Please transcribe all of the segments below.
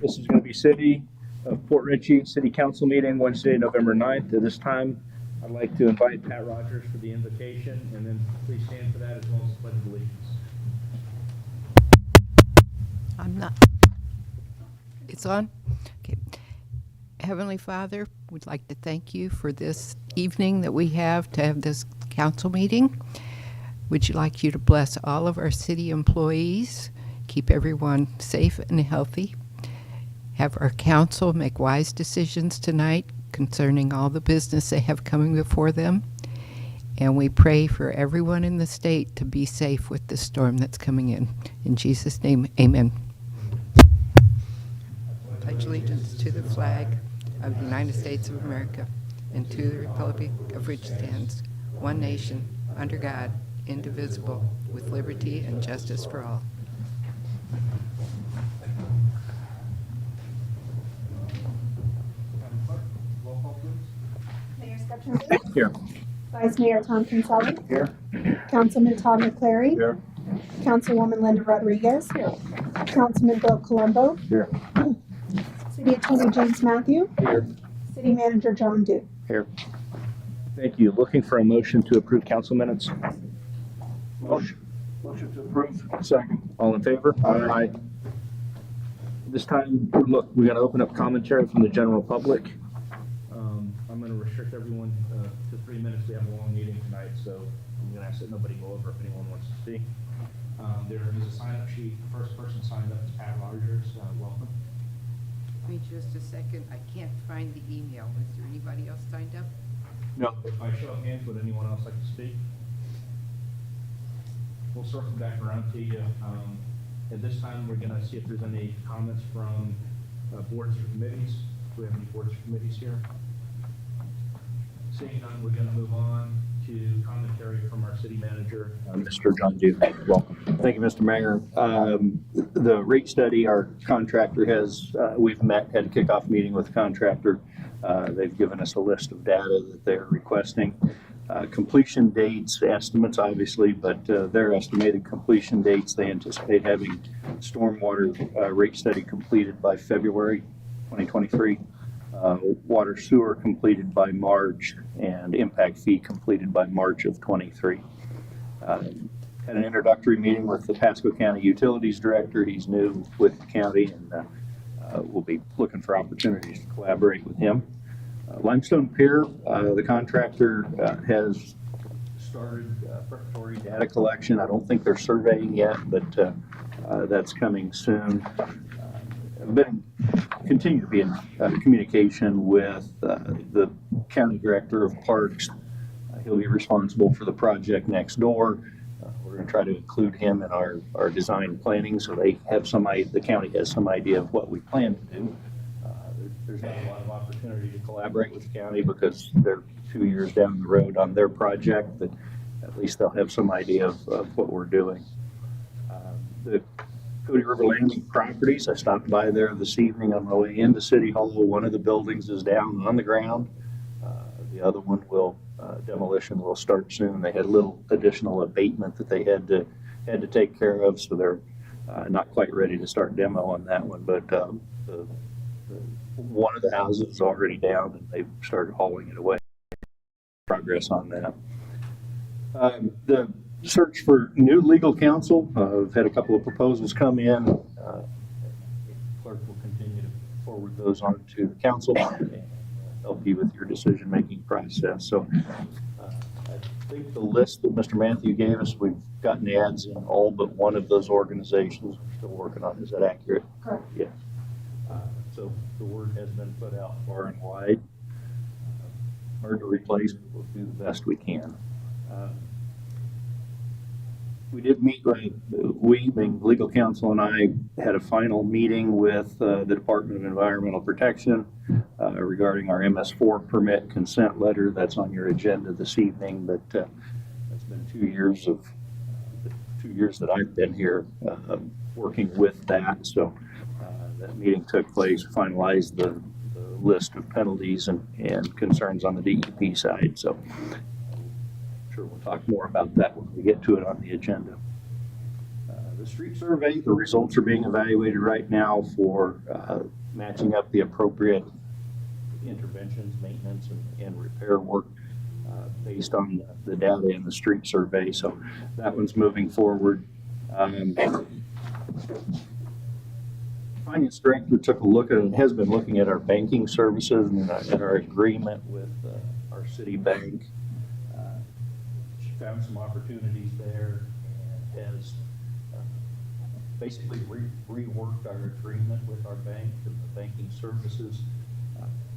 This is going to be City of Port Richey City Council meeting Wednesday, November 9th. At this time, I'd like to invite Pat Rogers for the invocation, and then please stand for that as well as the Pledge of Allegiance. I'm not. It's on? Okay. Heavenly Father, we'd like to thank you for this evening that we have to have this council meeting. Would you like you to bless all of our city employees, keep everyone safe and healthy, have our council make wise decisions tonight concerning all the business they have coming before them, and we pray for everyone in the state to be safe with the storm that's coming in. In Jesus' name, amen. Pledge allegiance to the flag of the United States of America and to the republic of which stands one nation, under God, indivisible, with liberty and justice for all. Mayor Skepton. Here. Vice Mayor Tom Kinsella. Here. Councilman Todd McClary. Here. Councilwoman Linda Rodriguez. Here. Councilman Bill Colombo. Here. City Attorney James Matthew. Here. City Manager John Dew. Here. Thank you. Looking for a motion to approve council minutes. Motion to approve. Second. All in favor? Aye. This time, look, we're going to open up commentary from the general public. I'm going to restrict everyone to 3 minutes. We have a long meeting tonight, so I'm going to ask that nobody go over if anyone wants to speak. There is a sign-up sheet. The first person signed up is Pat Rogers. Welcome. Give me just a second. I can't find the email. Is there anybody else signed up? No. By show of hands, would anyone else like to speak? We'll circle back around to you. At this time, we're going to see if there's any comments from boards or committees. Do we have any boards or committees here? Seeing none, we're going to move on to commentary from our city manager, Mr. John Dew. Welcome. Thank you, Mr. Mayor. The rate study, our contractor has, we've had a kickoff meeting with the contractor. They've given us a list of data that they're requesting. Completion dates, estimates obviously, but their estimated completion dates, they anticipate having stormwater rate study completed by February 2023. Water sewer completed by March, and impact fee completed by March of 23. Had an introductory meeting with the Pasco County Utilities Director. He's new with the county, and we'll be looking for opportunities to collaborate with him. Limestone Pier, the contractor has started preparatory data collection. I don't think they're surveying yet, but that's coming soon. Continue to be in communication with the county director of parks. He'll be responsible for the project next door. We're going to try to include him in our design planning so they have the county has some idea of what we plan to do. There's not a lot of opportunity to collaborate with the county because they're 2 years down the road on their project, but at least they'll have some idea of what we're doing. The Cody River Landing properties, I stopped by there this evening on my way into City Hall. One of the buildings is down on the ground. The other one demolition will start soon. They had a little additional abatement that they had to take care of, so they're not quite ready to start demo on that one, but one of the houses is already down and they've started hauling it away. Progress on that. The search for new legal counsel. I've had a couple of proposals come in. Clerk will continue to forward those on to the council and help you with your decision-making process. So I think the list that Mr. Matthew gave us, we've gotten the ads in all but one of those organizations. We're still working on it. Is that accurate? Correct. Yes. So the word has been put out far and wide. Hard to replace, but we'll do the best we can. We did meet, we, being legal counsel, and I had a final meeting with the Department of Environmental Protection regarding our MS4 permit consent letter. That's on your agenda this evening, but it's been 2 years of the 2 years that I've been here working with that. So that meeting took place, finalized the list of penalties and concerns on the DEP side. So I'm sure we'll talk more about that when we get to it on the agenda. The street survey, the results are being evaluated right now for matching up the appropriate interventions, maintenance, and repair work based on the data in the street survey. So that one's moving forward. Finance director took a look at it, has been looking at our banking services and our agreement with our city bank. She found some opportunities there and has basically reworked our agreement with our bank and the banking services.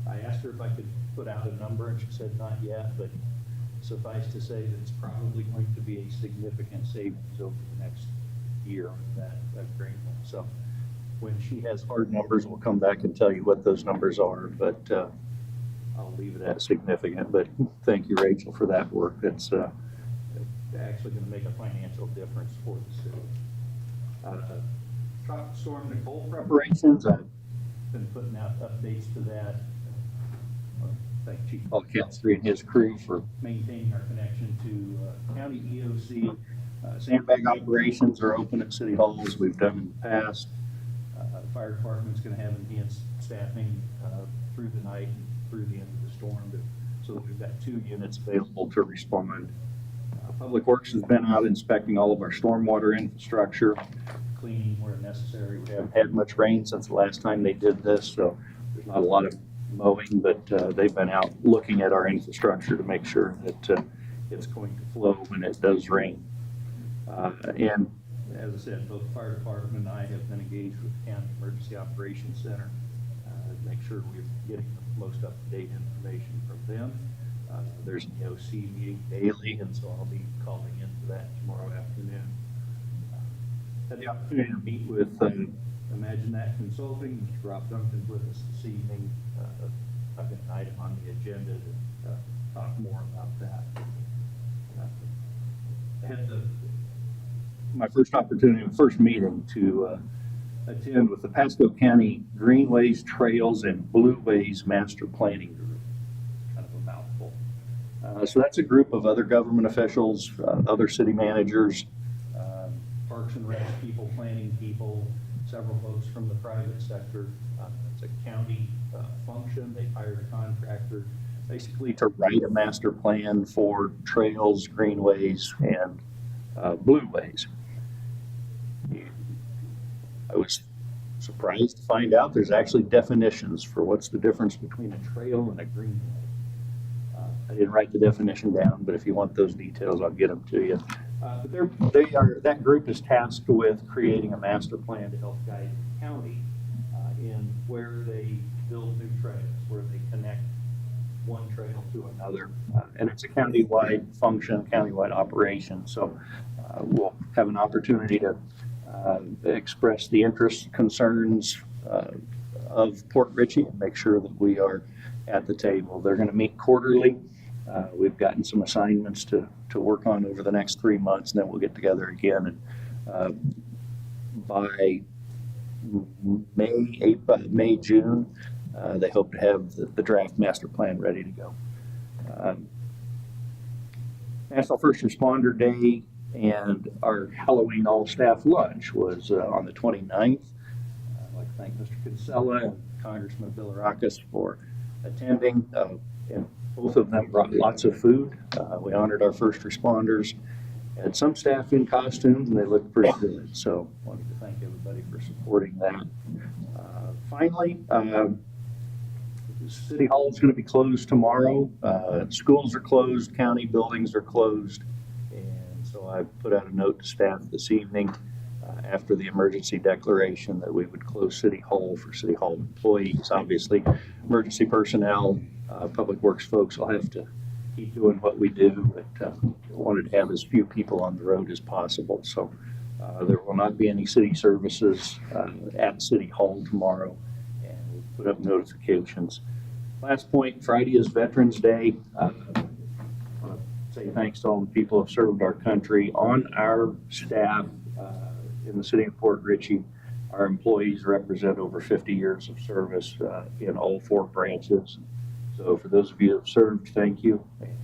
I asked her if I could put out a number, and she said not yet, but suffice to say that it's probably going to be a significant savings over the next year of that agreement. So when she has hard numbers, we'll come back and tell you what those numbers are, but I'll leave it at significant. But thank you, Rachel, for that work. It's actually going to make a financial difference for the city. Tropical Storm Nicole preparations, I've been putting out updates to that. Thank Chief Paul Kelsey and his crew for maintaining our connection to county EOC. Sandbag operations are open at City Hall as we've done in the past. Fire department's going to have enhanced staffing through the night and through the end of the storm so that we've got 2 units available to respond. Public Works has been out inspecting all of our stormwater infrastructure, cleaning where necessary. We haven't had much rain since the last time they did this, so there's not a lot of mowing, but they've been out looking at our infrastructure to make sure that it's going to flow when it does rain. And as I said, both the fire department and I have been engaged with the County Emergency Operations Center to make sure we're getting the most up-to-date information from them. There's an EOC meeting daily, and so I'll be calling into that tomorrow afternoon. Had the opportunity to meet with Imagine That Consulting. Mr. Rob Duncan's with us this evening. I've got an item on the agenda to talk more about that. I had my first meeting to attend with the Pasco County Greenways, Trails, and Blueways Master Planning Group. Kind of a mouthful. So that's a group of other government officials, other city managers, Parks and Rec people, planning people, several folks from the private sector. It's a county function. They hired a contractor basically to write a master plan for trails, greenways, and blueways. I was surprised to find out there's actually definitions for what's the difference between a trail and a greenway. I didn't write the definition down, but if you want those details, I'll get them to you. But that group is tasked with creating a master plan to help guide the county in where they build new trails, where they connect one trail to another. And it's a county-wide function, county-wide operation. So we'll have an opportunity to express the interests, concerns of Port Richey and make sure that we are at the table. They're going to meet quarterly. We've gotten some assignments to work on over the next 3 months, and then we'll get together again. And by May, June, they hope to have the draft master plan ready to go. National First Responder Day and our Halloween all-staff lunch was on the 29th. I'd like to thank Mr. Kinsella and Congressman Bilirakis for attending. And both of them brought lots of food. We honored our first responders. Had some staff in costumes, and they looked pretty good. So I wanted to thank everybody for supporting that. Finally, City Hall is going to be closed tomorrow. Schools are closed, county buildings are closed. And so I put out a note to staff this evening after the emergency declaration that we would close City Hall for City Hall employees. Obviously, emergency personnel, public works folks will have to keep doing what we do, but wanted to have as few people on the road as possible. So there will not be any city services at City Hall tomorrow, and we'll put up notifications. Last point, Friday is Veterans Day. I want to say thanks to all the people who have served our country. On our staff in the city of Port Richey, our employees represent over 50 years of service in all 4 branches. So for those of you who have served, thank you. And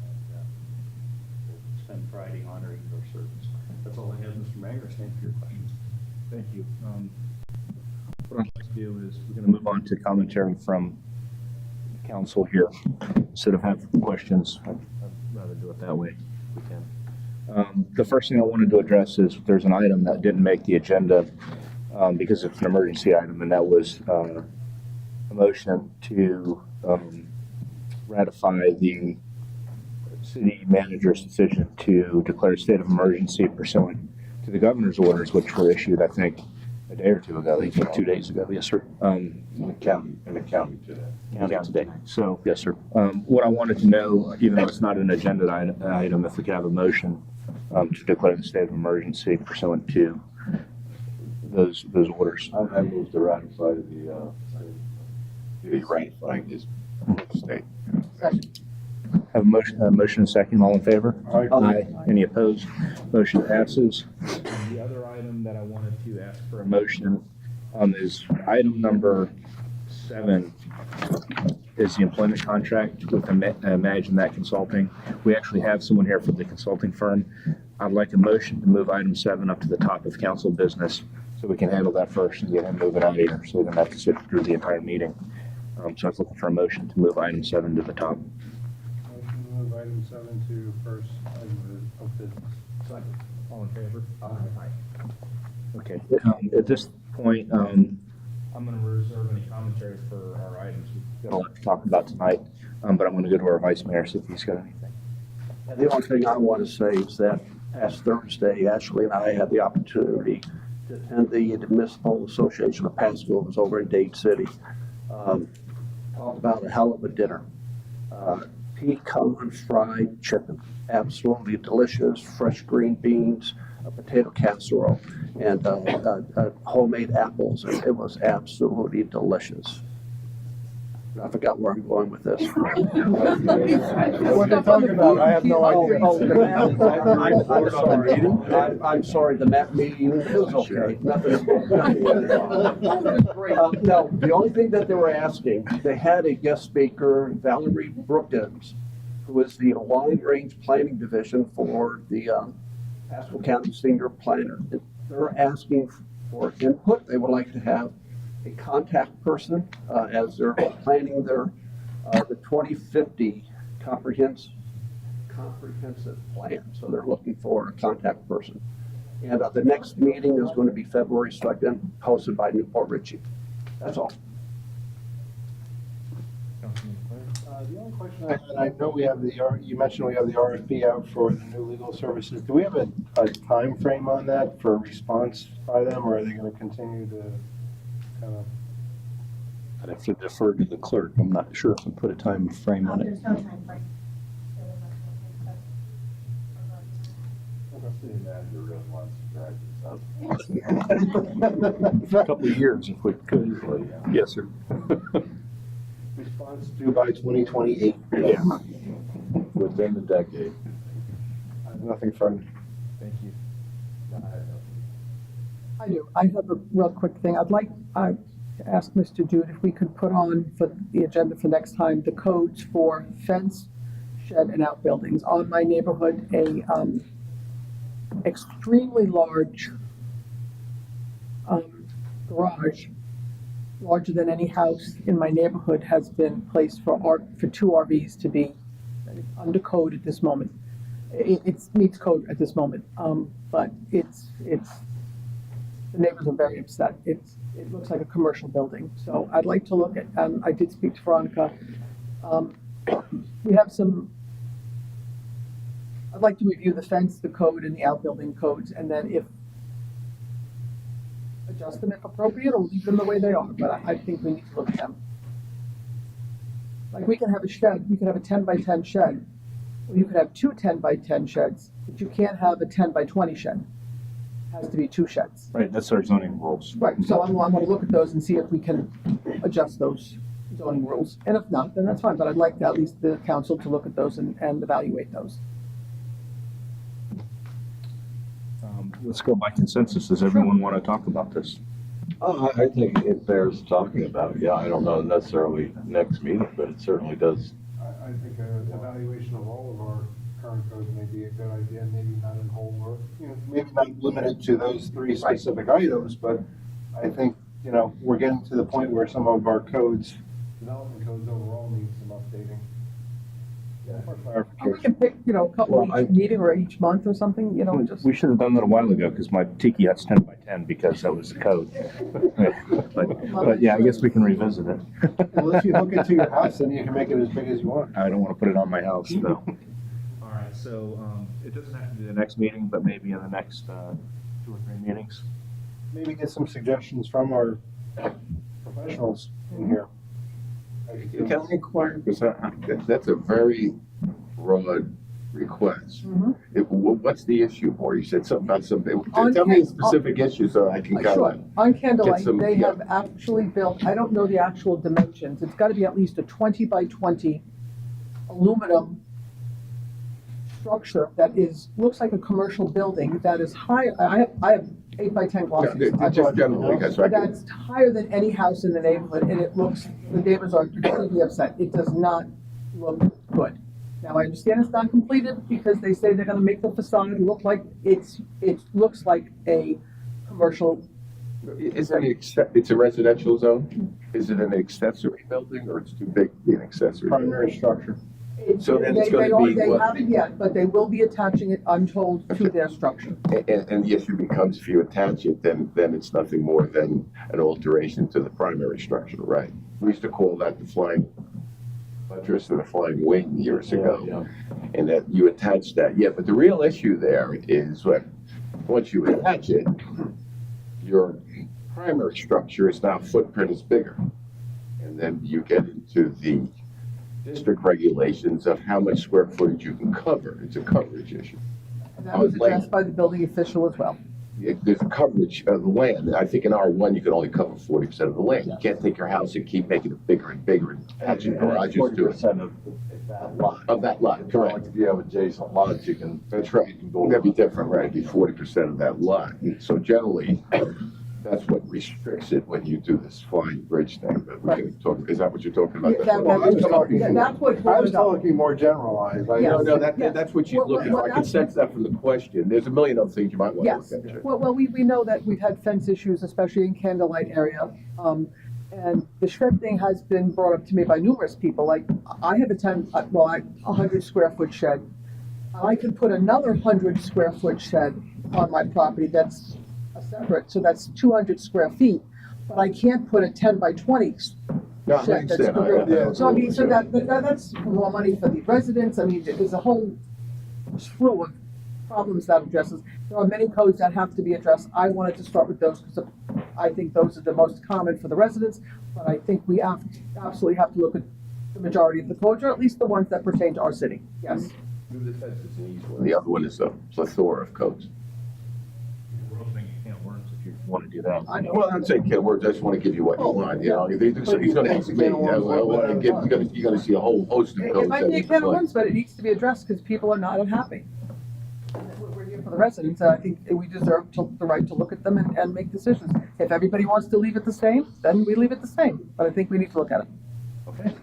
we'll spend Friday honoring your service. That's all I have, Mr. Mayor. I stand for your questions. Thank you. What I'd like to do is we're going to move on to commentary from council here. Instead of having questions, I'd rather do it that way. if we can. The first thing I wanted to address is there's an item that didn't make the agenda because it's an emergency item, and that was a motion to ratify the city manager's decision to declare a state of emergency pursuant to the governor's orders, which were issued, I think, a day or two ago, 2 days ago. Yes, sir. In the county today. County today. So, yes, sir. What I wanted to know, even though it's not an agenda item, if we could have a motion to declare the state of emergency pursuant to those orders. I move to ratify the ratifying his state. Have a motion and second. All in favor? Aye. Any opposed? Motion passes. The other item that I wanted to ask for a motion is item number 7 is the employment contract with Imagine That Consulting. We actually have someone here from the consulting firm. I'd like a motion to move item 7 up to the top of council business so we can handle that first and get him moving out of here so we don't have to sit through the entire meeting. So I was looking for a motion to move item 7 to the top. Motion to move item 7 to first item of business. Second. All in favor? Aye. Okay, at this point, I'm gonna reserve any commentary for our items. We've got a lot to talk about tonight, but I'm gonna go to our vice mayor, see if he's got anything. And the only thing I want to say is that last Thursday, Ashley and I had the opportunity to attend the Municipal Association of Pasco. It was over in Dade City. Talked about a hell of a dinner. Pecan fried chicken, absolutely delicious, fresh green beans, a potato casserole, and homemade apples. It was absolutely delicious. I forgot where I'm going with this. What they're talking about, I have no idea. I'm sorry, the MAP meeting was okay. Nothing. No, the only thing that they were asking, they had a guest speaker, Valerie Brookins, who is the Long Range Planning Division for the Pasco County Senior Planner. They're asking for input. They would like to have a contact person as they're planning their the 2050 comprehensive plan. So they're looking for a contact person. And the next meeting is going to be February 2nd, hosted by Newport Ritchie. That's all. The only question I had, I know we have you mentioned we have the RFP out for the new legal services. Do we have a time frame on that for response by them, or are they going to continue to kind of? I'd have to defer to the clerk. I'm not sure if I put a time frame on it. There's no time frame. City manager really wants to drag this out. A couple of years if we could. Yes, sir. Response due by 2028. Yeah. Within the decade. I have nothing further. Thank you. I do. I have a real quick thing. I'd like to ask Mr. Jude if we could put on for the agenda for next time the codes for fence, shed, and outbuildings. On my neighborhood, a extremely large garage, larger than any house in my neighborhood, has been placed for 2 RVs to be under code at this moment. It meets code at this moment, but it's the neighbors are very upset. It looks like a commercial building. So I'd like to look at, I did speak to Veronica. We have I'd like to review the fence, the code, and the outbuilding codes, and then if adjust them if appropriate, or leave them the way they are, but I think we need to look at them. Like, we can have a shed, we could have a 10 by 10 shed, or you could have 2 10 by 10 sheds, but you can't have a 10 by 20 shed. It has to be 2 sheds. Right, that's our zoning rules. Right, so I'm gonna look at those and see if we can adjust those zoning rules, and if not, then that's fine, but I'd like at least the council to look at those and evaluate those. Let's go by consensus. Does everyone want to talk about this? I think it bears talking about. Yeah, I don't know necessarily next meeting, but it certainly does. I think an evaluation of all of our current code may be a good idea, maybe not in whole, or, maybe not limited to those three specific items, but I think, we're getting to the point where some of our codes, development codes overall need some updating. Or We clarification. can pick, a couple Well, each meeting or each month or something, just. We should have done that a while ago, because my tiki hut's 10 by 10, because that was the code. But yeah, I guess we can revisit it. Unless you hook it to your house, then you can make it as big as you want. I don't want to put it on my house, though. All right, so it doesn't have to be the next meeting, but maybe in the next 2 or 3 meetings. Maybe get some suggestions from our professionals in here. Can I inquire, because that's a very broad request. What's the issue for? You said something about something, tell me a specific issue so I can Sure. kind On Candlelight, some- they yeah. have actually built, I don't know the actual dimensions, it's gotta be at least a 20 by 20 aluminum structure that looks like a commercial building that is high, I have 8 by 10 glosses. of, just generally, because I can, That's higher than any house in the neighborhood, and the neighbors are extremely upset. It does not look good. Now, I understand it's not completed because they say they're gonna make the facade look like it looks like a commercial. is it it's a residential zone? Is it an accessory building or it's too big to be an accessory? building? Primary structure. So then it's gonna be They what? haven't yet, but they will be attaching it, I'm told, to their structure. And the issue becomes if you attach it, then it's nothing more than an alteration to the primary structure, right? We used to call that the flying buttress or the flying wing years ago. And that you attach that, yeah, but the real issue there is once you attach it, your primary structure is now footprint is bigger. And then you get into the district regulations of how much square footage you can cover. It's a coverage issue. And that was addressed by the building official as well. There's a coverage of the land. I think in R1, you can only cover 40% of the land. You can't take your house and keep making it bigger and bigger and attaching garages to it. 40% of that lot. Of that lot, correct. If you have adjacent lots, you can. That's right. That'd be different, right? It'd be 40% of that lot. So generally, that's what restricts it when you do this flying bridge thing. But we can talk, is that what you're talking about? Yeah, that's what I was brought it up. talking more generalized. Yeah. No, Yes. that's what you Well, look at. well, I can that's- sense that from the question. There's a million other things you might want to Yes, look at. well, we know that we've had fence issues, especially in Candlelight area. And the shred thing has been brought up to me by numerous people, like, I have a 100 square foot shed. I can put another 100 square foot shed on my property that's a separate, so that's 200 square feet. But I can't put a 10 by 20 No, I shed that's understand. bigger. So I mean, so that's more money for the residents. I mean, there's a whole slew of problems that addresses. There are many codes that have to be addressed. I wanted to start with those because I think those are the most common for the residents. But I think we absolutely have to look at the majority of the codes, or at least the ones that pertain to our city. Yes. The fence is an easy one. The other one is a plethora of codes. We're opening a can of worms if you want to do that. I know. Well, I'm saying can't words. I just want to give you what you want. You know, if they do so he's going to ask me. You're going to see a whole host of codes. It might that be a need can of to worms, but it needs to be addressed because people are not unhappy. We're here for the residents, and I think we deserve the right to look at them and make decisions. If everybody wants to leave it the same, then we leave it the same. But I think we need to look at it. Okay.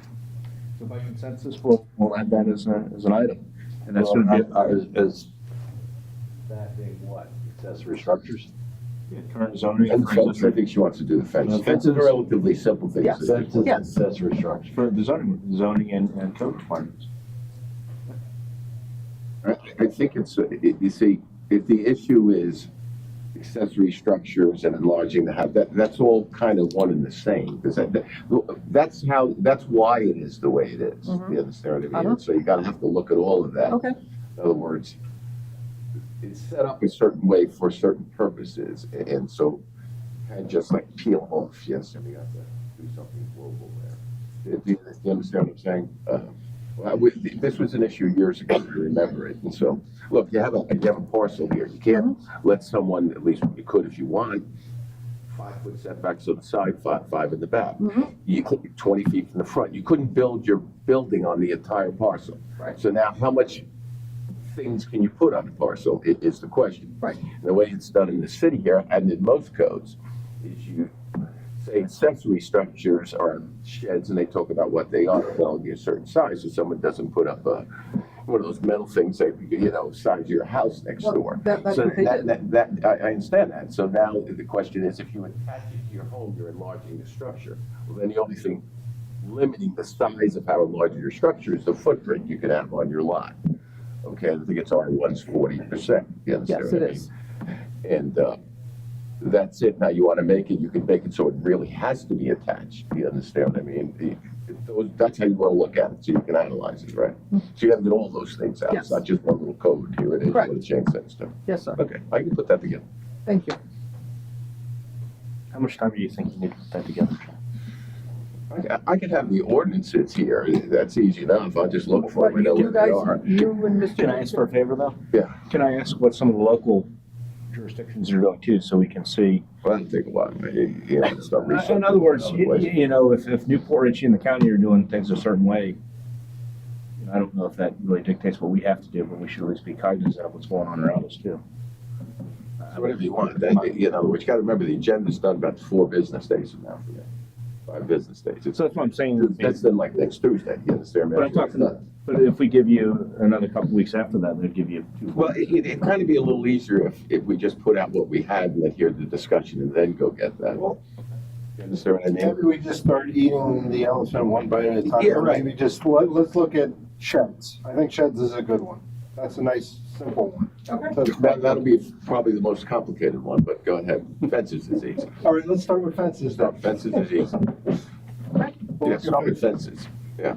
So by consensus, we'll add that as an item. And that's going to be Is that being what? Accessory structures? current zoning. And the fence, I think she wants to do the fence. The The fence is a relatively simple thing. Yes. Fences and Yes. accessory structures. For the zoning and code requirements. I think it's, you see, if the issue is accessory structures and enlarging the house, that's all kind of one and the same. Because that's why it is the way it is. You understand what I mean? Uh-huh. So you gotta have to look at all of that. Okay. In other words, it's set up a certain way for certain purposes, and so kind of just like peel off, yes, and we got to do something global there. Do you understand what I'm saying? This was an issue years ago, I remember it, and so, look, you have a parcel here, you can't let someone, at least you could if you want, 5-foot setbacks on the side, five in the back. You could, 20 feet from the front, you couldn't build your building on the entire parcel. Right. So now, how much things can you put on the parcel is the question. Right. And the way it's done in the city here, and in most codes, is you say accessory structures are sheds, and they talk about what they are, they'll be a certain size, so someone doesn't put up a one of those metal things that, size your house next Well, door. that's So what they did. I understand that. So now the question is, if you attach it to your home, you're enlarging the structure. Well, then the only thing limiting the size of how large your structure is the footprint you can have on your lot. Okay, I think it's R1's 40%. You understand Yes, what it I mean? is. And that's it. Now you want to make it, you can make it so it really has to be attached. You understand what I mean? That's how you want to look at it, so you can analyze it, right? So you have to get all those things out. It's Yes. not just one little code. Here it is. Correct. You want to change things to. Yes, sir. Okay, I can put that together. Thank you. How much time do you think you need to put that together? I can have the ordinances here. That's easy enough. I'll just look for But them and know you where guys, they are. you and Mr. Can I ask for a favor, though? Yeah. Can I ask what some of the local jurisdictions are doing too, so we can see? Well, that'll take a while. It's not research. In other words, Other places. if Newport Richey and the county are doing things a certain way, I don't know if that really dictates what we have to do, but we should at least be cognizant of what's going on around us too. Whatever you want. In other words, you got to remember the agenda's done about 4 business days from now for me. 5 business days. So that's what I'm saying. That's then like next Tuesday. You understand? But I'm talking about, but if we give you another couple weeks after that, they'd give you 2. Well, it'd kind of be a little easier if we just put out what we had and then hear the discussion and then go get that. Well, You understand what I mean? maybe we just start eating the elephant one bite at a time. Yeah, right. Maybe just, let's look at sheds. I think sheds is a good one. That's a nice, simple one. Okay. That'll be probably the most complicated one, but go ahead. Fences is easy. All right, let's start with fences then. Fences is easy. Yeah, start with fences, yeah.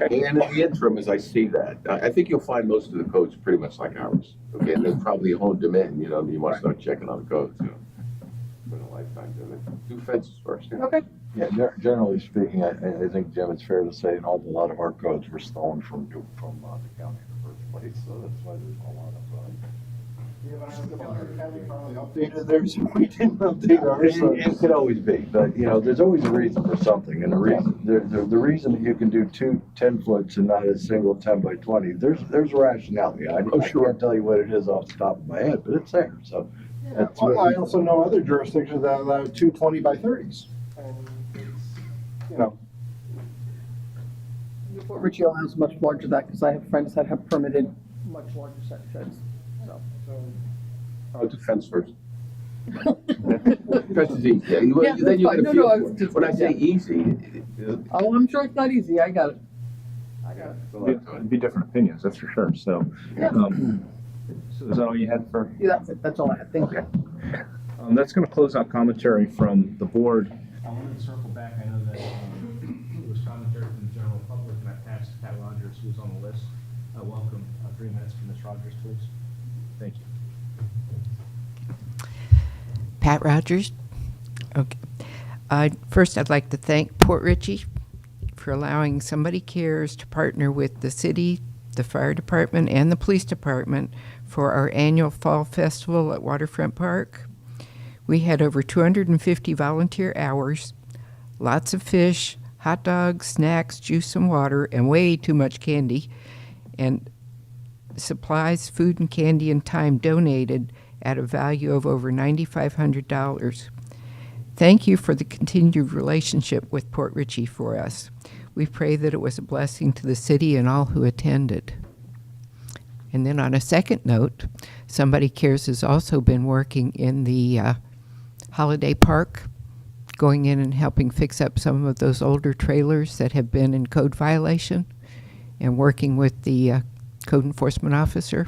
And in the interim, as I see that, I think you'll find most of the codes pretty much like ours. Okay, and then probably honed them in, you want to start checking on the codes, For the lifetime, do fences first. Yeah. Okay. Yeah, generally speaking, I think, Jim, it's fair to say an awful lot of our codes were stolen from the county in the first place, so that's why there's a lot of, Probably updated theirs. We didn't update ours. so- It could always be, but, there's always a reason for something, and the reason that you can do 2 10-foots and not a single 10 by 20, there's rationality. I can't tell you what it is off the top of my head, but it's there, so. That's Well, what I also know other jurisdictions that allow 2 20 by 30s. And it's, Newport Richie allows much larger than that because I have friends that have permitted much larger set sheds. So, I'll do fence first. Fence is easy. Yeah, Yeah, then you that's get a fine. No, I feel was for it. just- When I say yeah. easy, oh, I'm sure it's not easy. I got it. It'd be different opinions, that's for sure, so. Yeah. So is that all you had for? Yeah, that's it. That's all I had. Thank you. That's gonna close out commentary from the board. I wanted to circle back, I know that, it was commentary from the general public, and I passed Pat Rogers, who's on the list. Welcome, 3 minutes from Ms. Rogers, please. Thank you. Pat Rogers. Okay. First, I'd like to thank Port Richey for allowing Somebody Cares to partner with the city, the fire department, and the police department for our annual fall festival at Waterfront Park. We had over 250 volunteer hours, lots of fish, hot dogs, snacks, juice and water, and way too much candy, and supplies, food and candy, and time donated at a value of over $9,500. Thank you for the continued relationship with Port Richey for us. We pray that it was a blessing to the city and all who attended. And then on a second note, Somebody Cares has also been working in the Holiday Park, going in and helping fix up some of those older trailers that have been in code violation, and working with the code enforcement officer.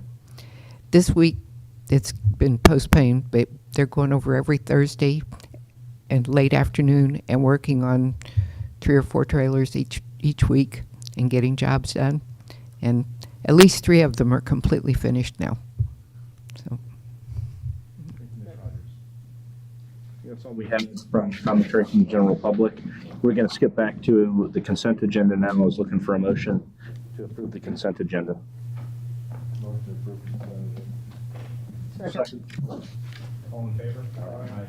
This week, it's been postponed, but they're going over every Thursday and late afternoon and working on 3 or 4 trailers each week and getting jobs done. And at least 3 of them are completely finished now. So, That's all we have from commentary from the general public. We're going to skip back to the consent agenda now. I was looking for a motion to approve the consent agenda. Second. All in favor? Aye.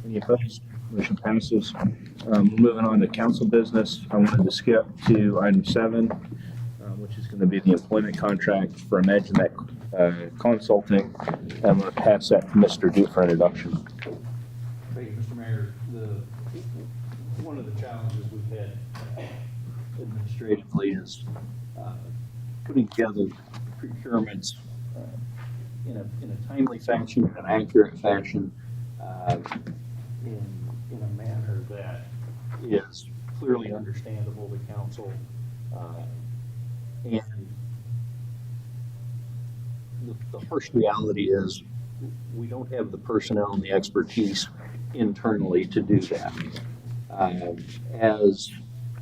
Any opposed? Motion passes. Moving on to council business, I wanted to skip to item 7, which is going to be the employment contract for Imaginet Consulting. I'm going to pass that to Mr. Duke for introduction. Thank you, Mr. Mayor. One of the challenges we've had administratively is putting together procurements in a timely fashion, in an accurate fashion, in a manner that is clearly understandable to council. And the harsh reality is we don't have the personnel and the expertise internally to do that. As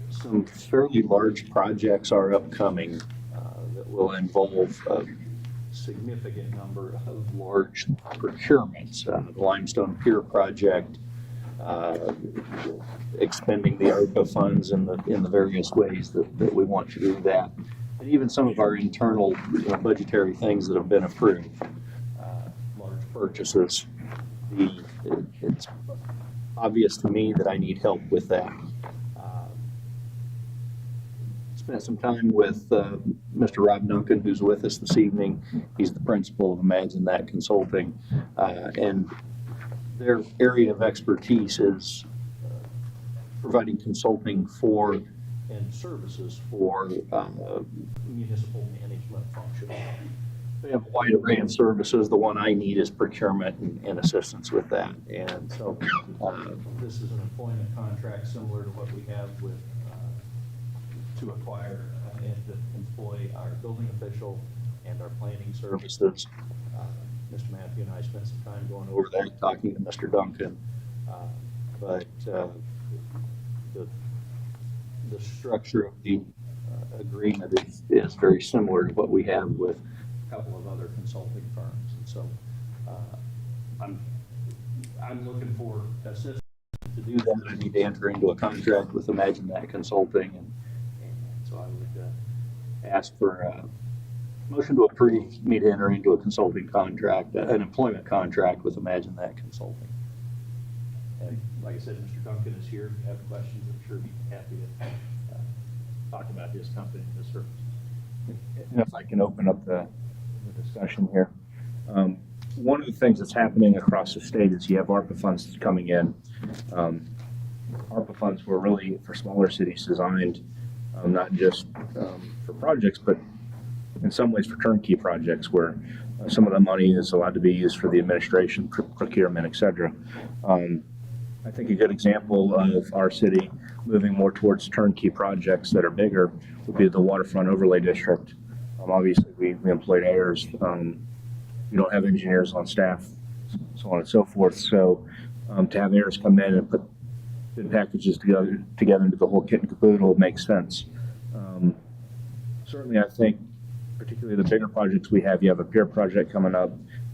some fairly large projects are upcoming that will involve a significant number of large procurements, the Limestone Pier project, expending the ARPA funds in the various ways that we want to do that, and even some of our internal budgetary things that have been approved, large purchases. It's obvious to me that I need help with that. Spent some time with Mr. Rob Duncan, who's with us this evening. He's the principal of Imagine That Consulting, and their area of expertise is providing consulting for and services for municipal management functions. They have a wide array of services. The one I need is procurement and assistance with that. And so this is an employment contract similar to what we have with to acquire and to employ our building official and our planning services. Mr. Matthew and I spent some time going over that, talking to Mr. Duncan. But the structure of the agreement is very similar to what we have with a couple of other consulting firms. And so I'm looking for assistance to do that. I need to enter into a contract with Imagine That Consulting, and so I would ask for a motion to approve me to enter into a consulting contract, an employment contract with Imagine That Consulting. And like I said, Mr. Duncan is here. If you have questions, I'm sure he'd be happy to talk about his company and his services. And if I can open up the discussion here. One of the things that's happening across the state is you have ARPA funds coming in. ARPA funds were really for smaller cities designed, not just for projects, but in some ways for turnkey projects where some of the money is allowed to be used for the administration, procurement, et cetera. I think a good example of our city moving more towards turnkey projects that are bigger would be the Waterfront Overlay District. Obviously, we employed heirs. We don't have engineers on staff, so on and so forth. So to have heirs come in and put bid packages together into the whole kit and caboodle makes sense. Certainly, I think particularly the bigger projects we have, you have a pier project coming up.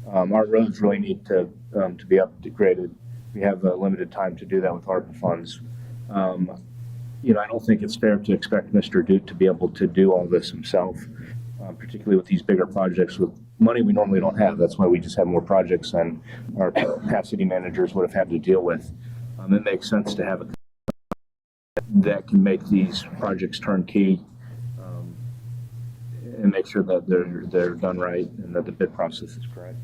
Our roads really need to be upgraded. We have a limited time to do that with ARPA funds. I don't think it's fair to expect Mr. Duke to be able to do all this himself, particularly with these bigger projects with money we normally don't have. That's why we just have more projects than our past city managers would have had to deal with. It makes sense to have a that can make these projects turnkey and make sure that they're done right and that the bid process is correct.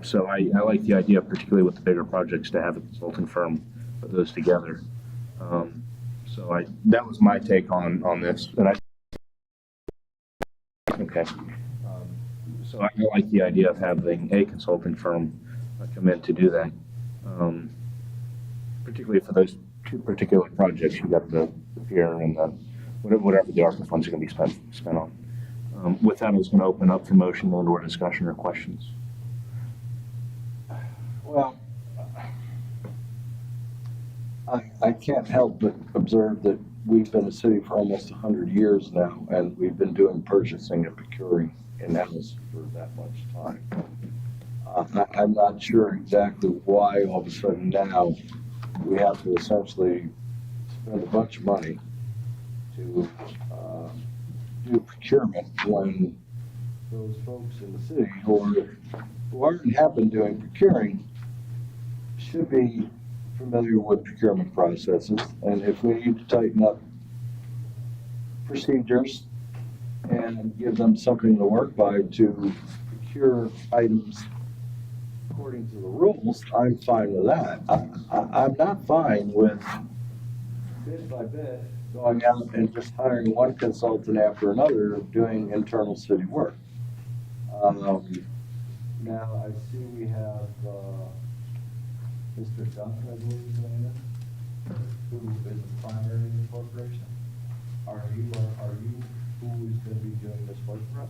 So I like the idea, particularly with the bigger projects, to have a consulting firm put those together. So that was my take on this. And okay. So I like the idea of having a consulting firm come in to do that, particularly for those two particular projects. You got the pier and the whatever the ARPA funds are going to be spent on. With that, I was going to open up for motion or discussion or questions. Well, I can't help but observe that we've been a city for almost 100 years now, and we've been doing purchasing and procuring in-house for that much time. I'm not sure exactly why all of a sudden now we have to essentially spend a bunch of money to do procurement when those folks in the city who already have been doing procuring should be familiar with procurement processes. And if we need to tighten up procedures and give them something to work by to procure items according to the rules, I'm fine with that. I'm not fine with bid by bid going out and just hiring one consultant after another doing internal city work. Now, I see we have, Mr. Duncan, I believe his name is, who is the primary in the corporation. Are you who is gonna be doing this work for us?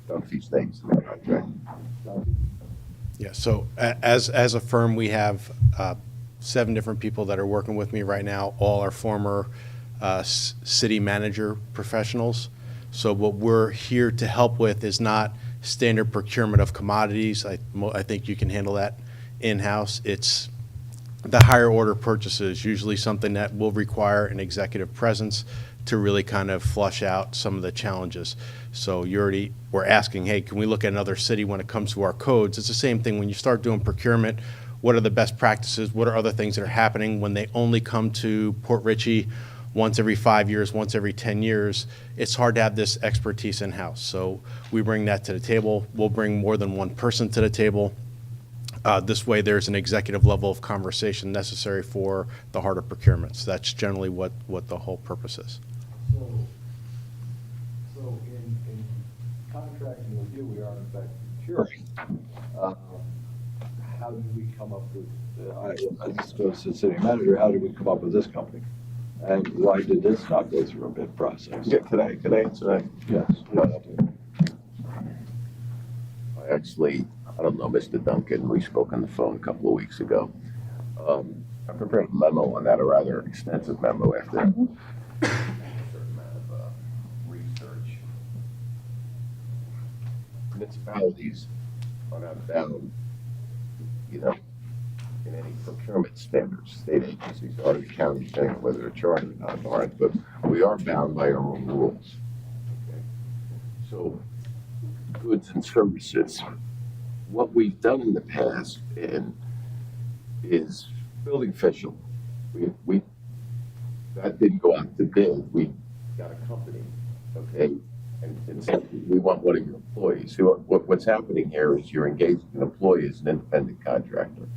Dunphy's name's in the contract. Yeah, so as a firm, we have 7 different people that are working with me right now. All are former city manager professionals. So what we're here to help with is not standard procurement of commodities. I think you can handle that in-house. It's the higher order purchases, usually something that will require an executive presence to really kind of flush out some of the challenges. So we're asking, hey, can we look at another city when it comes to our codes? It's the same thing when you start doing procurement. What are the best practices? What are other things that are happening when they only come to Port Richey once every 5 years, once every 10 years? It's hard to have this expertise in-house. So we bring that to the table. We'll bring more than one person to the table. This way, there's an executive level of conversation necessary for the harder procurements. That's generally what the whole purpose is. So in contracting with you, we are in fact procuring. How did we come up with, this goes to the city manager, how did we come up with this company? And why did this not go through a bid process? Yeah, can I answer that? Yes. I don't know Mr. Duncan. We spoke on the phone a couple of weeks ago. I prepared a memo on that, a rather extensive memo after a certain amount of research. Municipalities are not bound, in any procurement standards. State agencies are, the county thing, whether they're chartered or not, aren't, but we are bound by our own rules. Okay? So, goods and services. What we've done in the past is building official. We that didn't go out to bid. We got a company, okay, and said we want one of your employees. So what's happening here is you're engaging an employee as an independent contractor.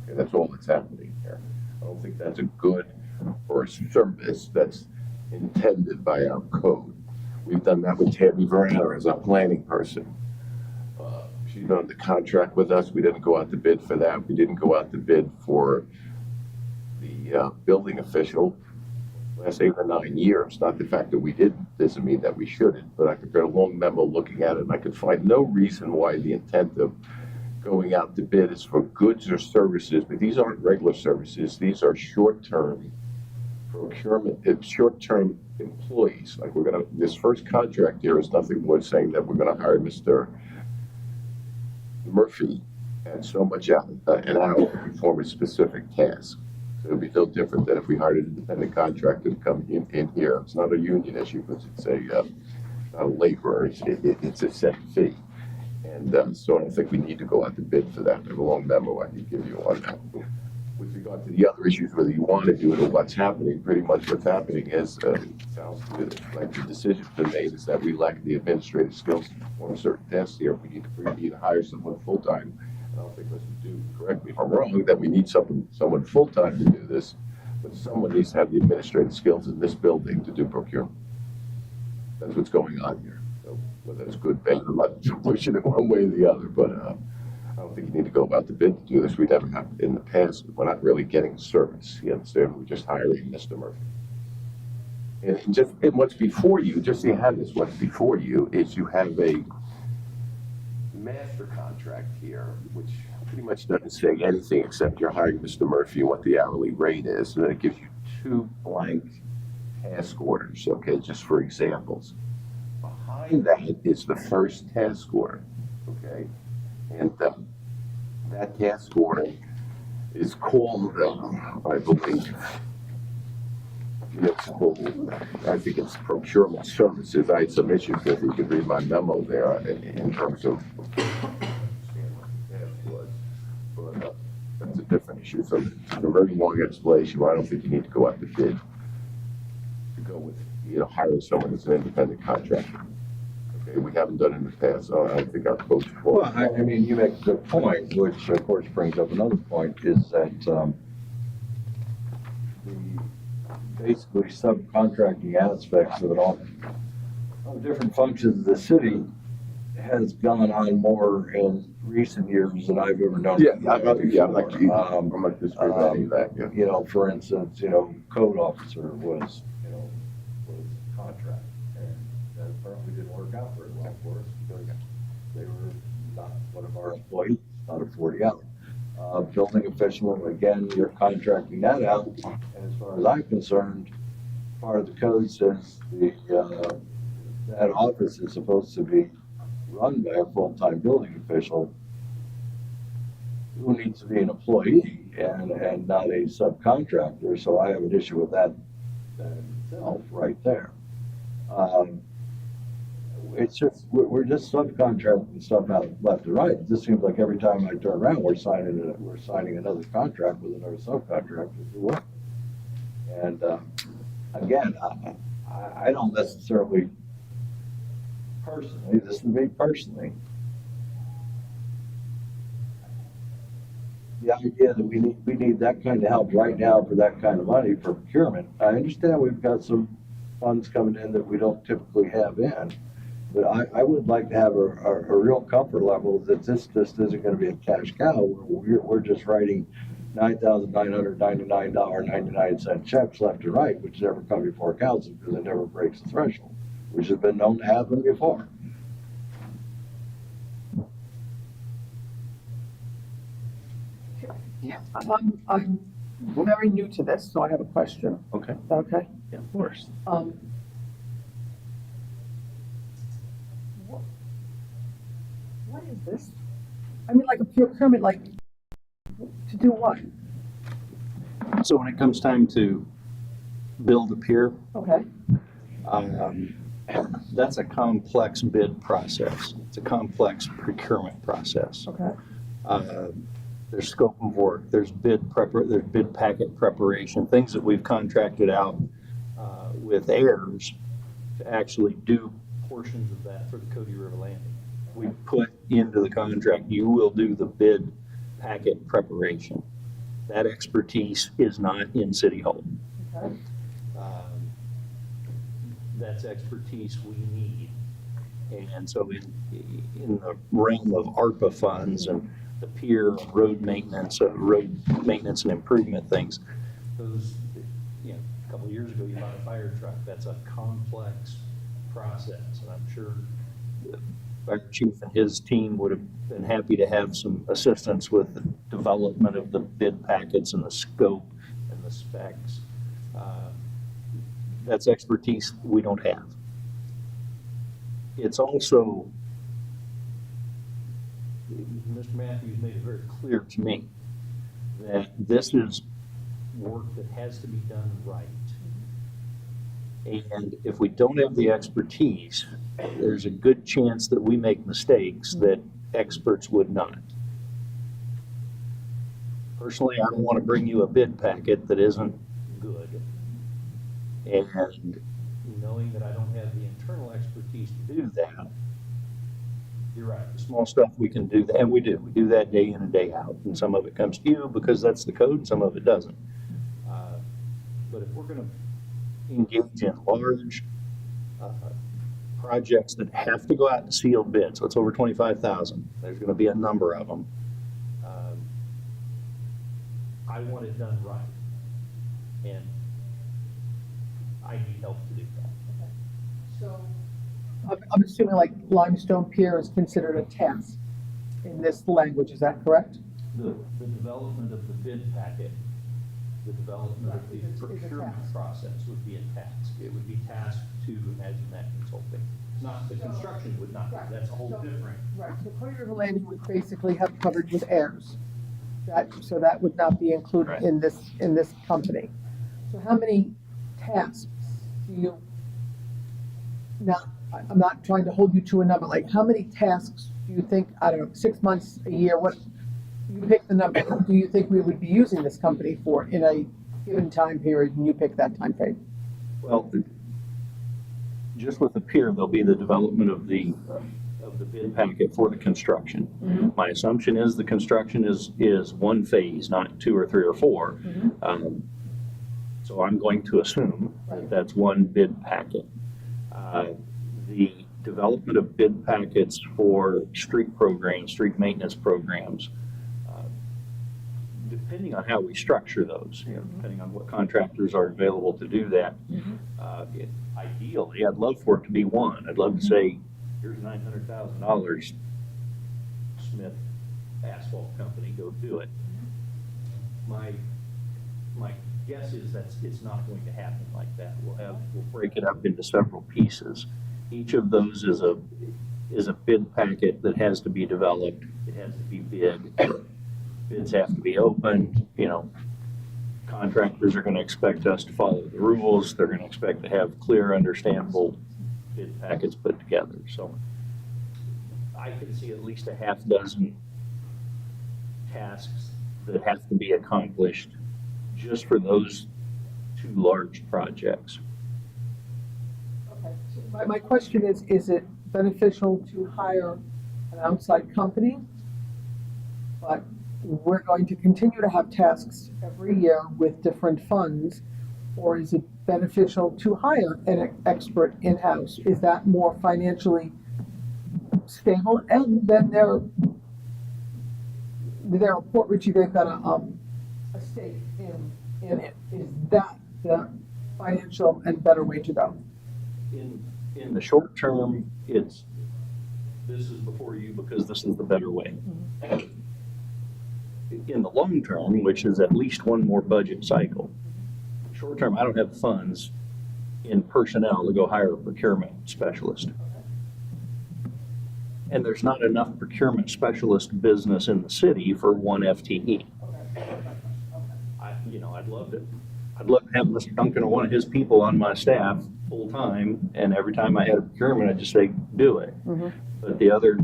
Okay, that's all that's happening here. I don't think that's a good or a service that's intended by our code. We've done that with Tammy Verner as our planning person. She's been on the contract with us. We didn't go out to bid for that. We didn't go out to bid for the building official last 8 or 9 years. Not the fact that we didn't doesn't mean that we shouldn't, but I prepared a long memo looking at it, and I could find no reason why the intent of going out to bid is for goods or services, but these aren't regular services. These are short-term procurement, short-term employees. Like this first contract here is nothing more saying that we're gonna hire Mr. Murphy at so much an hour to perform a specific task. So it'll be no different than if we hired an independent contractor to come in here. It's not a union issue, but it's not a laborer. It's a set fee. And so I don't think we need to go out to bid for that. I have a long memo I can give you on that. With regard to the other issues, whether you want to do it or what's happening, pretty much what's happening is, it sounds good, like the decision's been made is that we lack the administrative skills to perform certain tasks here. We need to hire someone full-time. I don't think Mr. Duke, correct me if I'm wrong, that we need someone full-time to do this, but someone needs to have the administrative skills in this building to do procurement. That's what's going on here. So whether it's good, bad, I'm not pushing it one way or the other, but I don't think you need to go about the bid to do this. We never have in the past. We're not really getting service. You understand? We're just hiring Mr. Murphy. And what's before you, just so you have this, what's before you is you have a master contract here, which pretty much doesn't say anything except you're hiring Mr. Murphy and what the hourly rate is. And then it gives you 2 blank task orders, okay, just for examples. Behind that is the first task order, okay? And that task order is called, I believe, municipal, I think it's procurement services. I had some issues with it. You can read my memo there in terms of but that's a different issue. So it's a very long explanation where I don't think you need to go out to bid to go with, hiring someone as an independent contractor. Okay, we haven't done it in the past, so I don't think our coach. Well, I mean, you make a good point, which of course brings up another point, is that basically subcontracting aspects of it all. Of different functions of the city has gone on more in recent years than I've ever known. I'm not disagreeing with any of that, yeah. You know, for instance, you know, code officer was contract, and that apparently didn't work out very well for us because they were not one of our employees, not a 40 hour. Building official, again, you're contracting that out, and as far as I'm concerned, part of the code says that office is supposed to be run by a full-time building official who needs to be an employee and not a subcontractor, so I have an issue with that itself right there. It's just, we're just subcontracting stuff out left and right. It just seems like every time I turn around, we're signing another contract with another subcontractor to do work. And, again, I don't necessarily personally, this is me personally, the idea that we need that kind of help right now for that kind of money for procurement. I understand we've got some funds coming in that we don't typically have in, but I would like to have a real comfort level that this just isn't going to be a cash cow. We're just writing $9,999.99 checks left and right, which never come before council because it never breaks the threshold, which has been known to happen before. I'm very new to this, so I have a question. Okay. Is that okay? Yeah, of course. What is this? I mean, like a procurement, like, to do what? So when it comes time to build a pier, Okay, that's a complex bid process. It's a complex procurement process. okay. There's scope of work, there's bid packet preparation, things that we've contracted out with heirs to actually do portions of that for the Cody River Landing. We put into the contract, you will do the bid packet preparation. That expertise is not in City Hall. Okay. That's expertise we need. And so in the realm of ARPA funds and the pier, road maintenance and improvement things, those, a couple of years ago, you bought a fire truck. That's a complex process. And I'm sure the fire chief and his team would have been happy to have some assistance with the development of the bid packets and the scope and the specs. That's expertise we don't have. It's also, Mr. Matthews made it very clear to me that this is work that has to be done right. And if we don't have the expertise, there's a good chance that we make mistakes that experts would not. Personally, I don't want to bring you a bid packet that isn't good. And knowing that I don't have the internal expertise to do that, you're right, the small stuff we can do, and we do. We do that day in and day out. And some of it comes to you because that's the code, and some of it doesn't. But if we're going to engage in large projects that have to go out and sealed bid, so it's over 25,000, there's going to be a number of them. I want it done right. And I need help to do that. So, I'm assuming like limestone pier is considered a task in this language, is that correct? The development of the bid packet, the development of the procurement process would be a task. It would be tasked to Imagine That Consulting. Not, the construction would not, that's a whole different. Right, so Cody River Landing would basically have covered with heirs. So that would not be included in this company. So how many tasks do you, now, I'm not trying to hold you to a number, like how many tasks do you think, I don't know, 6 months, a year, what, you pick the number, do you think we would be using this company for in a given time period, and you pick that time frame? Well, just with the pier, there'll be the development of the bid packet for the construction. Mm-hmm. My assumption is the construction is one phase, not 2 or 3 or 4. Mm-hmm. So I'm going to assume that that's one bid packet. The development of bid packets for street programs, street maintenance programs, depending on how we structure those, depending on what contractors are available to do that, ideally, I'd love for it to be one. I'd love to say, here's $900,000, Smith Asphalt Company, go do it. My guess is it's not going to happen like that. We'll break it up into several pieces. Each of those is a bid packet that has to be developed. It has to be bid. Bids have to be opened. Contractors are going to expect us to follow the rules. They're going to expect to have clear, understandable bid packets put together. So I can see at least a half dozen tasks that have to be accomplished just for those two large projects. Okay. So my question is it beneficial to hire an outside company? But we're going to continue to have tasks every year with different funds, or is it beneficial to hire an expert in-house? Is that more financially stable? And then they're at Port Ritchie, they've got a stake in it. Is that the financial and better way to go? In the short term, this is before you because this is the better way. In the long term, which is at least one more budget cycle, short term, I don't have funds in personnel to go hire a procurement specialist. And there's not enough procurement specialist business in the city for one FTE. I'd love to have Mr. Duncan or one of his people on my staff full time, and every time I had a procurement, I'd just say, do it. But the other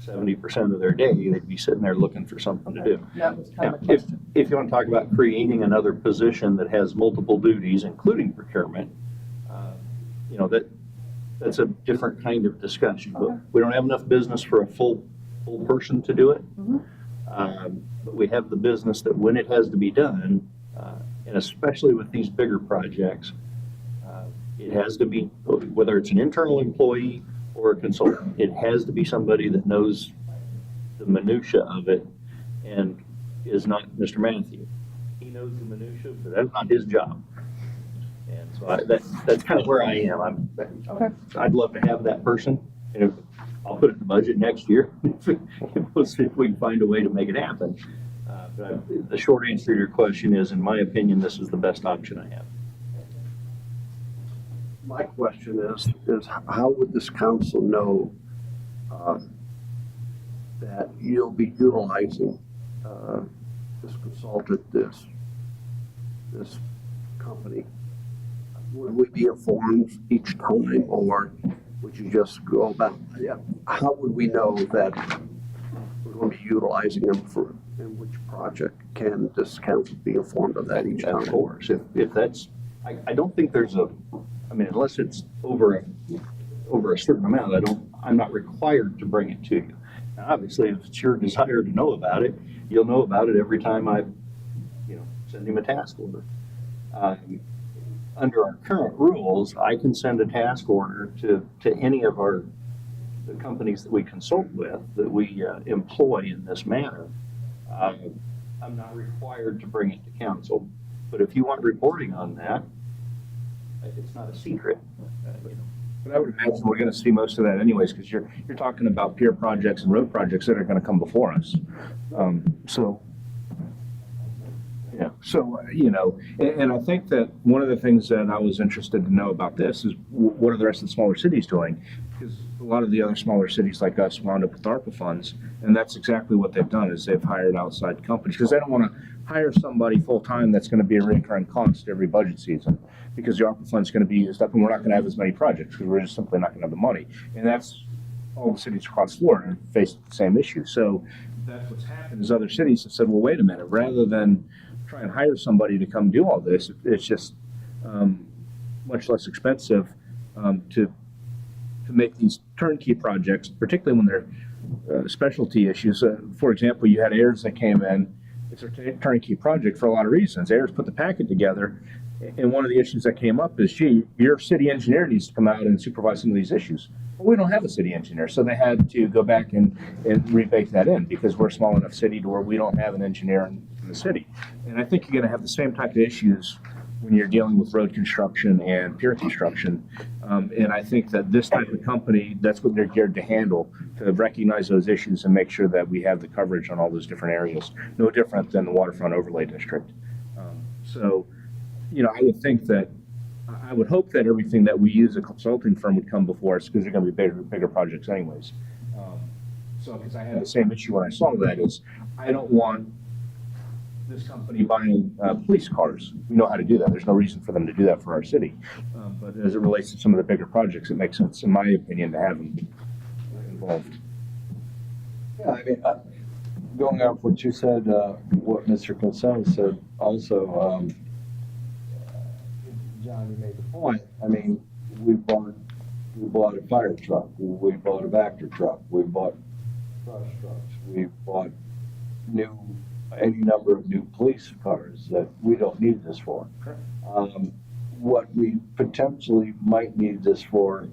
70% of their day, they'd be sitting there looking for something to do. That was kind Now, of a question. if you want to talk about creating another position that has multiple duties, including procurement, that's a different kind of discussion. But we don't have enough business for a full person to do it. But we have the business that when it has to be done, and especially with these bigger projects, it has to be, whether it's an internal employee or a consultant, it has to be somebody that knows the minutia of it and is not Mr. Matthew. He knows the minutia, but that's not his job. And so that's kind of where I am. I'd love to have that person. I'll put it in the budget next year. We'll see if we can find a way to make it happen. But the short answer to your question is, in my opinion, this is the best option I have. My question is how would this council know that you'll be utilizing this consultant, this company? Would we be informed each time, or would you just go about? How would we know that we're going to be utilizing them for in which project? Can this council be informed of that each time? Of course, if that's, I don't think there's unless it's over a certain amount, I'm not required to bring it to you. Now, obviously, if it's your desire to know about it, you'll know about it every time I, send him a task order. Under our current rules, I can send a task order to any of the companies that we consult with, that we employ in this manner. I'm not required to bring it to council, but if you want reporting on that, it's not a secret. But I would imagine we're gonna see most of that anyways, because you're talking about pier projects and road projects that are gonna come before us. And I think that one of the things that I was interested to know about this is what are the rest of the smaller cities doing? Because a lot of the other smaller cities like us wound up with ARPA funds, and that's exactly what they've done, is they've hired outside companies, because they don't want to hire somebody full-time that's going to be a recurring cost every budget season, because the ARPA fund's going to be used up, and we're not going to have as many projects, because we're just simply not going to have the money. And that's all the cities across Florida face the same issue. So that's what's happened, is other cities have said, well, wait a minute, rather than try and hire somebody to come do all this, it's just much less expensive to make these turnkey projects, particularly when they're specialty issues. For example, you had Ayers that came in. It's a turnkey project for a lot of reasons. Ayers put the packet together, And one of the issues that came up is, gee, your city engineer needs to come out and supervise some of these issues. Well, we don't have a city engineer, so they had to go back and rebake that in because we're a small enough city to where we don't have an engineer in the city. And I think you're going to have the same type of issues when you're dealing with road construction and pier construction. And I think that this type of company, that's what they're geared to handle, to recognize those issues and make sure that we have the coverage on all those different areas. No different than the waterfront overlay district. So, you know, I would think that, I would hope that everything that we use, a consulting firm would come before us because they're going to be bigger projects anyways. So, because I had the same issue when I saw that is, I don't want this company buying police cars. We know how to do that. There's no reason for them to do that for our city. But as it relates to some of the bigger projects, it makes sense, in my opinion, to have them involved. Yeah, I mean, going off what you said, what Mr. Consent said also, John, you made the point. I mean, we bought a fire truck, we bought a Vector truck, we bought brush trucks, we bought any number of new police cars that we don't need this for. What we potentially might need this for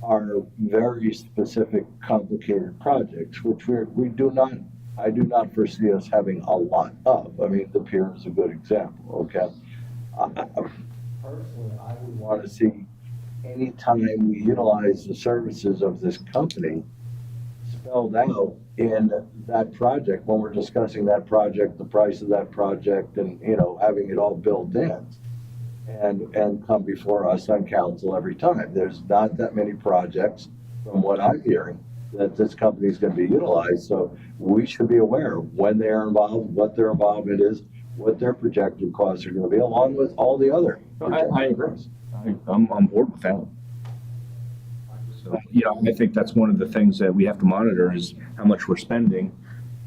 are very specific, complicated projects, which I do not foresee us having a lot of. I mean, the pier is a good example, okay? Personally, I would want to see any time we utilize the services of this company spelled out in that project, when we're discussing that project, the price of that project, and, you know, having it all built in. And come before us on council every time. There's not that many projects, from what I'm hearing, that this company is going to be utilized. So we should be aware of when they're involved, what their involvement is, what their projected costs are going to be, along with all the other. I agree. I'm on board with that. So, you know, I think that's one of the things that we have to monitor is how much we're spending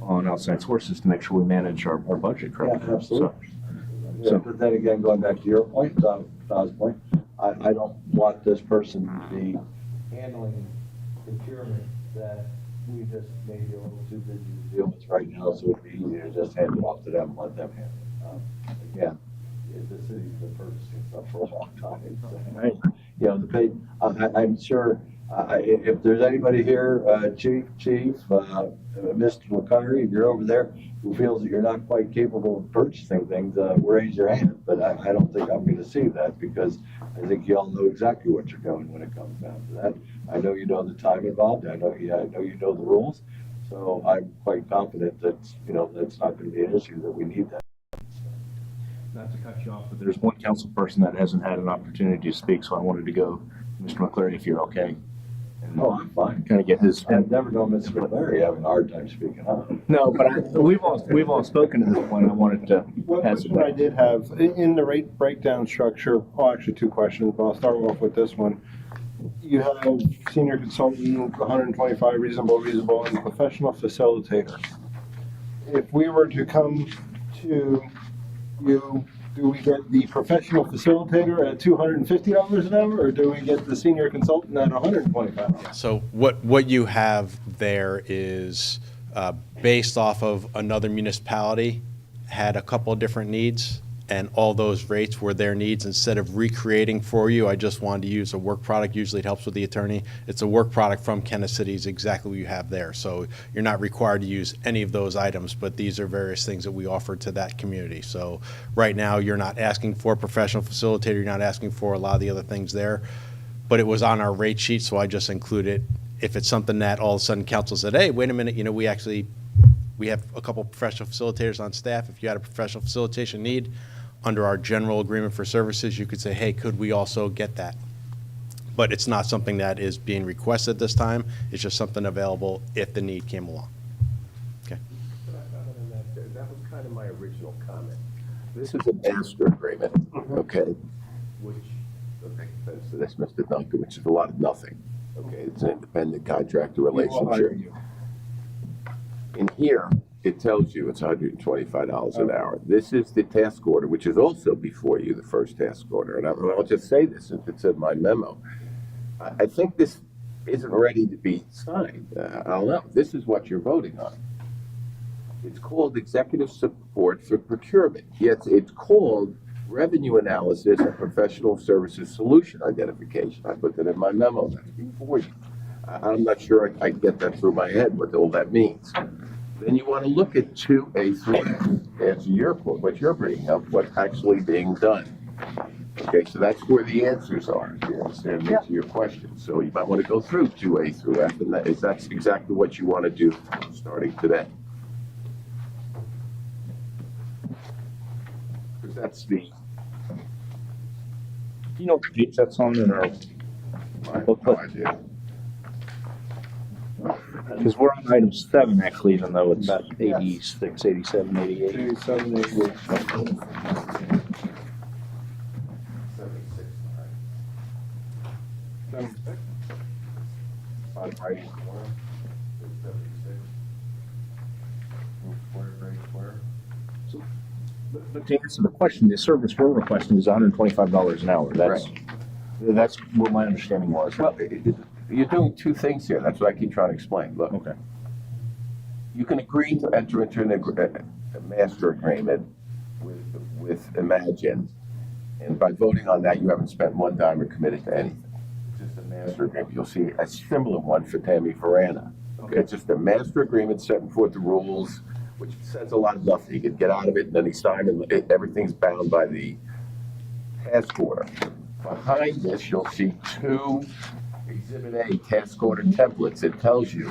on outside sources to make sure we manage our budget correctly. Yeah, absolutely. So- But then again, going back to your point, Todd's point, I don't want this person to be handling procurement that we just may be a little too busy to deal with right now, so it'd be easier to just hand it off to them and let them handle it. Again, the city's been purchasing stuff for a long time. Right. You know, I'm sure, if there's anybody here, Chief, Mr. McCarty, if you're over there, who feels that you're not quite capable of purchasing things, raise your hand. But I don't think I'm gonna see that, because I think you all know exactly what you're doing when it comes down to that. I know you know the time involved, I know you know the rules, so I'm quite confident that, you know, that's not gonna be an issue, that we need that. Not to cut you off, but there's one council person that hasn't had an opportunity to speak, so I wanted to go, Mr. McCleary, if you're okay. Oh, I'm fine. Kind of get his. I've never known Mr. McCleary having a hard time speaking up. No, but we've all spoken to this point. I wanted to One pass it question I back. did have, in the rate breakdown structure, well, actually two questions, but I'll start off with this one. You have senior consultant, 125, reasonable, and professional facilitator. If we were to come to you, do we get the professional facilitator at $250 an hour, or do we get the senior consultant at $125? So what you have there is based off of another municipality had a couple of different needs, and all those rates were their needs. Instead of recreating for you, I just wanted to use a work product. Usually it helps with the attorney. It's a work product from Kansas City is exactly what you have there. So you're not required to use any of those items, but these are various things that we offer to that community. So right now, you're not asking for a professional facilitator. You're not asking for a lot of the other things there. But it was on our rate sheet, so I just included, if it's something that all of a sudden council said, hey, wait a minute, you know, we have a couple professional facilitators on staff. If you had a professional facilitation need, under our general agreement for services, you could say, hey, could we also get that? But it's not something that is being requested this time. It's just something available if the need came along. Okay. That was kind of my original comment. This is a master agreement, okay? Which, okay, so that's Mr. Duncan, which is a lot of nothing. Okay, it's an independent contractor relationship. In here, it tells you it's $125 an hour. This is the task order, which is also before you, the first task order. And I'll just say this, since it's in my memo. I think this isn't ready to be signed. I don't know. This is what you're voting on. It's called executive support for procurement. Yes, it's called revenue analysis and professional services solution identification. I put that in my memo, that's before you. I'm not sure I get that through my head, what all that means. Then you want to look at 2A3, answer your point, what you're bringing up, what's actually being done. Okay, so that's where the answers are, you understand, to your question. So you might want to go through 2A through F, and that's exactly what you want to do starting today. Because that's the, You know what page that's on in our, I have no idea. because we're on item 7 actually, even though it's about 86, 87, 88. 87, 88. 76, bottom right hand corner, it's 76. Square, right square. But to answer the question, the service we're requesting is $125 an hour. That's what my understanding was. Well, you're doing two things here. That's what I keep trying to explain. Look, Okay. you can agree to enter into a master agreement with Imagine, and by voting on that, you haven't spent one dime or committed to anything. It's just a master agreement. You'll see a similar one for Tammy Verana. Okay, it's just a master agreement setting forth the rules, which says a lot of nothing. You can get out of it, and then he signed, and everything's bound by the task order. Behind this, you'll see two Exhibit A task order templates. It tells you,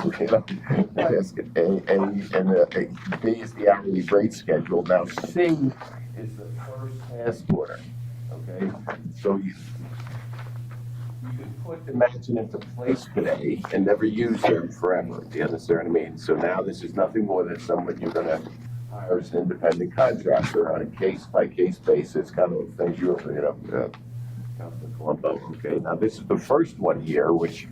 task A and B is the hourly rate schedule. Now C is the first task order. Okay, so you can put Imagine into place today and never use them forever. Do you understand what I mean? So now this is nothing more than someone you're going to hire as an independent contractor on a case by case basis, kind of things you know. Councilman Colombo. Okay, now this is the first one here, which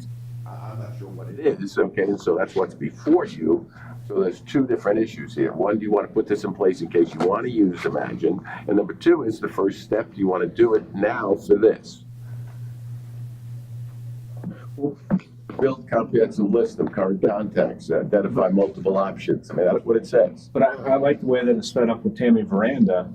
I'm not sure what it is. Okay, and so that's what's before you. So there's two different issues here. One, do you want to put this in place in case you want to use Imagine? And number two is the first step. Do you want to do it now for this? Build comprehensive list of current contacts, identify multiple options. I mean, that's what it says. But I like the way that it's set up with Tammy Veranda,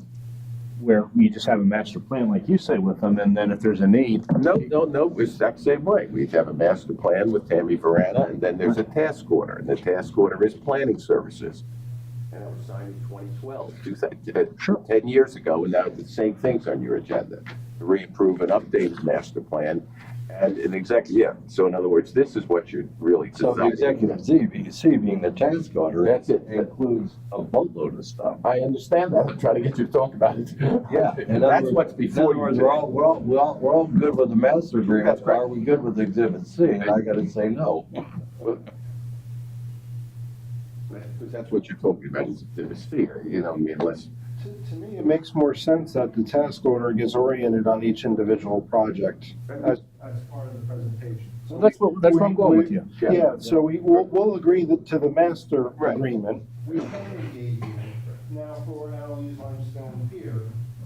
where you just have a master plan, like you say, with them, and then if there's a need. No, it's the exact same way. We have a master plan with Tammy Verana, and then there's a task order, and the task order is planning services. And it was signed in 2012, 10 years ago, and now the same thing's on your agenda. To reapprove an updated master plan and an executive, yeah. So in other words, this is what you're really So the designing. executive C being the task order, That's it. includes a boatload of stuff. I understand that. I'm trying to get you to talk about it. Yeah. That's what's before In other words, you. we're all good with the master agreement. That's right. Are we good with Exhibit C? And I gotta say no. Because that's what you're talking about, is the sphere, you know, I mean, unless, To me, it makes more sense that the task order gets oriented on each individual project as part of the presentation. Well, that's what I'm going with you. Yeah, so we'll agree to the master Right. agreement. We can engage in it. Now, for now, use Limestone Pier.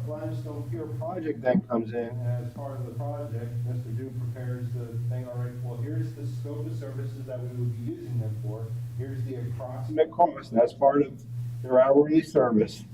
Limestone Pier project then comes in, and as part of the project, Mr. Duke prepares the thing, all right, well, here's the scope of services that we would be using them for. Here's the approximate cost, that's part of their hourly service.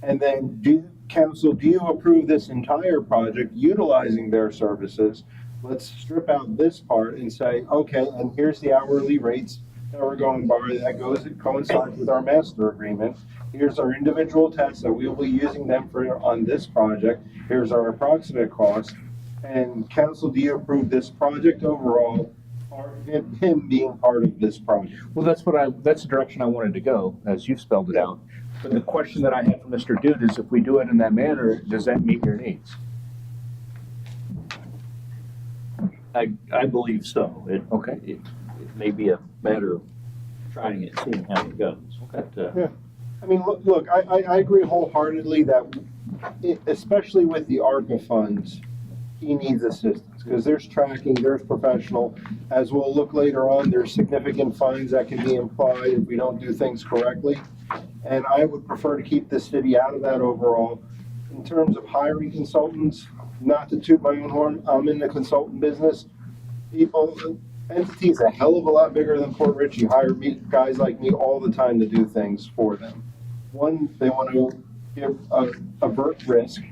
And then council, do you approve this entire project utilizing their services? Let's strip out this part and say, okay, and here's the hourly rates that we're going by, it coincides with our master agreement. Here's our individual tests that we will be using them for on this project. Here's our approximate cost. And council, do you approve this project overall, or him being part of this project? Well, that's the direction I wanted to go, as you've spelled it out. But the question that I had for Mr. Dude is, if we do it in that manner, does that meet your needs? I believe so. Okay. It may be a matter of trying it, seeing how it goes. But, Yeah. I mean, look, I agree wholeheartedly that, especially with the ARPA funds, he needs assistance, because there's tracking, there's professional. As we'll look later on, there's significant fines that can be implied if we don't do things correctly. And I would prefer to keep the city out of that overall. In terms of hiring consultants, not to toot my own horn, I'm in the consultant business. Entities a hell of a lot bigger than Port Richey hire guys like me all the time to do things for them. One, they want to avert risk,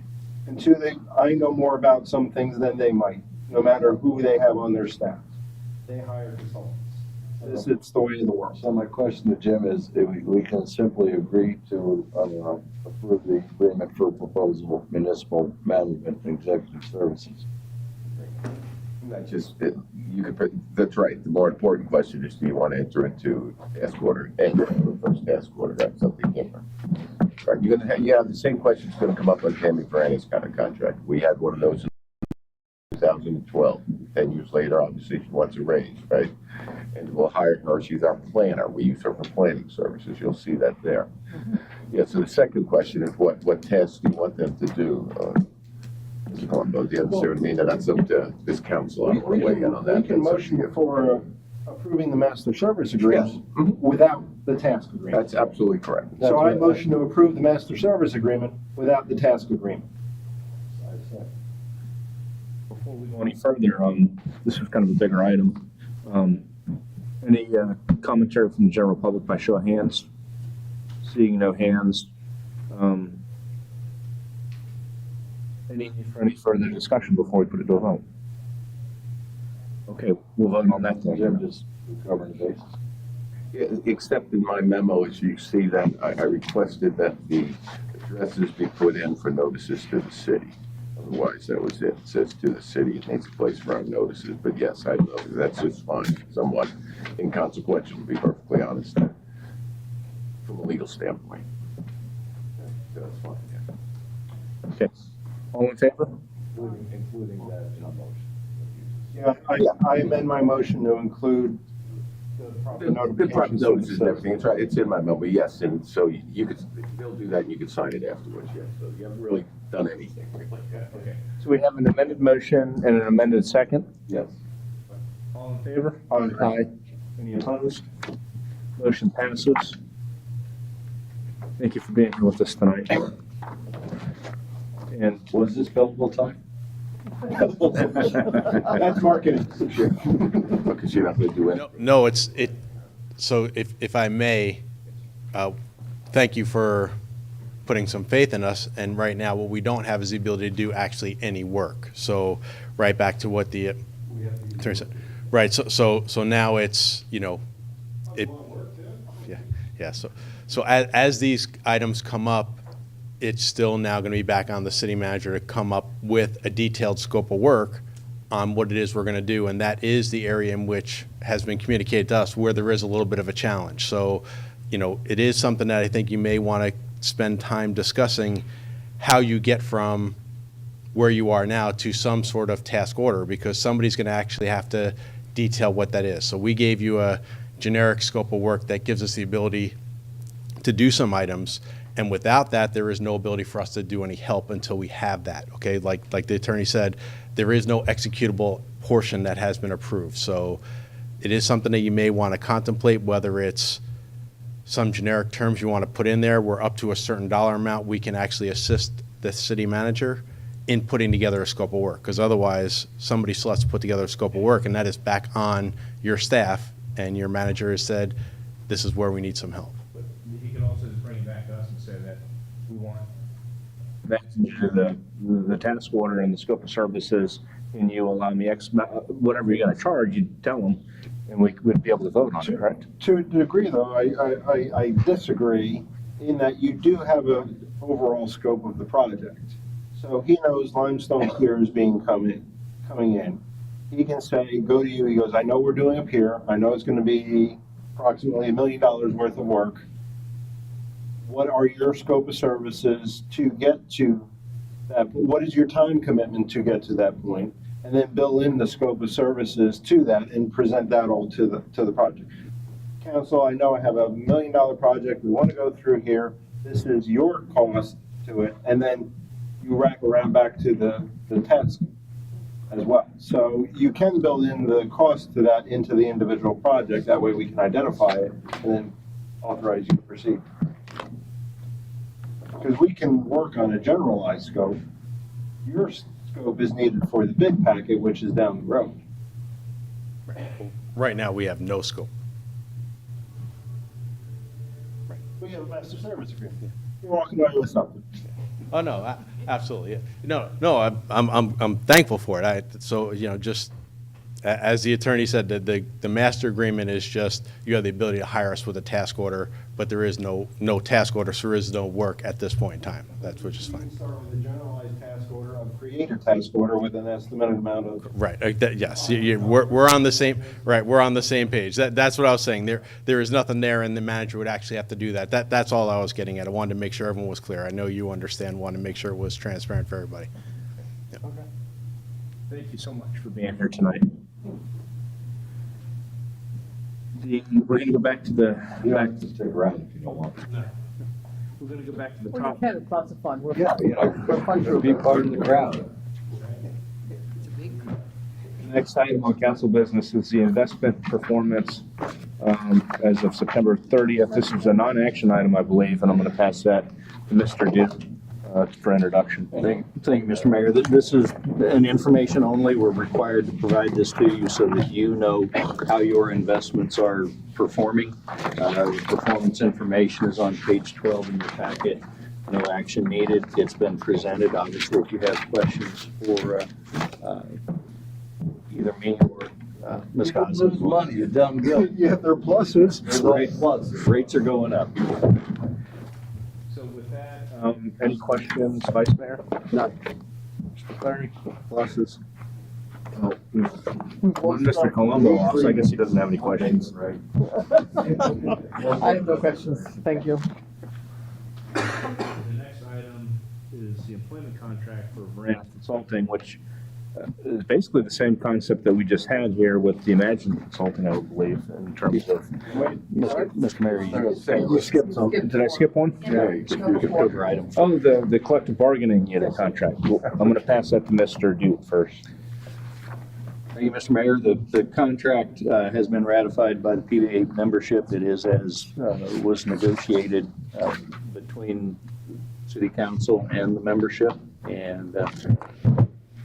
And two, I know more about some things than they might, no matter who they have on their staff. They hire consultants. It's the way of the world. So my question to Jim is, if we can simply agree to approve the agreement for proposal municipal management and executive services. Not just, you could, that's right. The more important question is, do you want to enter into task order and the first task order? That's something different. Right, you're gonna have, yeah, the same question's gonna come up on Tammy Ferrani's kind of contract. We had one of those in 2012. 10 years later, obviously, she wants a raise, right? And we'll hire her. She's our planner. We use her for planning services. You'll see that there. Yeah, so the second question is what tasks do you want them to do? Mr. Colombo, do you understand what I mean? That's up to this council. I don't want to weigh in on that. We can motion for approving the master service agreement Yes. Mhm. without the task agreement. That's absolutely correct. So I motion to approve the master service agreement without the task agreement. Before we go any further, this is kind of a bigger item. Any commentary from the general public by show of hands? Seeing no hands. Any further discussion before we put it to a vote? Okay, we'll vote on that then. Jim just covering the bases. Yeah, except in my memo, as you see that I requested that the addresses be put in for notices to the city. Otherwise, that was it. It says to the city, it needs a place for our notices, but yes, I know, that's just fine, somewhat inconsequential, to be perfectly honest, from a legal standpoint. That's fine, yeah. Okay, all in favor? Including that in a motion. Yeah, I amend my motion to include the proper The proper notifications. notices and everything, it's right, it's in my memo, yes, and so you could, they'll do that and you can sign it afterwards, yes, so you haven't really done anything. Okay. So we have an amended motion and an amended second. Yes. All in favor? Aye. Any opposed? Motion passes. Thank you for being here with us tonight. And Was this billable time? That's marketing. Because you're not gonna do it. No, so if I may, thank you for putting some faith in us, and right now what we don't have is the ability to do actually any work. So right back to what the attorney said. Right, so now it's, yeah, so as these items come up, it's still now going to be back on the city manager to come up with a detailed scope of work on what it is we're going to do, and that is the area in which has been communicated to us where there is a little bit of a challenge. So, it is something that I think you may want to spend time discussing how you get from where you are now to some sort of task order, because somebody's going to actually have to detail what that is. So we gave you a generic scope of work that gives us the ability to do some items, and without that, there is no ability for us to do any help until we have that, okay? Like the attorney said, there is no executable portion that has been approved. So it is something that you may want to contemplate, whether it's some generic terms you want to put in there. We're up to a certain dollar amount. We can actually assist the city manager in putting together a scope of work, because otherwise somebody still has to put together a scope of work, and that is back on your staff, and your manager has said, this is where we need some help. But he can also just bring it back to us and say that we want that to do the task order and the scope of services, and you allow me whatever you're going to charge, you tell them, and we'd be able to vote on it, correct? To a degree, though, I disagree in that you do have an overall scope of the project. So he knows limestone pier is coming in. He can say, go to you, he goes, I know we're doing a pier. I know it's going to be approximately $1 million worth of work. What are your scope of services to get to that? What is your time commitment to get to that point? And then build in the scope of services to that and present that all to the project. Council, I know I have $1 million project. We want to go through here. This is your cost to it. And then you wrap around back to the task as well. So you can build in the cost to that into the individual project. That way we can identify it and then authorize you to proceed. Because we can work on a generalized scope. Your scope is needed for the big packet, which is down the road. Right now, we have no scope. We have a master service agreement. You're walking away with something. Oh, no, Absolutely, yeah. No, I'm thankful for it. So, just as the attorney said, the master agreement is just, you have the ability to hire us with a task order, but there is no task order, so there is no work at this point in time. That's which is We fine. can start with a generalized task order, create a task order with an estimated amount of. Right, yes, we're on the same, right, we're on the same page. That's what I was saying. There is nothing there, and the manager would actually have to do that. That's all I was getting at. I wanted to make sure everyone was clear. I know you understand, wanted to make sure it was transparent for everybody. Okay. Thank you so much for being here tonight. We're gonna go back to the, You don't have to stick around if you don't want. we're gonna go back to the Well, you top. can, it's lots of fun. We're Yeah, we're fun group. be part of the crowd. The next item on council business is the investment performance as of September 30th. This is a non-action item, I believe, and I'm going to pass that to Mr. Duke for introduction. Thank you, Mr. Mayor. This is an information only. We're required to provide this to you so that you know how your investments are performing. The performance information is on page 12 in your packet. No action needed. It's been presented. Obviously, if you have questions for either me or Ms. Lose Cozzens. money, you dumb good. Yeah, there are pluses. There's all pluses. Rates are going up. So with that, any questions, Vice Mayor? None. Mr. Clary? Pluses? Mr. Colombo, also, I guess he doesn't have any questions. Right. I have no questions. Thank you. The next item is the employment contract for Verana Consulting, which is basically the same concept that we just had here with the Imagine Consulting, I believe, in terms of. Mr. Mayor, You skipped something. Did I skip one? Yeah, you skipped over item. Oh, the collective bargaining unit contract. I'm going to pass that to Mr. Duke first. Thank you, Mr. Mayor. The contract has been ratified by the PBA membership. It is as was negotiated between City Council and the membership, and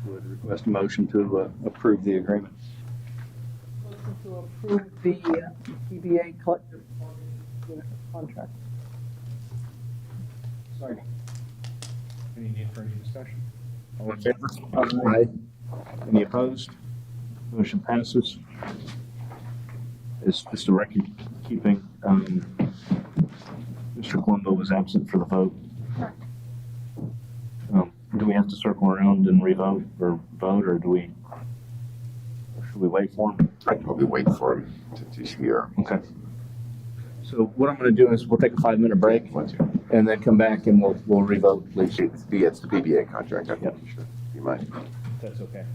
would request a motion to approve the agreement. Motion to approve the PBA collective bargaining unit contract. Sorry. Any need for any discussion? All in favor? Aye. Any opposed? Motion passes. Is just a record keeping, Mr. Colombo was absent for the vote. Do we have to circle around and revote or vote, or or should we wait for him? I'd probably wait for him to hear. Okay. So what I'm going to do is we'll take a 5-minute break Once you, and then come back and we'll revote, please. it's the PBA contract, I think you should, you might. That's okay.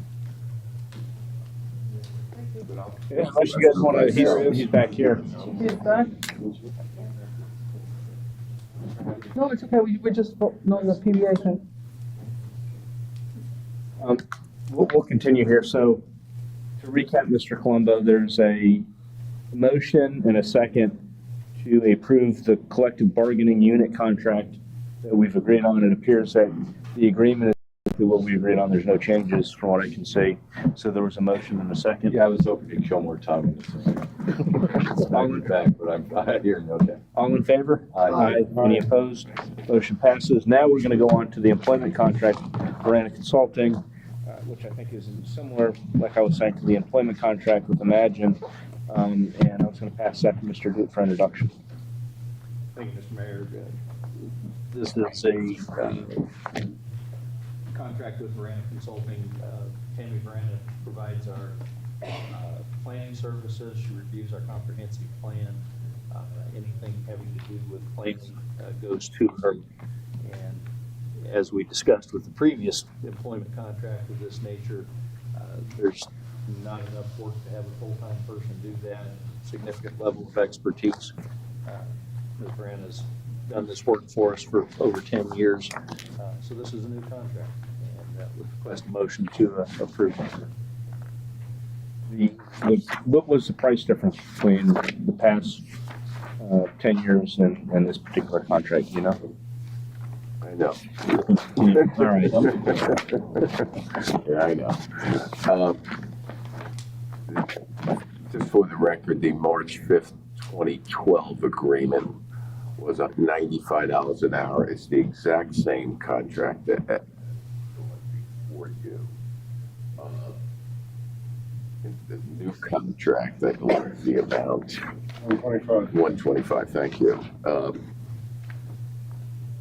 Yeah, unless you guys want to, he's back here. He's back? No, it's okay. We just, no, the PBA thing. We'll continue here. So to recap, Mr. Colombo, there's a motion and a second to approve the collective bargaining unit contract that we've agreed on. It appears that the agreement is exactly what we agreed on. There's no changes from what I can see. So there was a motion and a second. Yeah, I was hoping to kill more time in this. I'm back, but I'm here, okay. All in favor? Aye. Any opposed? Motion passes. Now we're going to go on to the employment contract for Verana Consulting, which I think is similar, like I was saying, to the employment contract with Imagine. And I was going to pass that to Mr. Duke for introduction. Thank you, Mr. Mayor. This is a Contract with Verana Consulting. Tammy Verana provides our planning services. She reviews our comprehensive plan. Anything having to do with planning goes to her. And as we discussed with the previous employment contract of this nature, there's not enough work to have a full-time person do that. significant level of expertise. Ms. Verana's done this work for us for over 10 years. So this is a new contract, and Would request a motion to approve. What was the price difference between the past 10 years and this particular contract, you know? I know. All right. Yeah, I know. Just for the record, the March 5th, 2012 agreement was up $95 an hour. It's the exact same contract you. The new contract, I believe the amount, 125. 125, thank you.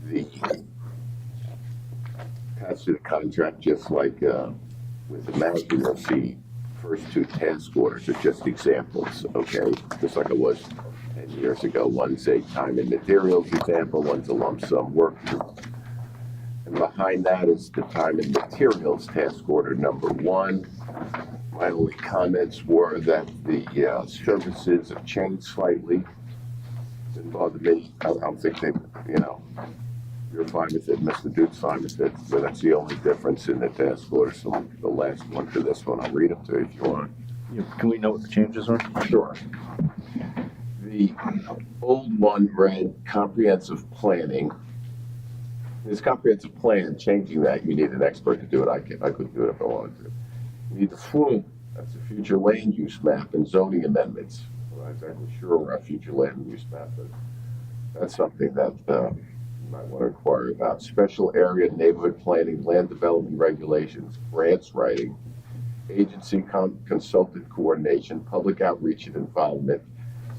The attached to the contract, just like with the manager, you'll see first two task orders are just examples, okay? Just like it was 10 years ago. One's a time and materials example, one's a lump sum work. And behind that is the time and materials task order number 1. My only comments were that the services have changed slightly. Didn't bother me. I don't think they, you're fine with it, Mr. Duke's fine with it, but that's the only difference in the task order. So the last one to this one, I'll read them to you if you want. Can we know what the changes are? Sure. The old one read comprehensive planning. This comprehensive plan, changing that, you need an expert to do it. I couldn't do it if I wanted to. You need the FLUME, that's the future land use map and zoning amendments. I'm not exactly sure what our future land use map, but that's something that you might want to inquire about. Special area neighborhood planning, land development regulations, grants writing, agency consultant coordination, public outreach and involvement,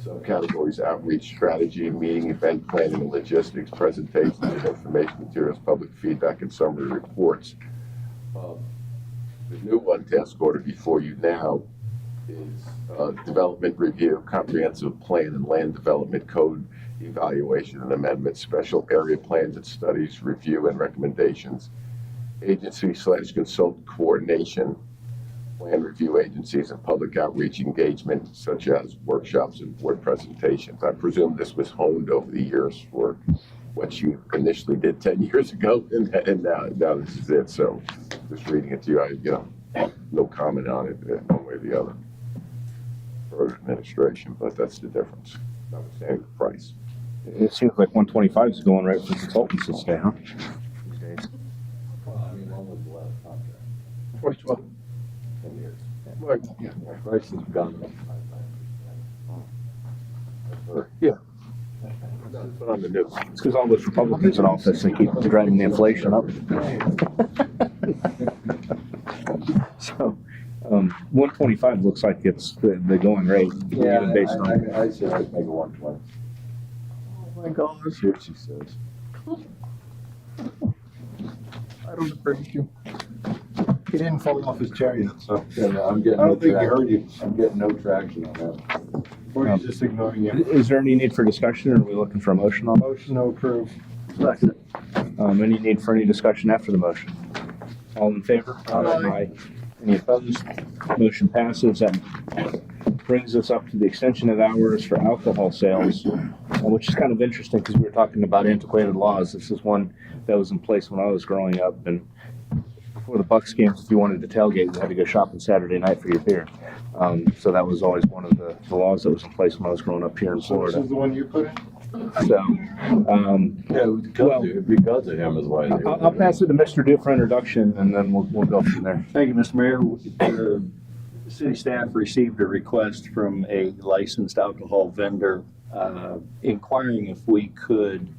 subcategories outreach strategy, meeting, event planning and logistics, presentations and information materials, public feedback and summary reports. The new one task order before you now is development review, comprehensive plan and land development code evaluation and amendment, special area plans and studies, review and recommendations, agency/consultant coordination, plan review agencies and public outreach engagement, such as workshops and board presentations. I presume this was honed over the years for what you initially did 10 years ago, and now this is it. So just reading it to you, I no comment on it one way or the other for administration, but that's the difference, notwithstanding the price. It seems like 125 is going right for consultants this day, huh? These days. Well, I mean, when was the last contract? 2012. 10 years. Well, Yeah, prices have gone up. Yeah. Put on the new. It's because all those Republicans in office, they keep driving the inflation up. So, 125 looks like it's the going rate. Yeah, even based on. I say I'd make it 120. Oh my gosh, Let's hear what she says. I don't agree with you. He didn't fall off his chair yet, so. Yeah, I'm getting I no don't think he traction. heard you. I'm getting no traction on that. Or he's just ignoring you. Is there any need for discussion, or are we looking for a motion on? Motion to approve. Any need for any discussion after the motion? All in favor? Aye. Any opposed? Motion passes. That brings us up to the extension of hours for alcohol sales, which is kind of interesting because we were talking about antiquated laws. This is one that was in place when I was growing up, and before the Bucks games, if you wanted to tailgate, you had to go shopping Saturday night for your beer. So that was always one of the laws that was in place when I was growing up here in So this Florida. is the one you put in? So, Yeah, because of him is why. I'll pass it to Mr. Duke for introduction, and then we'll go from there. Thank you, Mr. Mayor. The city staff received a request from a licensed alcohol vendor inquiring if we could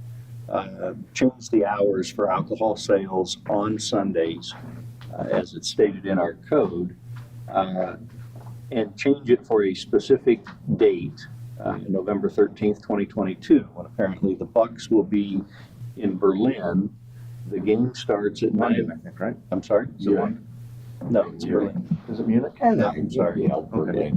change the hours for alcohol sales on Sundays, as it's stated in our code, and change it for a specific date, November 13th, 2022, when apparently the Bucks will be in Berlin. The game starts at 9. I think, right? I'm sorry? Is it one? No, it's Berlin. Is it Munich? No, I'm sorry. Okay.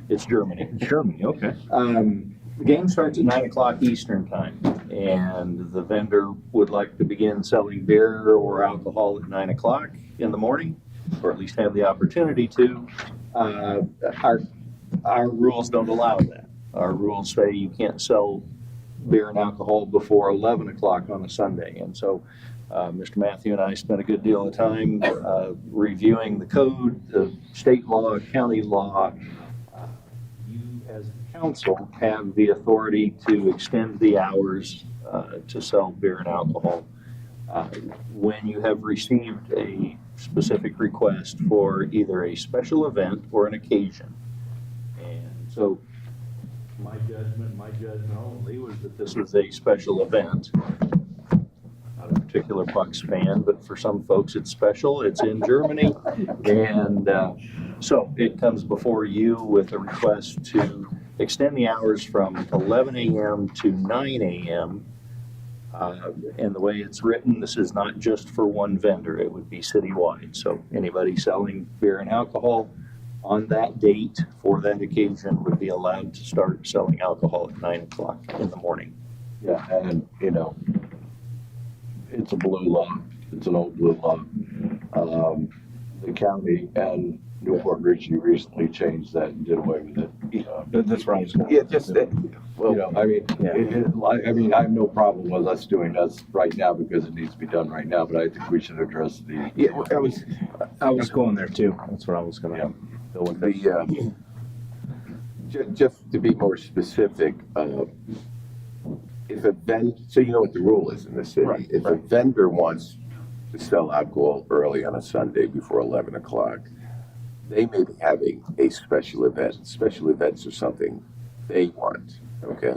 It's Germany. Germany, okay. The game starts at 9 o'clock Eastern time, and the vendor would like to begin selling beer or alcohol at 9 o'clock in the morning, or at least have the opportunity to. Our rules don't allow that. Our rules say you can't sell beer and alcohol before 11 o'clock on a Sunday, and so Mr. Matthew and I spent a good deal of time reviewing the code, the state law, county law. You, as the council, have the authority to extend the hours to sell beer and alcohol when you have received a specific request for either a special event or an occasion. And so my judgment only was that this was a special event. Not a particular particular Bucks fan, but for some folks it's special. It's in Germany. And so it comes before you with a request to extend the hours from 11 a.m. to 9 a.m. And the way it's written, this is not just for one vendor. It would be citywide. So anybody selling beer and alcohol on that date for that occasion would be allowed to start selling alcohol at 9 o'clock in the morning. Yeah, and, you know, it's a blue law. It's an old blue law. The county and Newport Ritchie recently changed that and did away with it. That's right. Yeah, just, You know, I mean, I mean, I have no problem with us doing this right now because it needs to be done right now, but I think we should address the. yeah, I was going there too. That's what I was gonna go with. Just to be more specific, if a so you know what the rule is in the city. Right, If a vendor wants to sell alcohol early on a Sunday before 11 o'clock, they may be having a special event. Special events are something they want, okay?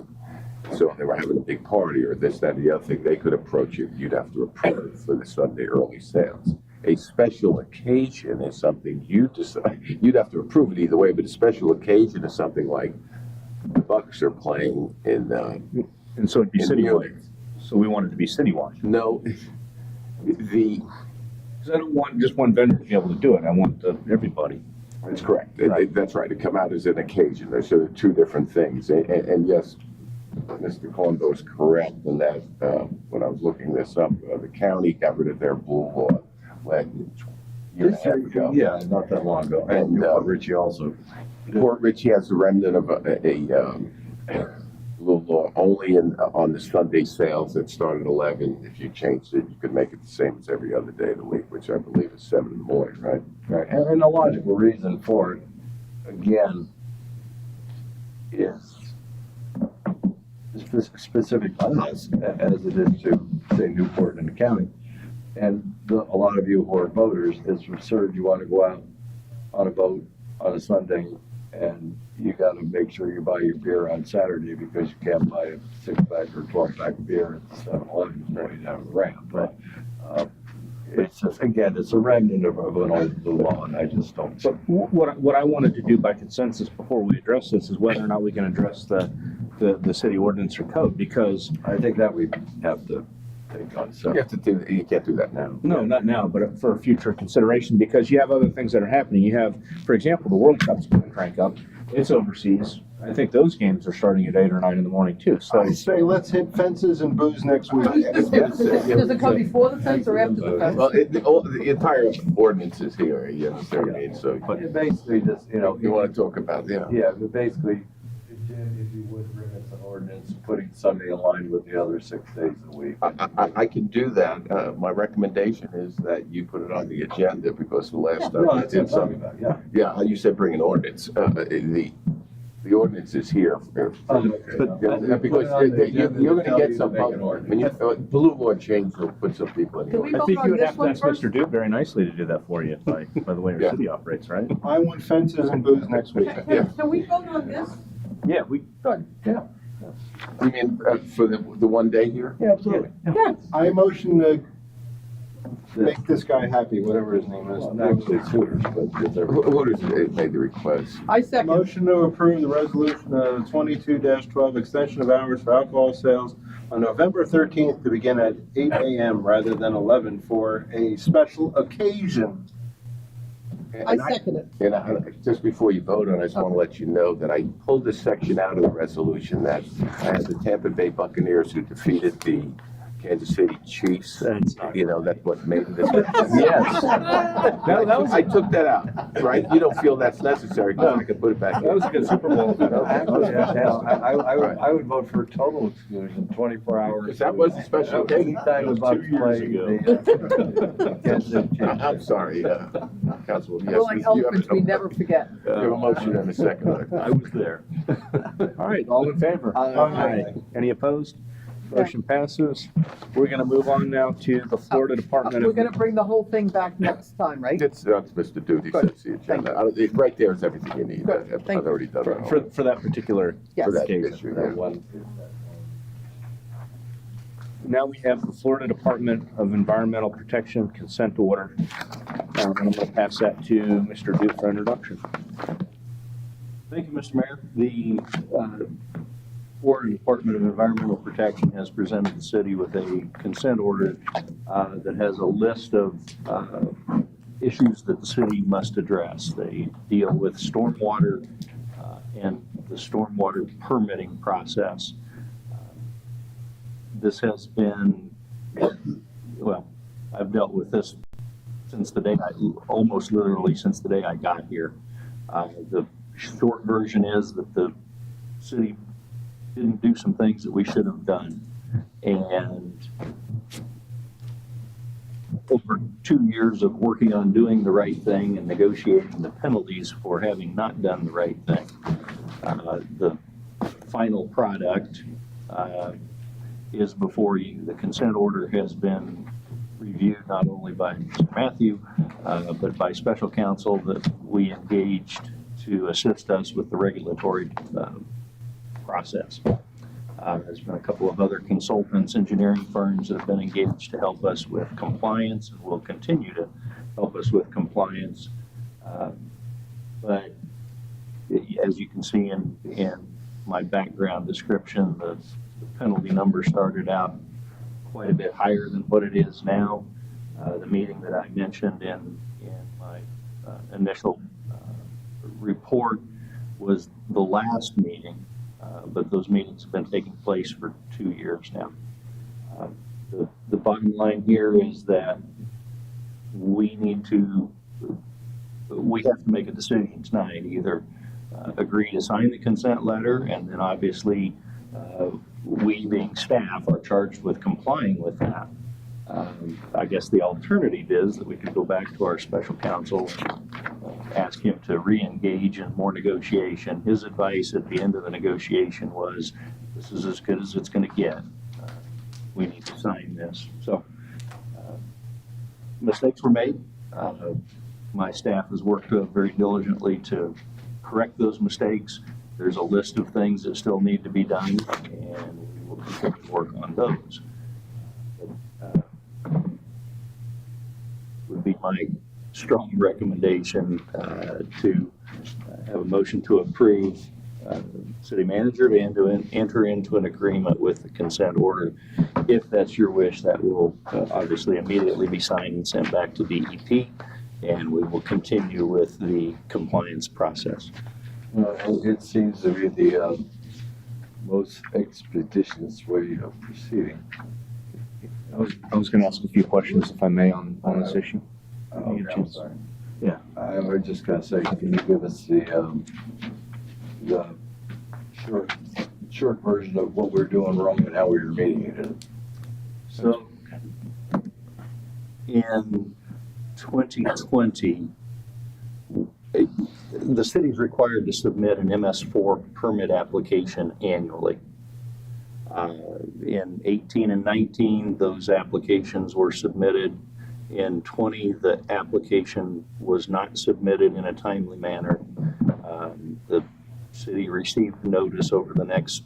So if they were having a big party or this, that, and the other thing, they could approach you. You'd have to approve for the Sunday early sales. A special occasion is something you decide. You'd have to approve it either way, but a special occasion is something like the Bucks are playing in And so it'd be in citywide. Munich. So we want it to be citywide. No, the Because I don't want just one vendor to be able to do it. I want everybody. that's correct. Right. That's right. To come out as an occasion. So they're two different things. And yes, Mr. Colombo is correct in that. When I was looking this up, the county got rid of their blue law like a year and a half ago. Yeah, not that long ago. And And, Newport Ritchie also. Port Ritchie has the remnant of a blue law only on the Sunday sales that start at 11. If you changed it, you could make it the same as every other day of the week, which I believe is 7 in the morning, right? Right, and the logical reason for it, again, is specific to us as it is to, say, Newport and the county. And a lot of you who are voters, it's absurd you want to go out on a boat on a Sunday and you got to make sure you buy your beer on Saturday because you can't buy a 6-pack or 12-pack of beer at 7-Eleven right down the ramp. But it's just, again, it's a remnant of an old blue law, and I just don't. But what I wanted to do by consensus before we address this is whether or not we can address the city ordinance or code, because I think that we have to take on. So You have to do. You can't do that now. no, not now, but for future consideration, because you have other things that are happening. You have, for example, the World Cup's going to crank up. It's overseas. I think those games are starting at 8 or 9 in the morning too. So I say let's hit fences and booze next week. Does it come before the fence or after the fence? Well, the entire ordinance is here. You understand what I mean? So, but it basically just, you know, you want to talk about, yeah, but basically, Jim, if you would bring us an ordinance putting Sunday in line with the other 6 days a week. I can do that. My recommendation is that you put it on the agenda because the last time No, I that's what I'm did talking something. about, yeah. Yeah, you said bring an ordinance. The ordinance is here. Okay. Yeah, because you're going to get some, when you, blue law change will put some people in the Can we I ordinance. think vote you on would have this to one ask first? Mr. Duke very nicely to do that for you by the way our Yeah. city operates, right? I want fences and booze next week. Yeah. Can we vote on this? Yeah, we, Good. Yeah, You mean for the one day here? yeah, absolutely. Yeah. I motion to make this guy happy, whatever his name is. Well, actually, it's Hooters, but it's Hooters made the request. I second. Motion to approve the resolution of 22-12, extension of hours for alcohol sales on November 13th to begin at 8 a.m. rather than 11 for a special occasion. I second it. And just before you vote on it, I just want to let you know that I pulled this section out of the resolution that I had the Tampa Bay Buccaneers who defeated the Kansas City Chiefs. You know, that's what made this. Yes. I took that out, right? You don't feel that's necessary because I can put it back that in. was a good Super Bowl. Actually, I would vote for total exclusion, 24 hours. Because that was a special occasion. Anytime the Bucks 2 years play, ago. the Kansas City Chiefs. I'm sorry, Councilwoman. We're Yes, like you have elephants, we never forget. you have a motion and a second. I was there. All right, all in favor? Aye. Any opposed? Motion passes. We're going to move on now to the Florida Department We're of... gonna bring the whole thing back next time, right? It's Mr. Duty Good. sets the agenda. Right there is everything you need. Good. I've Thank you. already done it. For that particular Yes. For that occasion. issue, That yeah. one. Now we have the Florida Department of Environmental Protection consent order. And I'm going to pass that to Mr. Duke for introduction. Thank you, Mr. Mayor. The Florida Department of Environmental Protection has presented the city with a consent order that has a list of issues that the city must address. They deal with stormwater and the stormwater permitting process. This has been, well, I've dealt with this since the day almost literally since the day I got here. The short version is that the city didn't do some things that we should have done. And over 2 years of working on doing the right thing and negotiating the penalties for having not done the right thing, the final product is before you. The consent order has been reviewed not only by Mr. Matthew, but by special counsel that we engaged to assist us with the regulatory process. There's been a couple of other consultants, engineering firms that have been engaged to help us with compliance and will continue to help us with compliance. But as you can see in my background description, the penalty number started out quite a bit higher than what it is now. The meeting that I mentioned in my initial report was the last meeting, but those meetings have been taking place for 2 years now. The bottom line here is that we have to make a decision tonight, either agree to sign the consent letter, and then obviously we being staff are charged with complying with that. I guess the alternative is that we could go back to our special counsel, ask him to re-engage in more negotiation. His advice at the end of the negotiation was, this is as good as it's going to get. We need to sign this. So mistakes were made. My staff has worked very diligently to correct those mistakes. There's a list of things that still need to be done, and we will continue to work on those. Would be my strong recommendation to have a motion to approve city manager to enter into an agreement with the consent order. If that's your wish, that will obviously immediately be signed and sent back to DEP, and we will continue with the compliance process. It seems to be the most expeditious way of proceeding. I was going to ask a few questions, if I may, on this issue. Okay, I'm sorry. Yeah. I was just gonna say, can you give us the short version of what we're doing wrong and how we were meeting it? So in 2020, the city is required to submit an MS4 permit application annually. In 18 and 19, those applications were submitted. In 20, the application was not submitted in a timely manner. The city received notice over the next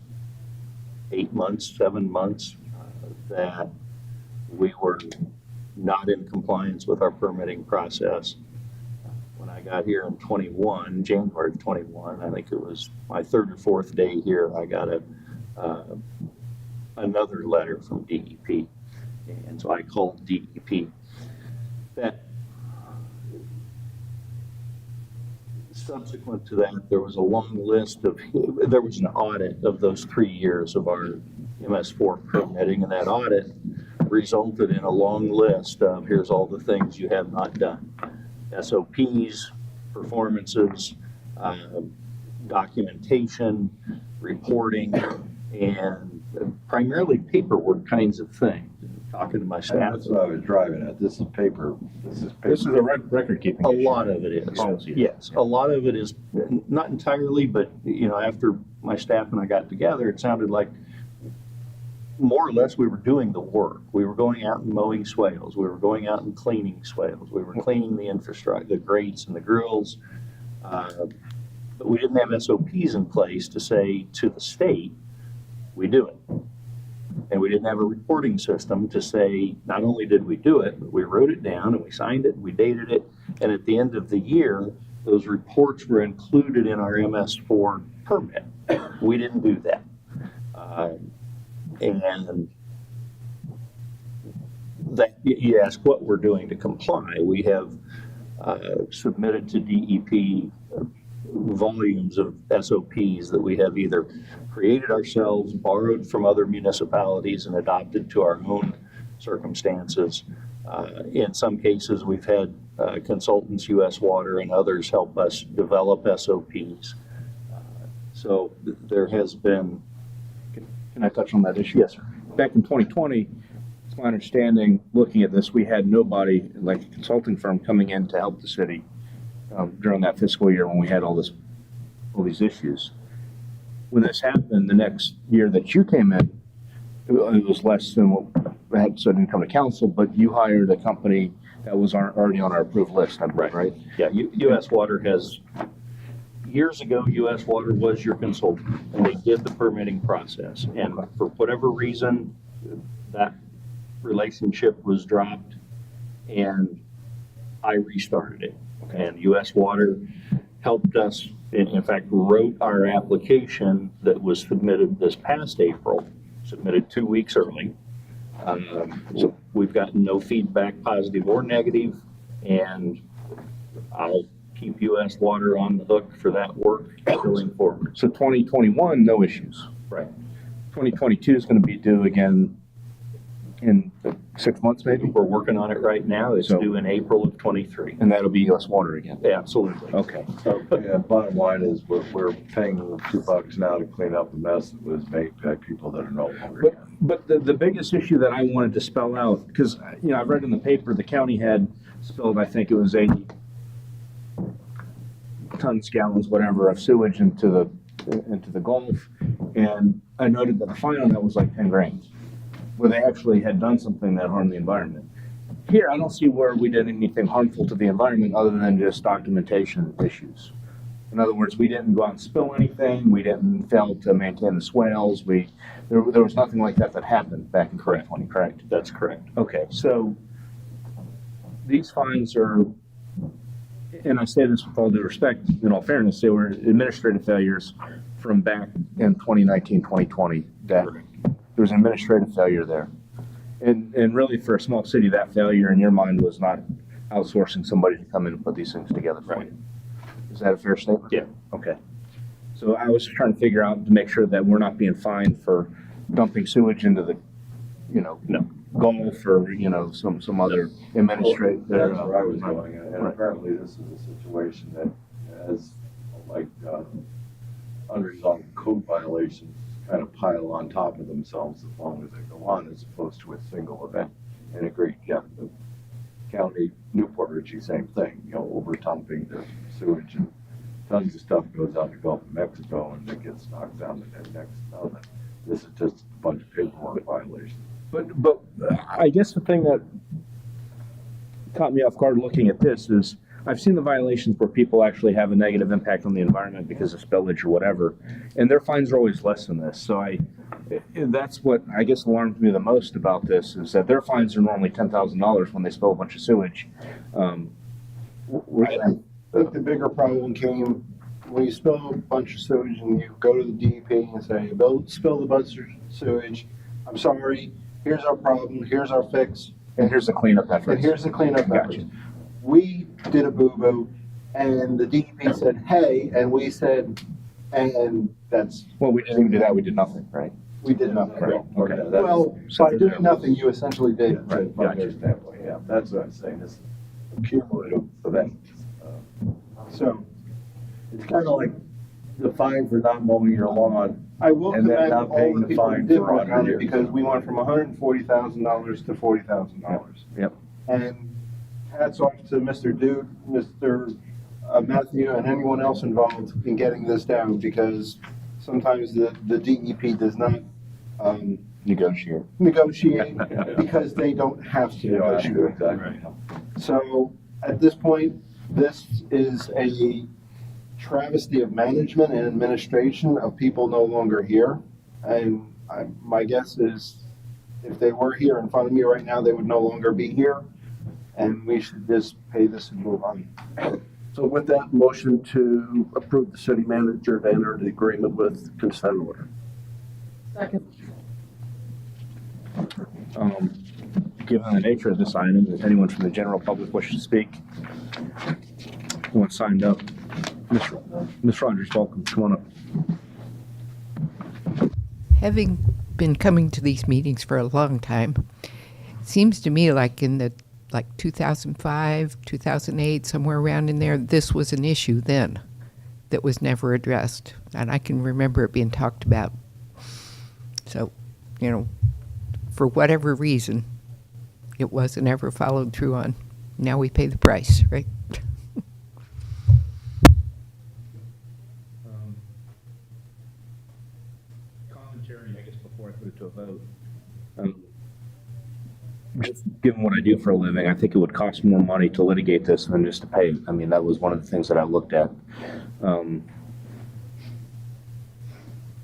8 months, 7 months, that we were not in compliance with our permitting process. When I got here in 21, January of 21, I think it was my 3rd or 4th day here, I got another letter from DEP. And so I called DEP. That subsequent to that, there was a long list there was an audit of those 3 years of our MS4 permitting, and that audit resulted in a long list of here's all the things you have not done. SOPs, performances, documentation, reporting, and primarily paperwork kinds of things. Talking to my staff. That's what I was driving at. This is paper. This is a record keeping. A lot of it is. Yes, a lot of it is, not entirely, but after my staff and I got together, it sounded like more or less we were doing the work. We were going out and mowing swales. We were going out and cleaning swales. We were cleaning the infrastructure, the grates and the grills. But we didn't have SOPs in place to say to the state, we do it. And we didn't have a reporting system to say, not only did we do it, but we wrote it down and we signed it, and we dated it. And at the end of the year, those reports were included in our MS4 permit. We didn't do that. And that, you ask what we're doing to comply. We have submitted to DEP volumes of SOPs that we have either created ourselves, borrowed from other municipalities, and adopted to our own circumstances. In some cases, we've had consultants, U.S. Water and others help us develop SOPs. So there has been. Can I touch on that issue? Yes, sir. Back in 2020, it's my understanding, looking at this, we had nobody, like a consulting firm, coming in to help the city during that fiscal year when we had all these issues. When this happened, the next year that you came in, it was less than what I had, so it didn't come to council, but you hired a company that was already on our approved list, right? Yeah, U.S. Water has, years ago, U.S. Water was your consultant, and they did the permitting process. And for whatever reason, that relationship was dropped, and I restarted it. And U.S. Water helped us, in fact, wrote our application that was submitted this past April, submitted 2 weeks early. So we've gotten no feedback, positive or negative, and I'll keep U.S. Water on the hook for that work going forward. So 2021, no issues. Right. 2022 is going to be due again in 6 months, maybe? We're working on it right now. It's So- due in April of '23. And that'll be U.S. Water again? Absolutely. Okay. Yeah, bottom line is we're paying them $2 now to clean up the mess that was made by people that are no longer here. But the biggest issue that I wanted to spell out, because, I've read in the paper, the county had spilled, I think it was 80 tons, gallons, whatever, of sewage into the Gulf. And I noted that the fine on that was like 10 grand, where they actually had done something that harmed the environment. Here, I don't see where we did anything harmful to the environment other than just documentation issues. In other words, we didn't go out and spill anything. We didn't fail to maintain the swales. There was nothing like that happened back in 2020, correct? That's correct. Okay, so these fines are, and I say this with all due respect, in all fairness, they were administrative failures from back in 2019, 2020. That there was an administrative failure there. And really for a small city, that failure in your mind was not outsourcing somebody to come in and put these things together for you. Is that a fair statement? Yeah. Okay. So I was trying to figure out to make sure that we're not being fined for dumping sewage into the, No. Gulf or, some other administrative. That's where I was going, and apparently this is a situation that has, like, unresolved code violations kind of pile on top of themselves as long as they go on, as opposed to a single event. And agreed, yeah, the county, Newport Ritchie, same thing, over dumping the sewage and tons of stuff goes out to Gulf of Mexico and it gets knocked down to that next mountain. This is just a bunch of paperwork violations. But I guess the thing that caught me off guard looking at this is I've seen the violations where people actually have a negative impact on the environment because of spillage or whatever, and their fines are always less than this. So that's what I guess alarmed me the most about this is that their fines are normally $10,000 when they spill a bunch of sewage. I think the bigger problem came when you spill a bunch of sewage and you go to the DEP and say, spill a bunch of sewage, I'm sorry, here's our problem, here's our fix. And here's the cleanup effort. And here's the cleanup effort. We did a boo-boo and the DEP said, hey, and we said, and that's. Well, we didn't even do that. We did nothing, right? We did nothing. Right. Okay. Well, by doing nothing, you essentially did. Right, from their standpoint, yeah, that's what I'm saying, this is a cumulative event. So, It's kind of like the fine for not mowing your lawn. I will And then commend not all paying the the people who fine did for work on 100 it years. because we went from $140,000 to $40,000. Yep. And hats off to Mr. Dude, Mr. Matthew, and anyone else involved in getting this down because sometimes the DEP does not Negotiate. negotiate because they don't have to negotiate. Exactly. So at this point, this is a travesty of management and administration of people no longer here. And my guess is if they were here in front of me right now, they would no longer be here. And we should just pay this and move on. So with that, motion to approve the city manager to enter the agreement with consent order. Second. Given the nature of this item, if anyone from the general public wishes to speak, anyone signed up? Ms. Rogers, welcome. Come on up. Having been coming to these meetings for a long time, it seems to me like in the 2005, 2008, somewhere around in there, this was an issue then that was never addressed. And I can remember it being talked about. So, for whatever reason, it wasn't ever followed through on. Now we pay the price, right? Commentary, I guess, before I put it to a vote. Just given what I do for a living, I think it would cost more money to litigate this than just to pay it. I mean, that was one of the things that I looked at.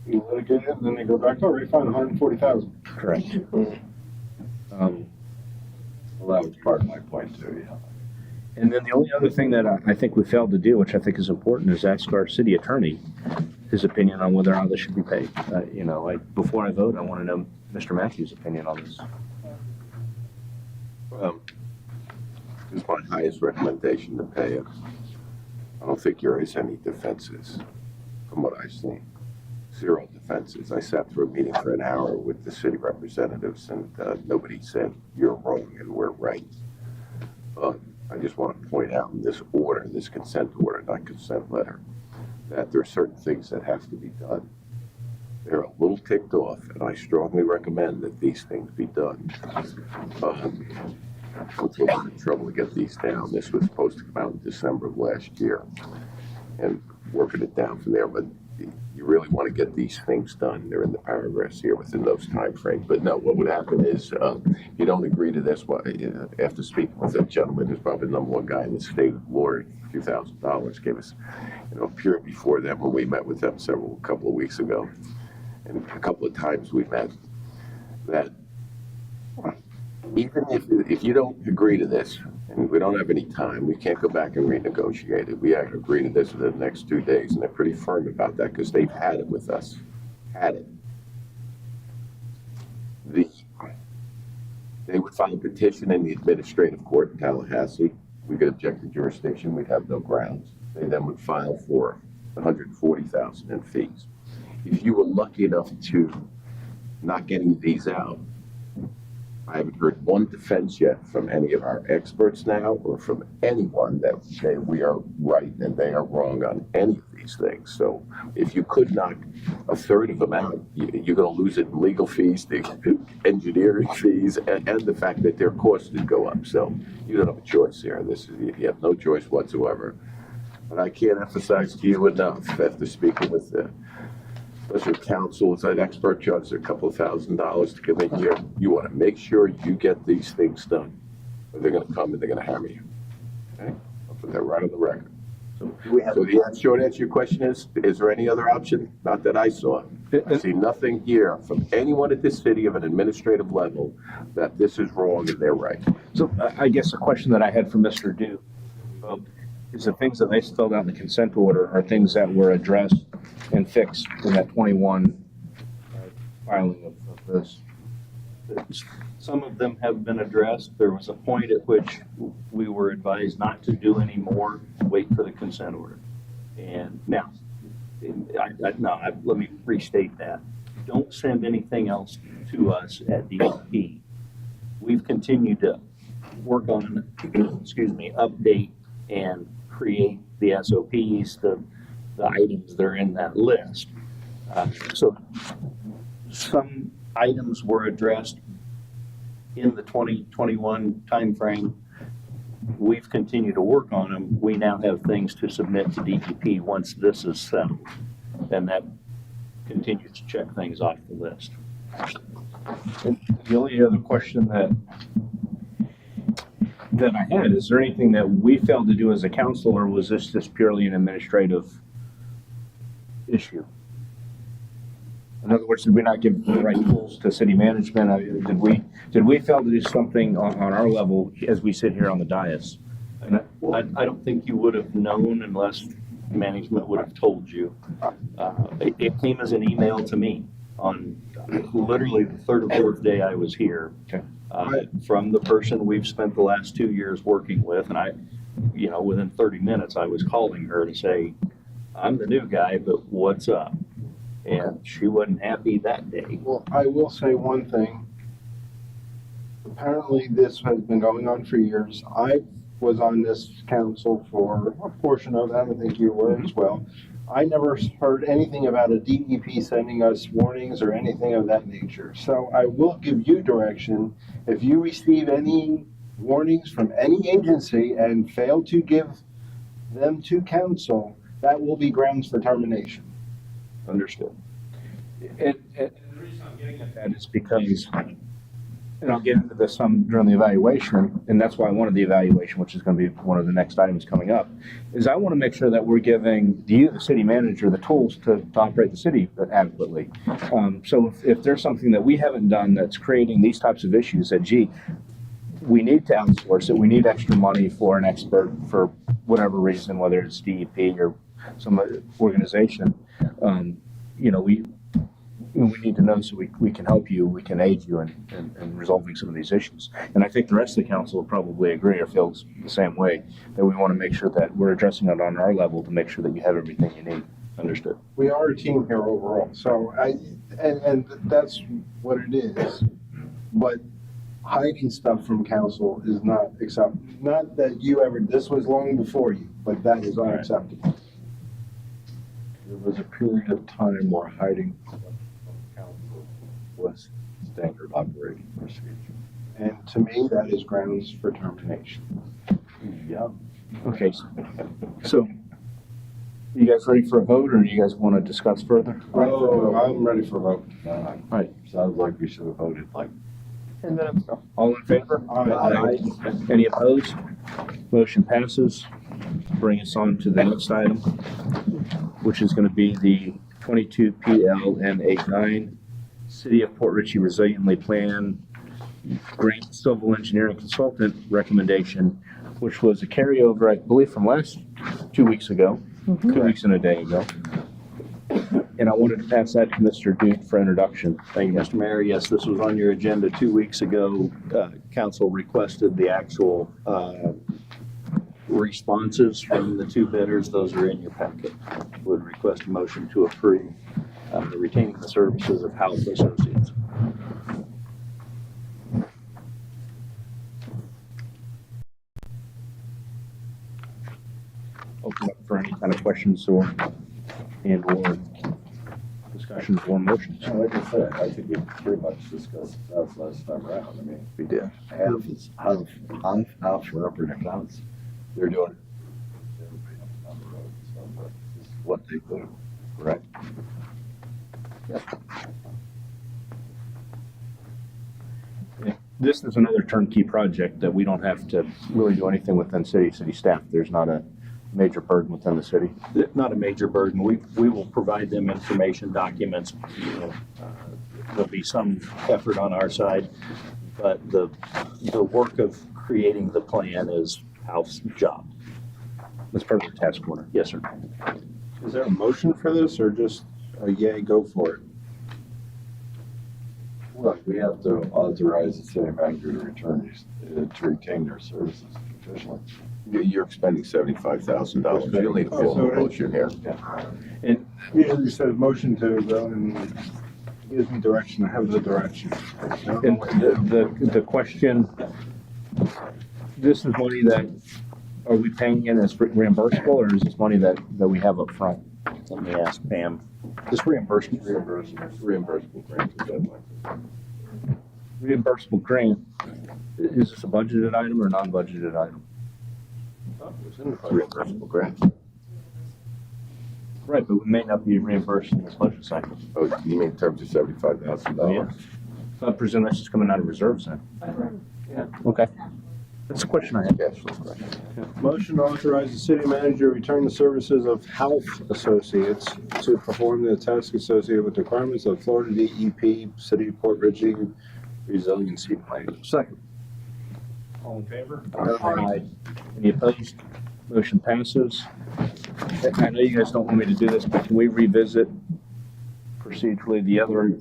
You litigate it, and then they go back, oh, refund 140,000. Correct. Well, that was part of my point too, yeah. And then the only other thing that I think we failed to do, which I think is important, is ask our city attorney his opinion on whether or not this should be paid. Before I vote, I want to know Mr. Matthews' opinion on this. It's my highest recommendation to pay it. I don't think there is any defenses from what I've seen. Zero defenses. I sat through a meeting for an hour with the city representatives and nobody said you're wrong and we're right. I just want to point out in this order, this consent order, not consent letter, that there are certain things that have to be done. They're a little ticked off, and I strongly recommend that these things be done. I'm taking trouble to get these down. This was supposed to come out in December of last year, and working it down from there. But you really want to get these things done. They're in the paragraphs here within those time frames. But no, what would happen is if you don't agree to this, after speaking with a gentleman who's probably the number one guy in the state, lawyer, a few $1,000, gave us a period before them when we met with them a couple of weeks ago. And a couple of times we met, that even if you don't agree to this, and we don't have any time, we can't go back and renegotiate it. We have to agree to this within the next 2 days, and they're pretty firm about that because they've had it with us. Had it. They would file a petition in the administrative court in Tallahassee. We could object to jurisdiction. We'd have no grounds. They then would file for $140,000 in fees. If you were lucky enough to not getting these out, I haven't heard one defense yet from any of our experts now or from anyone that say we are right and they are wrong on any of these things. So if you could knock a third of them out, you're going to lose it in legal fees, the engineering fees, and the fact that their costs would go up. So you don't have a choice here. You have no choice whatsoever. But I can't emphasize to you enough after speaking with the special counsel, as an expert judge, a couple of $1,000s to come in here. You want to make sure you get these things done, or they're going to come and they're going to hammer you. Okay? I'll put that right on the record. So the short answer to your question is there any other option? Not that I saw. I see nothing here from anyone at this city of an administrative level that this is wrong and they're right. So I guess the question that I had for Mr. Dew is the things that they spelled out in the consent order are things that were addressed and fixed in that 21 filing of this. Some of them have been addressed. There was a point at which we were advised not to do any more, wait for the consent order. And now, let me restate that. Don't send anything else to us at DEP. We've continued to work on, update and create the SOPs, the items that are in that list. So some items were addressed in the 2021 timeframe. We've continued to work on them. We now have things to submit to DEP once this is settled, and that continues to check things off the list. And the only other question that I had, is there anything that we failed to do as a council, or was this just purely an administrative issue? In other words, did we not give the right tools to city management? Did we fail to do something on our level as we sit here on the dais? I don't think you would have known unless management would have told you. It came as an email to me on literally the third or fourth day I was here. Okay. From the person we've spent the last 2 years working with, and within 30 minutes, I was calling her to say, I'm the new guy, but what's up? And she wasn't happy that day. Well, I will say one thing. Apparently, this has been going on for years. I was on this council for a portion of that. I think you were as well. I never heard anything about a DEP sending us warnings or anything of that nature. So I will give you direction. If you receive any warnings from any agency and fail to give them to council, that will be grounds for termination. Understood. And the reason I'm getting at that is because, and I'll get into this some during the evaluation, and that's why I wanted the evaluation, which is going to be one of the next items coming up, is I want to make sure that we're giving you, the city manager, the tools to operate the city adequately. So if there's something that we haven't done that's creating these types of issues, that, gee, we need to outsource it, we need extra money for an expert for whatever reason, whether it's DEP or some organization, we need to know so we can help you, we can aid you in resolving some of these issues. And I think the rest of the council will probably agree or feels the same way, that we want to make sure that we're addressing it on our level to make sure that you have everything you need. Understood. We are a team here overall, so and that's what it is. But hiding stuff from council is not acceptable. Not that this was long before you, but that is unacceptable. There was a period of time where hiding from council was standard operating procedure. And to me, that is grounds for termination. Yeah. Okay, so you guys ready for a vote, or do you guys want to discuss further? Oh, I'm ready for a vote. Right. Sounds like we should have voted like. And then All in favor? Aye. Any opposed? Motion passes. Bring us on to the next item, which is going to be the 22 PLN 89 City of Port Richey Resiliently Plan Grant Civil Engineering Consultant recommendation, which was a carryover, I believe, from last 2 weeks ago, 2 weeks and a day ago. And I wanted to pass that to Mr. Duke for introduction. Thank you, Mr. Mayor. Yes, this was on your agenda 2 weeks ago. Council requested the actual responses from the two bidders. Those are in your packet. Would request a motion to approve retaining the services of House Associates. Open up for any kind of questions or discussions or motions. Like I said, I think we pretty much discussed that last time around. I mean, We did. half for accounts. They're doing it. Everybody up and down the road, so, but this is what they do, correct? This is another turnkey project that we don't have to really do anything within city staff. There's not a major burden within the city. Not a major burden. We will provide them information, documents. There'll be some effort on our side, but the work of creating the plan is House job. That's part of the task order. Yes, sir. Is there a motion for this or just a yay, go for it? Well, we have to authorize the city manager to retain their services officially. You're expending $75,000. You'll need a full motion here. And Usually says motion to go and gives me direction. I have the direction. the question, this is money that, are we paying in as reimbursable, or is this money that we have up front? Let me ask Pam. This reimbursement. Reimbursable grant is deadline. Reimbursable grant, is this a budgeted item or non-budgeted item? Reimbursable grant. Right, but we may not be reimbursed in this budget cycle. Oh, you mean in terms of $75,000? So I presume that's just coming out of reserves then? Yeah. Okay. That's the question I had. Cash flow question. Motion to authorize the city manager to return the services of Health Associates to perform the tasks associated with the requirements of Florida DEP City of Port Richey Resiliency Plan. Second. All in favor? Aye. Any opposed? Motion passes. I know you guys don't want me to do this, but can we revisit procedurally the other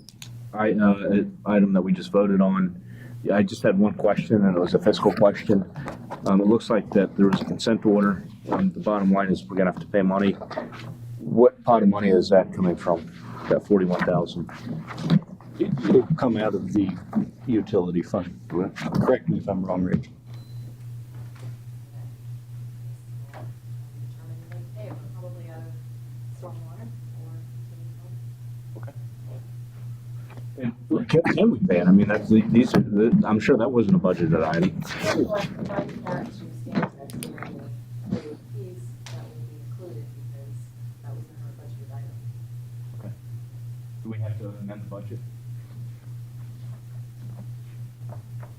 item that we just voted on? Yeah, I just had one question, and it was a fiscal question. It looks like that there was a consent order. The bottom line is we're gonna have to pay money. What pot of money is that coming from? That 41,000? It'll come out of the utility fund. Correct me if I'm wrong, Rich. Probably out of stormwater or. And can we pay it? I mean, that's, these are, I'm sure that wasn't a budgeted item. Like, provided that to stand that in the fees that will be included because that was in our budgeted item. Do we have to amend the budget?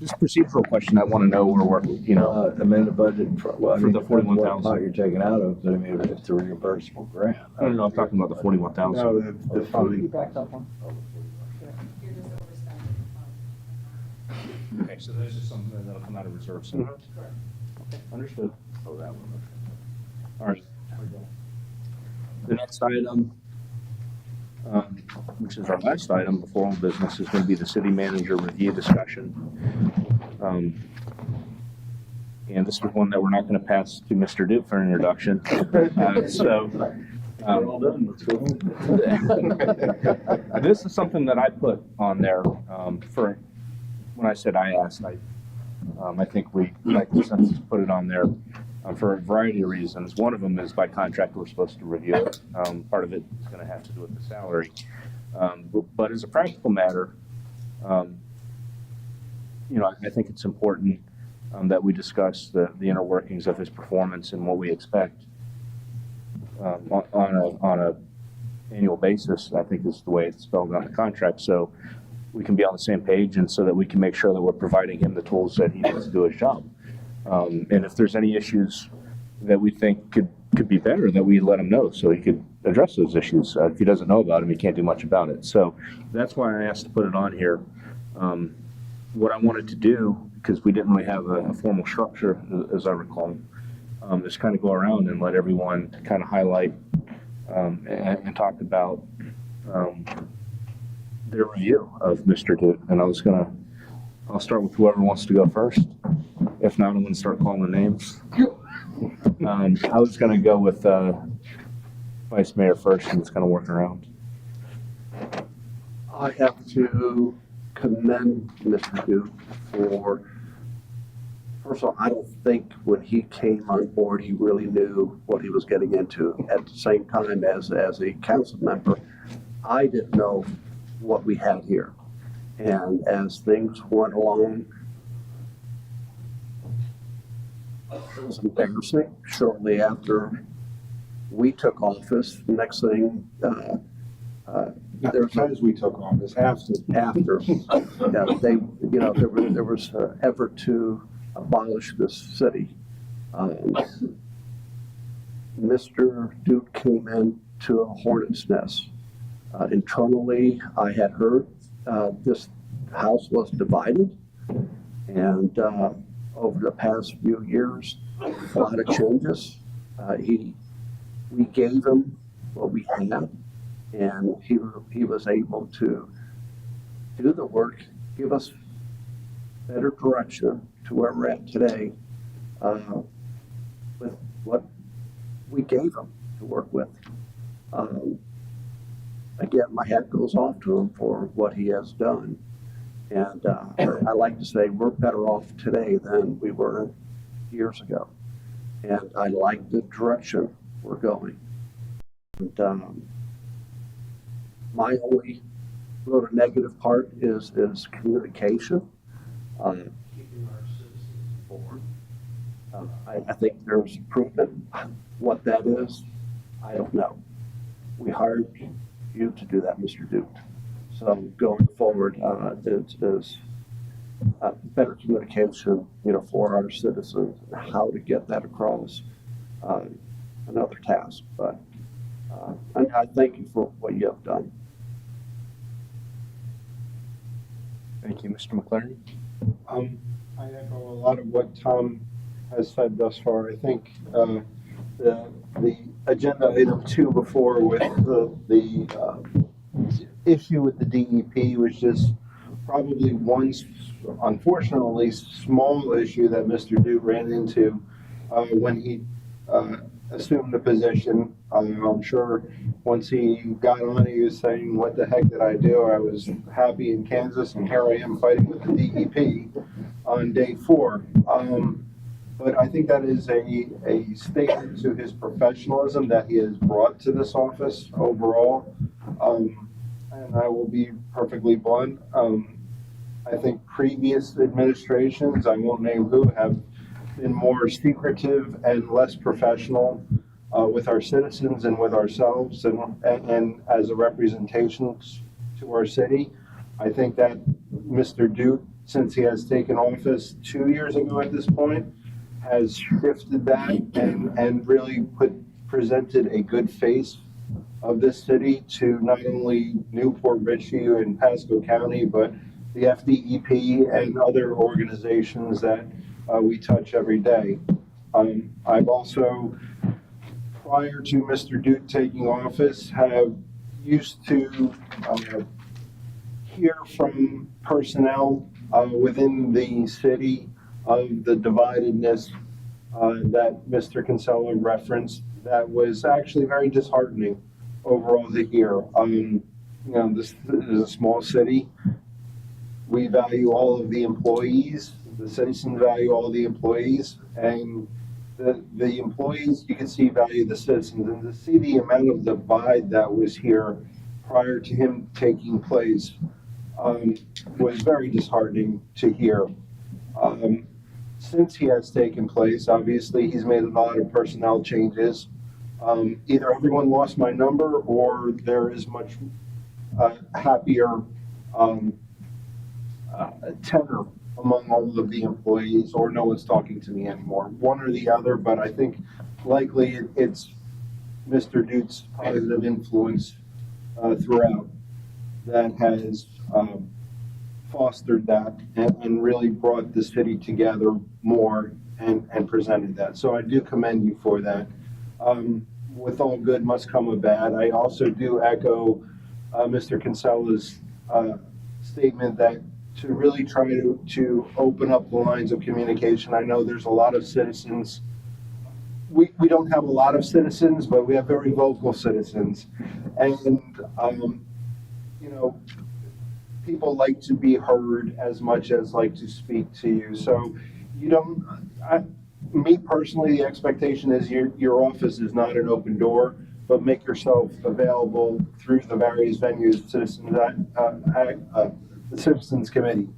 Just procedural question, I want to know where we're, you know, Amend the budget for, well, I For mean, the depends what 41,000. pot you're taking out of, but I mean, if it's a reimbursable grant. I don't know, I'm talking about the 41,000. No, the fund. Backed up one. You're just overspending the fund. Okay, so this is something that'll come out of reserve center. Correct. Okay, understood. Oh, that one. All right. The next item, which is our last item before all business, is going to be the city manager review discussion. And this is one that we're not going to pass to Mr. Duke for an introduction. We're all done, let's go home. This is something that I put on there for, when I said I asked, I think we, like, consensus put it on there for a variety of reasons. One of them is by contract, we're supposed to review it. Part of it is going to have to do with the salary. But as a practical matter, you know, I think it's important that we discuss the inner workings of his performance and what we expect on a annual basis. I think is the way it's spelled out in the contract. So we can be on the same page, and so that we can make sure that we're providing him the tools that he needs to do his job. And if there's any issues that we think could be better, that we let him know so he could address those issues. If he doesn't know about them, he can't do much about it. So that's why I asked to put it on here. What I wanted to do, because we didn't really have a formal structure, as I recall, is kind of go around and let everyone kind of highlight and talk about their review of Mr. Duke. And I'll start with whoever wants to go first. If not, I'm going to start calling names. I was going to go with Vice Mayor first, and it's going to work around. I have to commend Mr. Duke for, first of all, I don't think when he came on board, he really knew what he was getting into. At the same time, as a council member, I didn't know what we had here. And as things went along, it was embarrassing. Shortly after we took office, the next thing, there's As we took office, after. after, yeah, they, you know, there was an effort to abolish this city. Mr. Duke came into a hornet's nest. Internally, I had heard this house was divided, and over the past few years, a lot of changes. We gave him what we had, and he was able to do the work, give us better direction to where we're at today with what we gave him to work with. Again, my hat goes off to him for what he has done. And I like to say we're better off today than we were years ago. And I like the direction we're going. And my only little negative part is communication. Keeping our citizens informed. I think there's improvement. What that is, I don't know. We hired you to do that, Mr. Duke. So going forward, better communication, for our citizens, and how to get that across. Another task, but and I thank you for what you have done. Thank you, Mr. McLaren. I echo a lot of what Tom has said thus far. I think the agenda item 2 before with the issue with the DEP was just probably one, unfortunately, small issue that Mr. Duke ran into when he assumed the position. I'm sure once he got on, he was saying, "What the heck did I do? I was happy in Kansas, and here I am fighting with the DEP on day 4." But I think that is a statement to his professionalism that he has brought to this office overall. And I will be perfectly blunt. I think previous administrations, I won't name who, have been more secretive and less professional with our citizens and with ourselves and as a representation to our city. I think that Mr. Duke, since he has taken office 2 years ago at this point, has shifted that and really presented a good face of this city to not only Newport Richey and Pasco County, but the FDEP and other organizations that we touch every day. I've also, prior to Mr. Duke taking office, have used to hear from personnel within the city of the dividedness that Mr. Kinsella referenced. That was actually very disheartening overall to hear. This is a small city. We value all of the employees. The citizens value all the employees, and the employees, you can see, value the citizens. And to see the amount of divide that was here prior to him taking place was very disheartening to hear. Since he has taken place, obviously he's made a lot of personnel changes. Either everyone lost my number, or there is much happier tenor among all of the employees, or no one's talking to me anymore. One or the other, but I think likely it's Mr. Duke's positive influence throughout that has fostered that and really brought the city together more and presented that. So I do commend you for that. With all good must come a bad. I also do echo Mr. Kinsella's statement that to really try to open up the lines of communication. I know there's a lot of citizens. We don't have a lot of citizens, but we have very vocal citizens. And, people like to be heard as much as like to speak to you. So me personally, the expectation is your office is not an open door, but make yourself available through the various venues, the Citizens Committee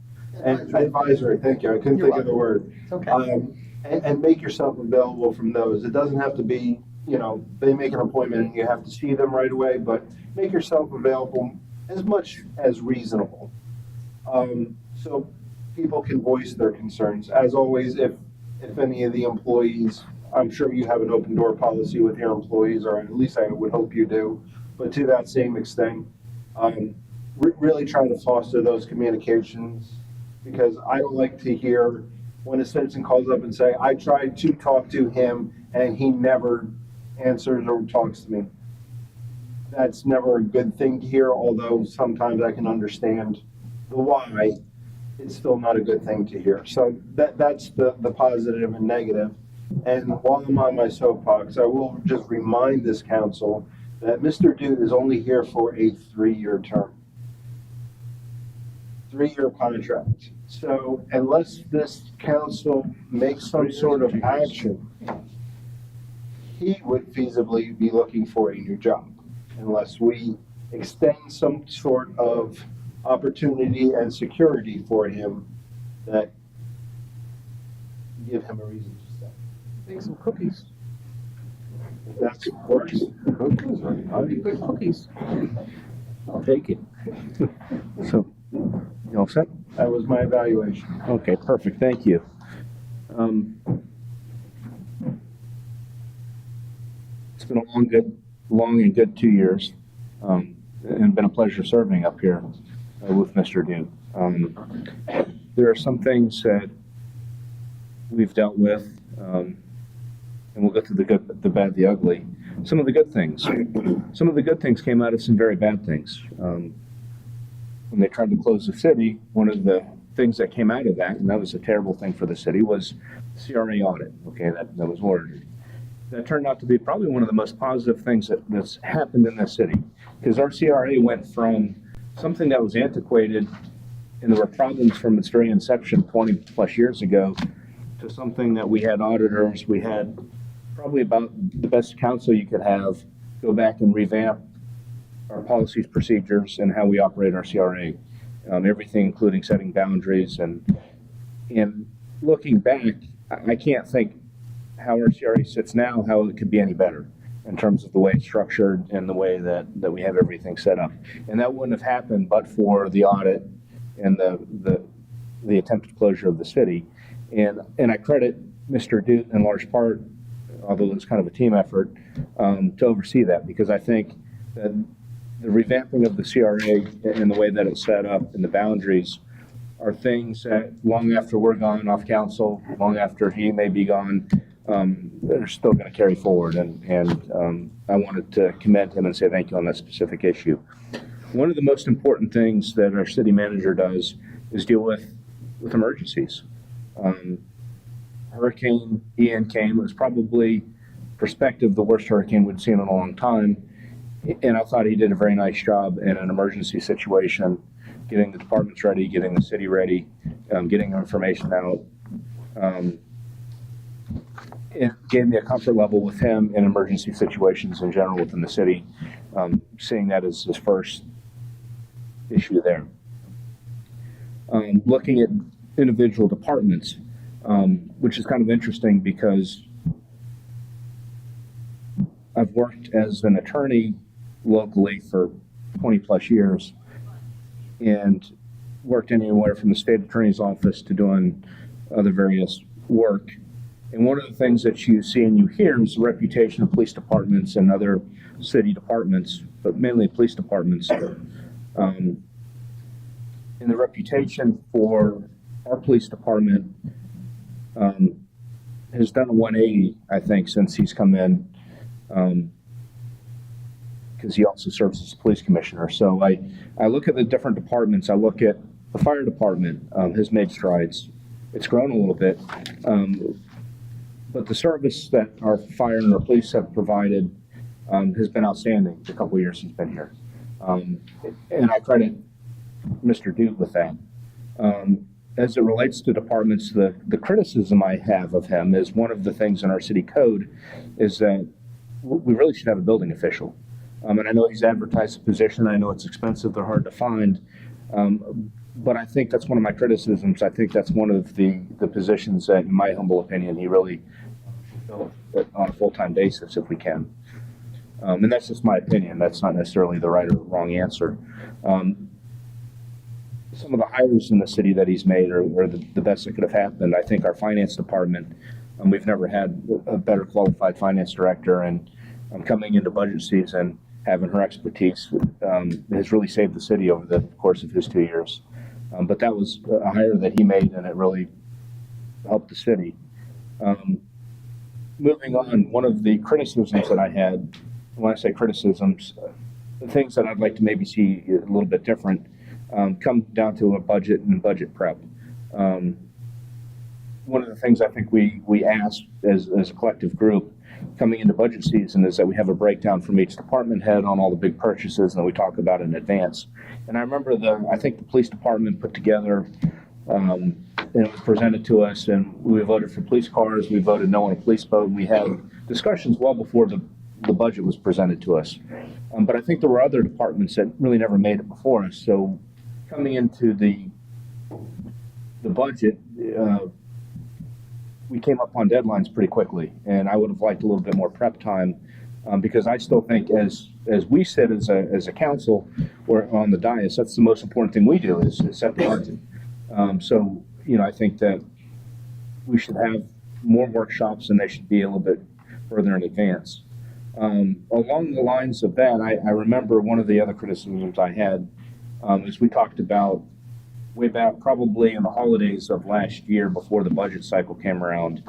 and advisory. Thank you. I couldn't think of the word. It's okay. And make yourself available from those. It doesn't have to be, they make an appointment and you have to see them right away, but make yourself available as much as reasonable. So people can voice their concerns. As always, if any of the employees, I'm sure you have an open door policy with your employees, or at least I would hope you do, but to that same extent, really try to foster those communications, because I don't like to hear when a citizen calls up and say, I tried to talk to him and he never answers or talks to me. That's never a good thing to hear, although sometimes I can understand the why. It's still not a good thing to hear. So that's the positive and negative. And while I'm on my soapbox, I will just remind this council that Mr. Duke is only here for a 3-year term. 3-year contract. So unless this council makes some sort of action, he would feasibly be looking for a new job, unless we extend some sort of opportunity and security for him that give him a reason to stay. Make some cookies. That's works. That'd be good cookies. I'll take it. So, you all set? That was my evaluation. Okay, perfect, thank you. It's been a long and good 2 years, and been a pleasure serving up here with Mr. Duke. There are some things that we've dealt with, and we'll go through the good, the bad, the ugly. Some of the good things. Some of the good things came out of some very bad things. When they tried to close the city, one of the things that came out of that, and that was a terrible thing for the city, was CRA audit, okay, that was ordered. That turned out to be probably one of the most positive things that's happened in this city, because our CRA went from something that was antiquated, and there were problems from its very inception 20 plus years ago, to something that we had auditors, we had probably about the best counsel you could have, go back and revamp our policies, procedures, and how we operate our CRA. Everything including setting boundaries, and looking back, I can't think how our CRA sits now, how it could be any better in terms of the way it's structured and the way that we have everything set up. And that wouldn't have happened but for the audit and the attempted closure of the city. And I credit Mr. Duke in large part, although it's kind of a team effort, to oversee that, because I think that the revamping of the CRA and the way that it's set up and the boundaries are things that long after we're gone off council, long after he may be gone, they're still going to carry forward. And I wanted to commend him and say thank you on that specific issue. One of the most important things that our city manager does is deal with emergencies. Hurricane Ian came. It was probably, perspective, the worst hurricane we'd seen in a long time. And I thought he did a very nice job in an emergency situation, getting the departments ready, getting the city ready, getting information out. It gave me a comfort level with him in emergency situations in general within the city, seeing that as his first issue there. Looking at individual departments, which is kind of interesting because I've worked as an attorney locally for 20 plus years and worked anywhere from the state attorney's office to doing other various work. And one of the things that you see and you hear is the reputation of police departments and other city departments, but mainly police departments. And the reputation for our police department has done a 180, I think, since he's come in, because he also serves as a police commissioner. So I look at the different departments. I look at the fire department has made strides. It's grown a little bit. But the service that our fire and our police have provided has been outstanding the couple of years he's been here. And I credit Mr. Duke with that. As it relates to departments, the criticism I have of him is one of the things in our city code is that we really should have a building official. And I know he's advertised the position. I know it's expensive. They're hard to find. But I think that's one of my criticisms. I think that's one of the positions that, in my humble opinion, he really should fill on a full-time basis if we can. And that's just my opinion. That's not necessarily the right or wrong answer. Some of the hires in the city that he's made are the best that could have happened. I think our finance department, we've never had a better qualified finance director, and coming into budget season, having her expertise has really saved the city over the course of his 2 years. But that was a hire that he made, and it really helped the city. Moving on, one of the criticisms that I had, when I say criticisms, the things that I'd like to maybe see a little bit different, come down to a budget and budget prep. One of the things I think we asked as a collective group coming into budget season is that we have a breakdown from each department head on all the big purchases that we talk about in advance. And I remember I think the police department put together, and it was presented to us, and we voted for police cars, we voted no on a police boat, and we had discussions well before the budget was presented to us. But I think there were other departments that really never made it before us. So coming into the budget, we came up on deadlines pretty quickly, and I would have liked a little bit more prep time, because I still think as we sit as a council or on the dais, that's the most important thing we do is set the budget. So, you know, I think that we should have more workshops and they should be a little bit further in advance. Along the lines of that, I remember one of the other criticisms I had is we talked about way back probably in the holidays of last year before the budget cycle came around,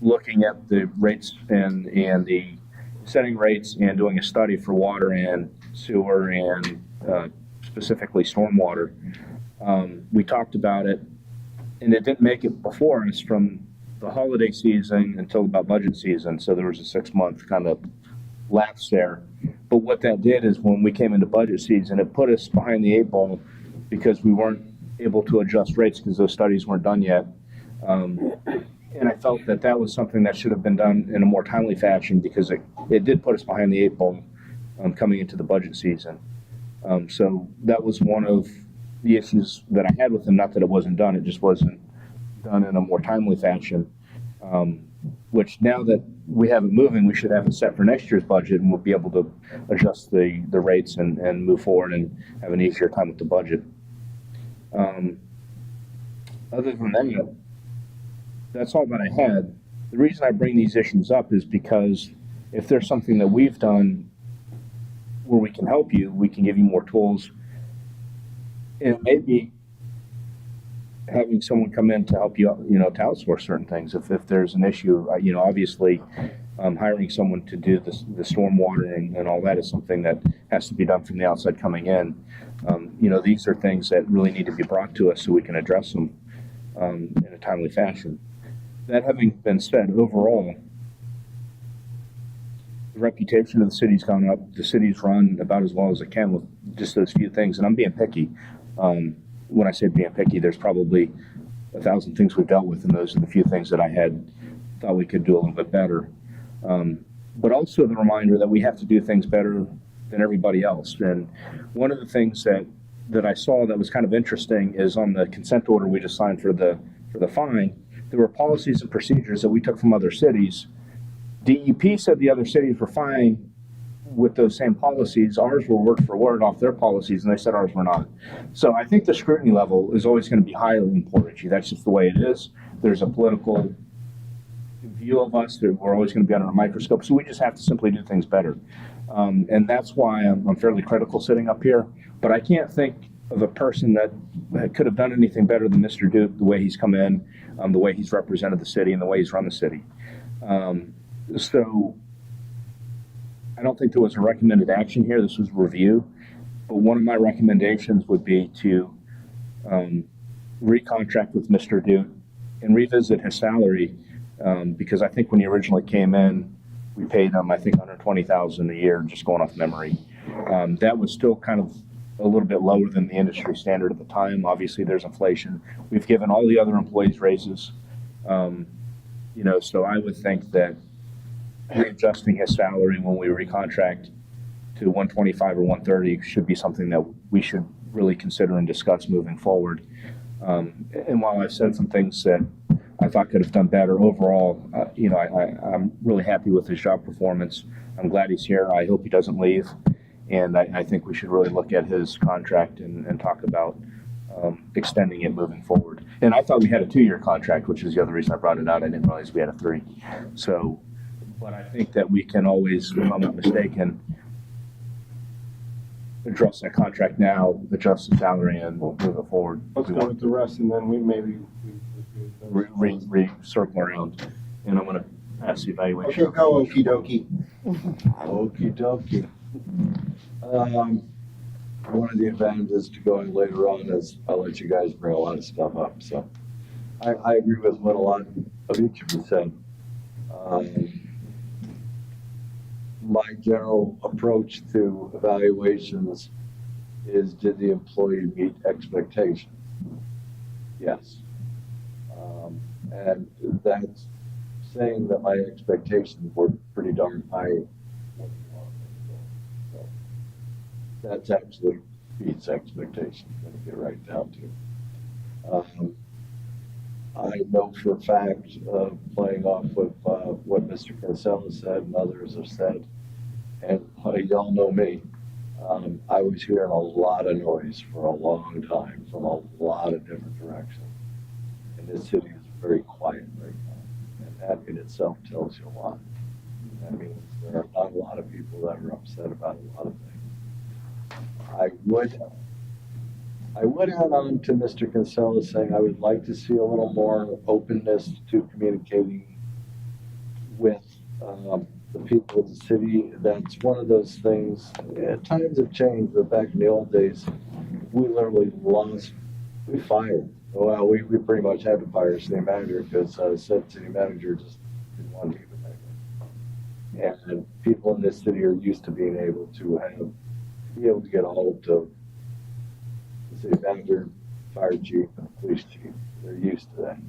looking at the rates and the setting rates and doing a study for water and sewer and specifically stormwater. We talked about it, and it didn't make it before us from the holiday season until about budget season. So there was a 6-month kind of lapse there. But what that did is when we came into budget season, it put us behind the 8 ball because we weren't able to adjust rates because those studies weren't done yet. And I felt that that was something that should have been done in a more timely fashion because it did put us behind the 8 ball coming into the budget season. So that was one of the issues that I had with them. Not that it wasn't done, it just wasn't done in a more timely fashion. Which now that we have it moving, we should have it set for next year's budget and we'll be able to adjust the rates and move forward and have an easier time with the budget. Other than that, that's all that I had. The reason I bring these issues up is because if there's something that we've done where we can help you, we can give you more tools. And maybe having someone come in to help you, you know, to outsource certain things. If there's an issue, you know, obviously hiring someone to do the storm water and all that is something that has to be done from the outside coming in. You know, these are things that really need to be brought to us so we can address them in a timely fashion. That having been said, overall, the reputation of the city's gone up. The city's run about as well as it can with just those few things. And I'm being picky. When I say being picky, there's probably 1,000 things we've dealt with, and those are the few things that I had thought we could do a little bit better. But also the reminder that we have to do things better than everybody else. And one of the things that I saw that was kind of interesting is on the consent order we just signed for the fine, there were policies and procedures that we took from other cities. DEP said the other cities were fine with those same policies. Ours were word for word off their policies, and they said ours were not. So I think the scrutiny level is always going to be higher in Portage. That's just the way it is. There's a political view of us that we're always going to be under a microscope. So we just have to simply do things better. And that's why I'm fairly critical sitting up here. But I can't think of a person that could have done anything better than Mr. Duke, the way he's come in, the way he's represented the city, and the way he's run the city. So I don't think there was a recommended action here. This was review. But one of my recommendations would be to recontract with Mr. Duke and revisit his salary because I think when he originally came in, we paid him, I think, $120,000 a year, just going off memory. That was still kind of a little bit lower than the industry standard at the time. Obviously, there's inflation. We've given all the other employees raises. You know, so I would think that readjusting his salary when we recontract to 125 or 130 should be something that we should really consider and discuss moving forward. And while I've said some things that I thought could have done better overall, you know, I'm really happy with his job performance. I'm glad he's here. I hope he doesn't leave. And I think we should really look at his contract and talk about extending it moving forward. And I thought we had a 2-year contract, which is the other reason I brought it out. I didn't realize we had a 3. So, but I think that we can always, if I'm not mistaken, address that contract now, adjust the salary, and we'll move it forward. Let's go with the rest, and then we maybe circle around. And I'm going to pass the evaluation. Okay, go okie dokie. Okie dokie. One of the advantages to going later on is I'll let you guys bring a lot of stuff up. So I agree with what a lot of each of you said. My general approach to evaluations is, did the employee meet expectations? Yes. And that's saying that my expectations were pretty darn high. So that's actually beats expectations when you get right down to it. I know for a fact, playing off of what Mr. Kinsella said and others have said, and y'all know me, I was hearing a lot of noise for a long time from a lot of different directions. And this city is very quiet right now. And that in itself tells you a lot. That means there are not a lot of people that are upset about a lot of things. I would add on to Mr. Kinsella saying I would like to see a little more openness to communicating with the people of the city. That's one of those things. Times have changed, but back in the old days, we literally we fired. Well, we pretty much had to fire city manager because said city manager just didn't want to be with that. And people in this city are used to being able to get a hold of the city manager, fire chief, and police chief. They're used to that.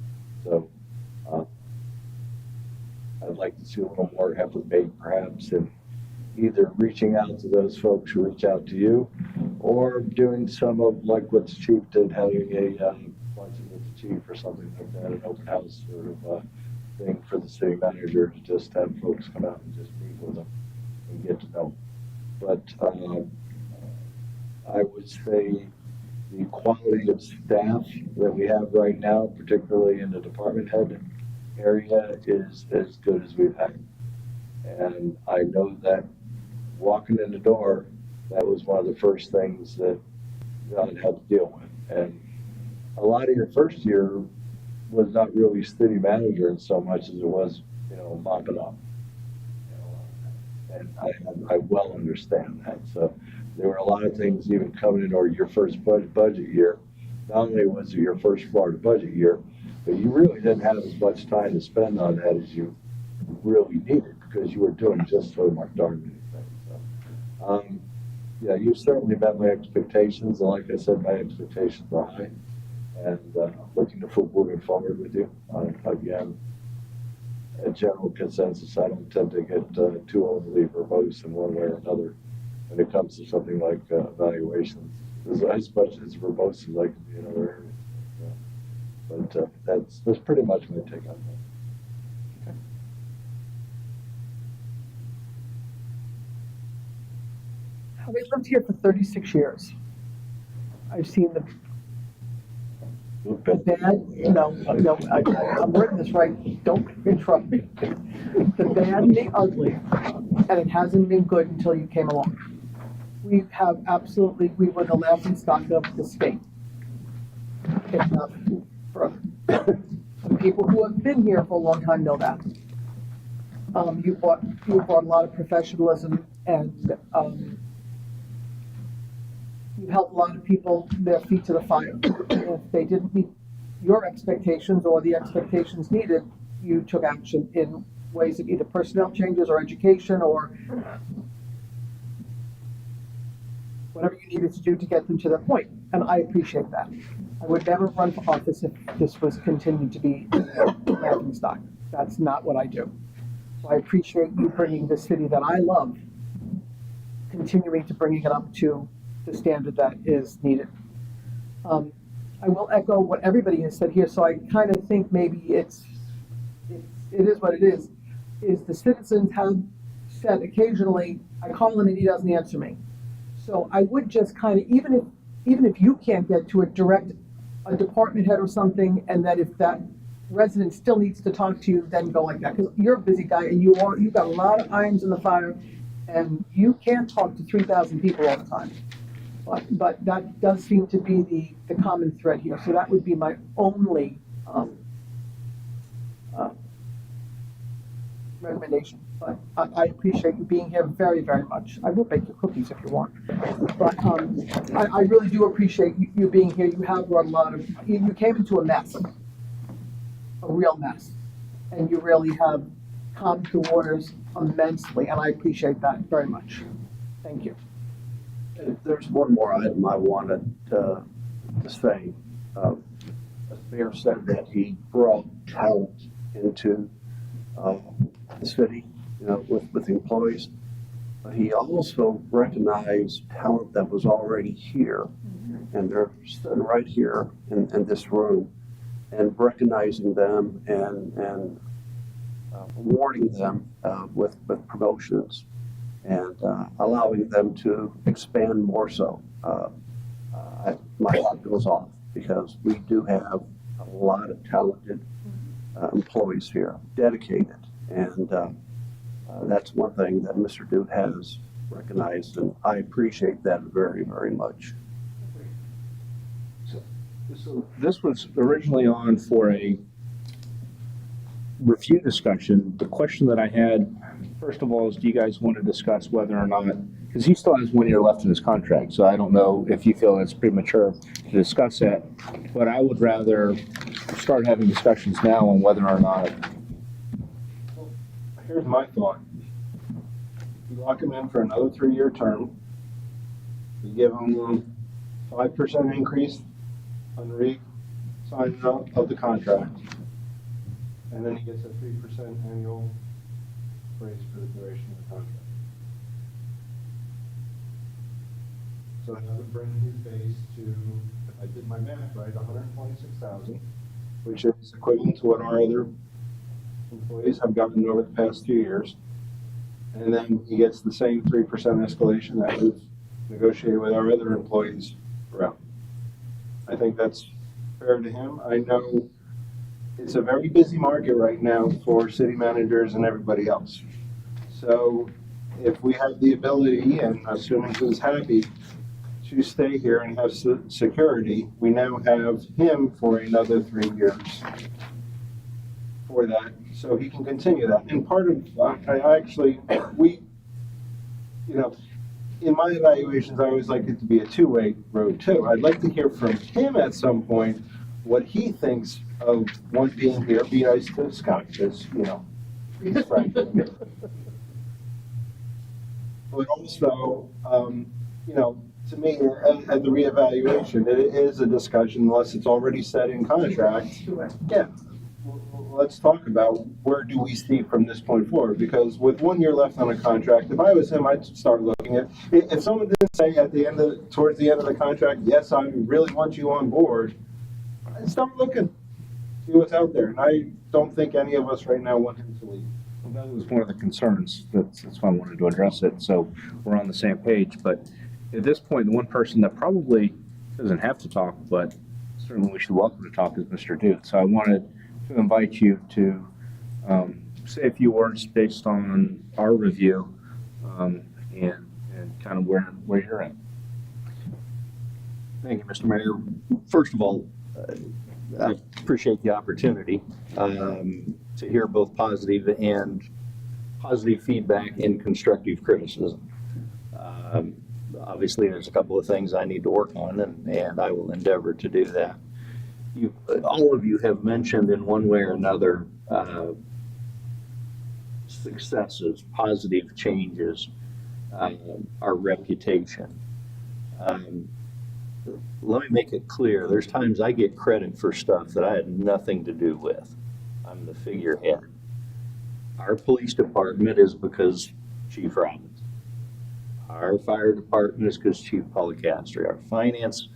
So I'd like to see a little more effort made perhaps in either reaching out to those folks who reach out to you or doing some of like what the chief did, having a luncheon with the chief or something like that, an open house sort of thing for the city manager to just have folks come out and just meet with them and get to know them. But I would say the quality of staff that we have right now, particularly in the department head area, is as good as we've had. And I know that walking in the door, that was one of the first things that John had to deal with. And a lot of your first year was not really city manager in so much as it was, mopping up. And I well understand that. So there were a lot of things even coming in, or your first budget year. Not only was it your first Florida budget year, but you really didn't have as much time to spend on that as you really needed because you were doing just so much darn many things. So, yeah, you certainly met my expectations, and like I said, my expectations are high. And looking to moving forward with you. Again, a general consensus. I don't tend to get too overly verbose in one way or another when it comes to something like evaluations. As much as verbose as I can be in other areas. But that's pretty much my take on that. Having lived here for 36 years, I've seen the bad, I'm writing this right, don't interrupt me. The bad and the ugly, and it hasn't been good until you came along. We were the laughing stock of the state. If not further. The people who have been here for a long time know that. You brought a lot of professionalism and you helped a lot of people their feet to the fire. If they didn't meet your expectations or the expectations needed, you took action in ways of either personnel changes or education or whatever you needed to do to get them to that point. And I appreciate that. I would never run for office if this was continued to be laughing stock. That's not what I do. So I appreciate you bringing the city that I love, continuing to bringing it up to the standard that is needed. I will echo what everybody has said here, so I kind of think maybe it is what it is the citizens have said occasionally, I call him and he doesn't answer me. So I would just kind of, even if you can't get to it, direct a department head or something, and that if that resident still needs to talk to you, then go like that. Because you're a busy guy and you've got a lot of irons in the fire, and you can't talk to 3,000 people all the time. But that does seem to be the common thread here. So that would be my only recommendation. But I appreciate you being here very, very much. I will bake you cookies if you want. But I really do appreciate you being here. You have brought a lot of, you came into a mess, a real mess. And you really have calmed the waters immensely, and I appreciate that very much. Thank you. There's one more item I wanted to say. The mayor said that he brought talent into the city, with employees. But he also recognized talent that was already here, and they're sitting right here in this room, and recognizing them and awarding them with promotions and allowing them to expand more so. My hat goes off because we do have a lot of talented employees here, dedicated, and that's one thing that Mr. Dude has recognized, and I appreciate that very, very much. So this was originally on for a review discussion. The question that I had, first of all, is do you guys want to discuss whether or not, because he still has 1 year left in his contract, so I don't know if you feel it's premature to discuss that, but I would rather start having discussions now on whether or not. Here's my thought. You lock him in for another 3-year term. You give him a 5% increase on re-signing of the contract. And then he gets a 3% annual raise for the duration of the contract. So that would bring his base to, if I did my math right, 126,000, which is equivalent to what our other employees have gotten over the past 2 years. And then he gets the same 3% escalation that we've negotiated with our other employees throughout. I think that's fair to him. I know it's a very busy market right now for city managers and everybody else. So if we have the ability, and assuming he's happy, to stay here and have security, we now have him for another 3 years for that, so he can continue that. And part of, in my evaluations, I always like it to be a two-way road too. I'd like to hear from him at some point what he thinks of one being here. Be nice to Scott, because, he's frank. But also, to me, at the reevaluation, it is a discussion, unless it's already set in contract. Yeah, let's talk about where do we see from this point forward, because with 1 year left on a contract, if I was him, I'd start looking at, if someone didn't say towards the end of the contract, yes, I really want you on board, I'd start looking, see what's out there. And I don't think any of us right now want him to leave. Well, that was one of the concerns. That's why I wanted to address it, so we're on the same page. But at this point, the one person that probably doesn't have to talk, but certainly we should welcome to talk, is Mr. Dude. So I wanted to invite you to say a few words based on our review and kind of where you're at. Thank you, Mr. Mayor. First of all, I appreciate the opportunity to hear both positive feedback and constructive criticism. Obviously, there's a couple of things I need to work on, and I will endeavor to do that. All of you have mentioned in one way or another successes, positive changes, our reputation. Let me make it clear, there's times I get credit for stuff that I had nothing to do with. I'm the figurehead. Our police department is because Chief Robbins. Our fire department is because Chief Policastri. Our finance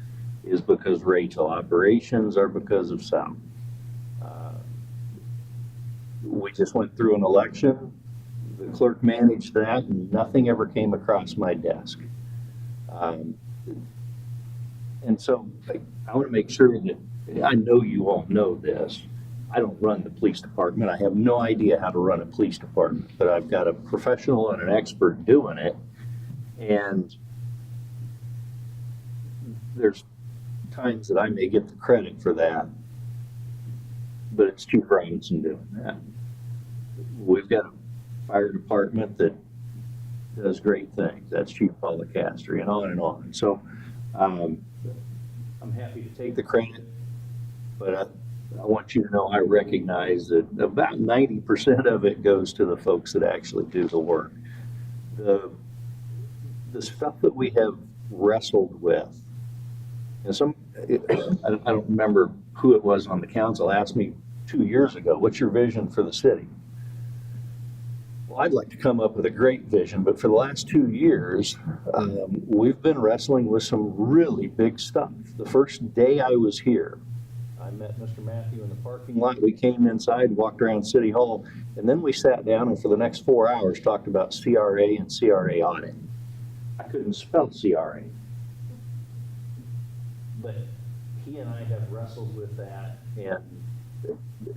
is because Rachel. Operations are because of Sal. We just went through an election. The clerk managed that, and nothing ever came across my desk. And so I want to make sure that, I know you all know this, I don't run the police department. I have no idea how to run a police department, but I've got a professional and an expert doing it. And there's times that I may get the credit for that, but it's Chief Robinson doing that. We've got a fire department that does great things. That's Chief Policastri, and on and on. So I'm happy to take the credit, but I want you to know I recognize that about 90% of it goes to the folks that actually do the work. The stuff that we have wrestled with, and I don't remember who it was on the council asked me 2 years ago, what's your vision for the city? Well, I'd like to come up with a great vision, but for the last 2 years, we've been wrestling with some really big stuff. The first day I was here, I met Mr. Matthew in the parking lot. We came inside, walked around City Hall, and then we sat down and for the next 4 hours talked about CRA and CRA audit. I couldn't spell CRA. But he and I have wrestled with that and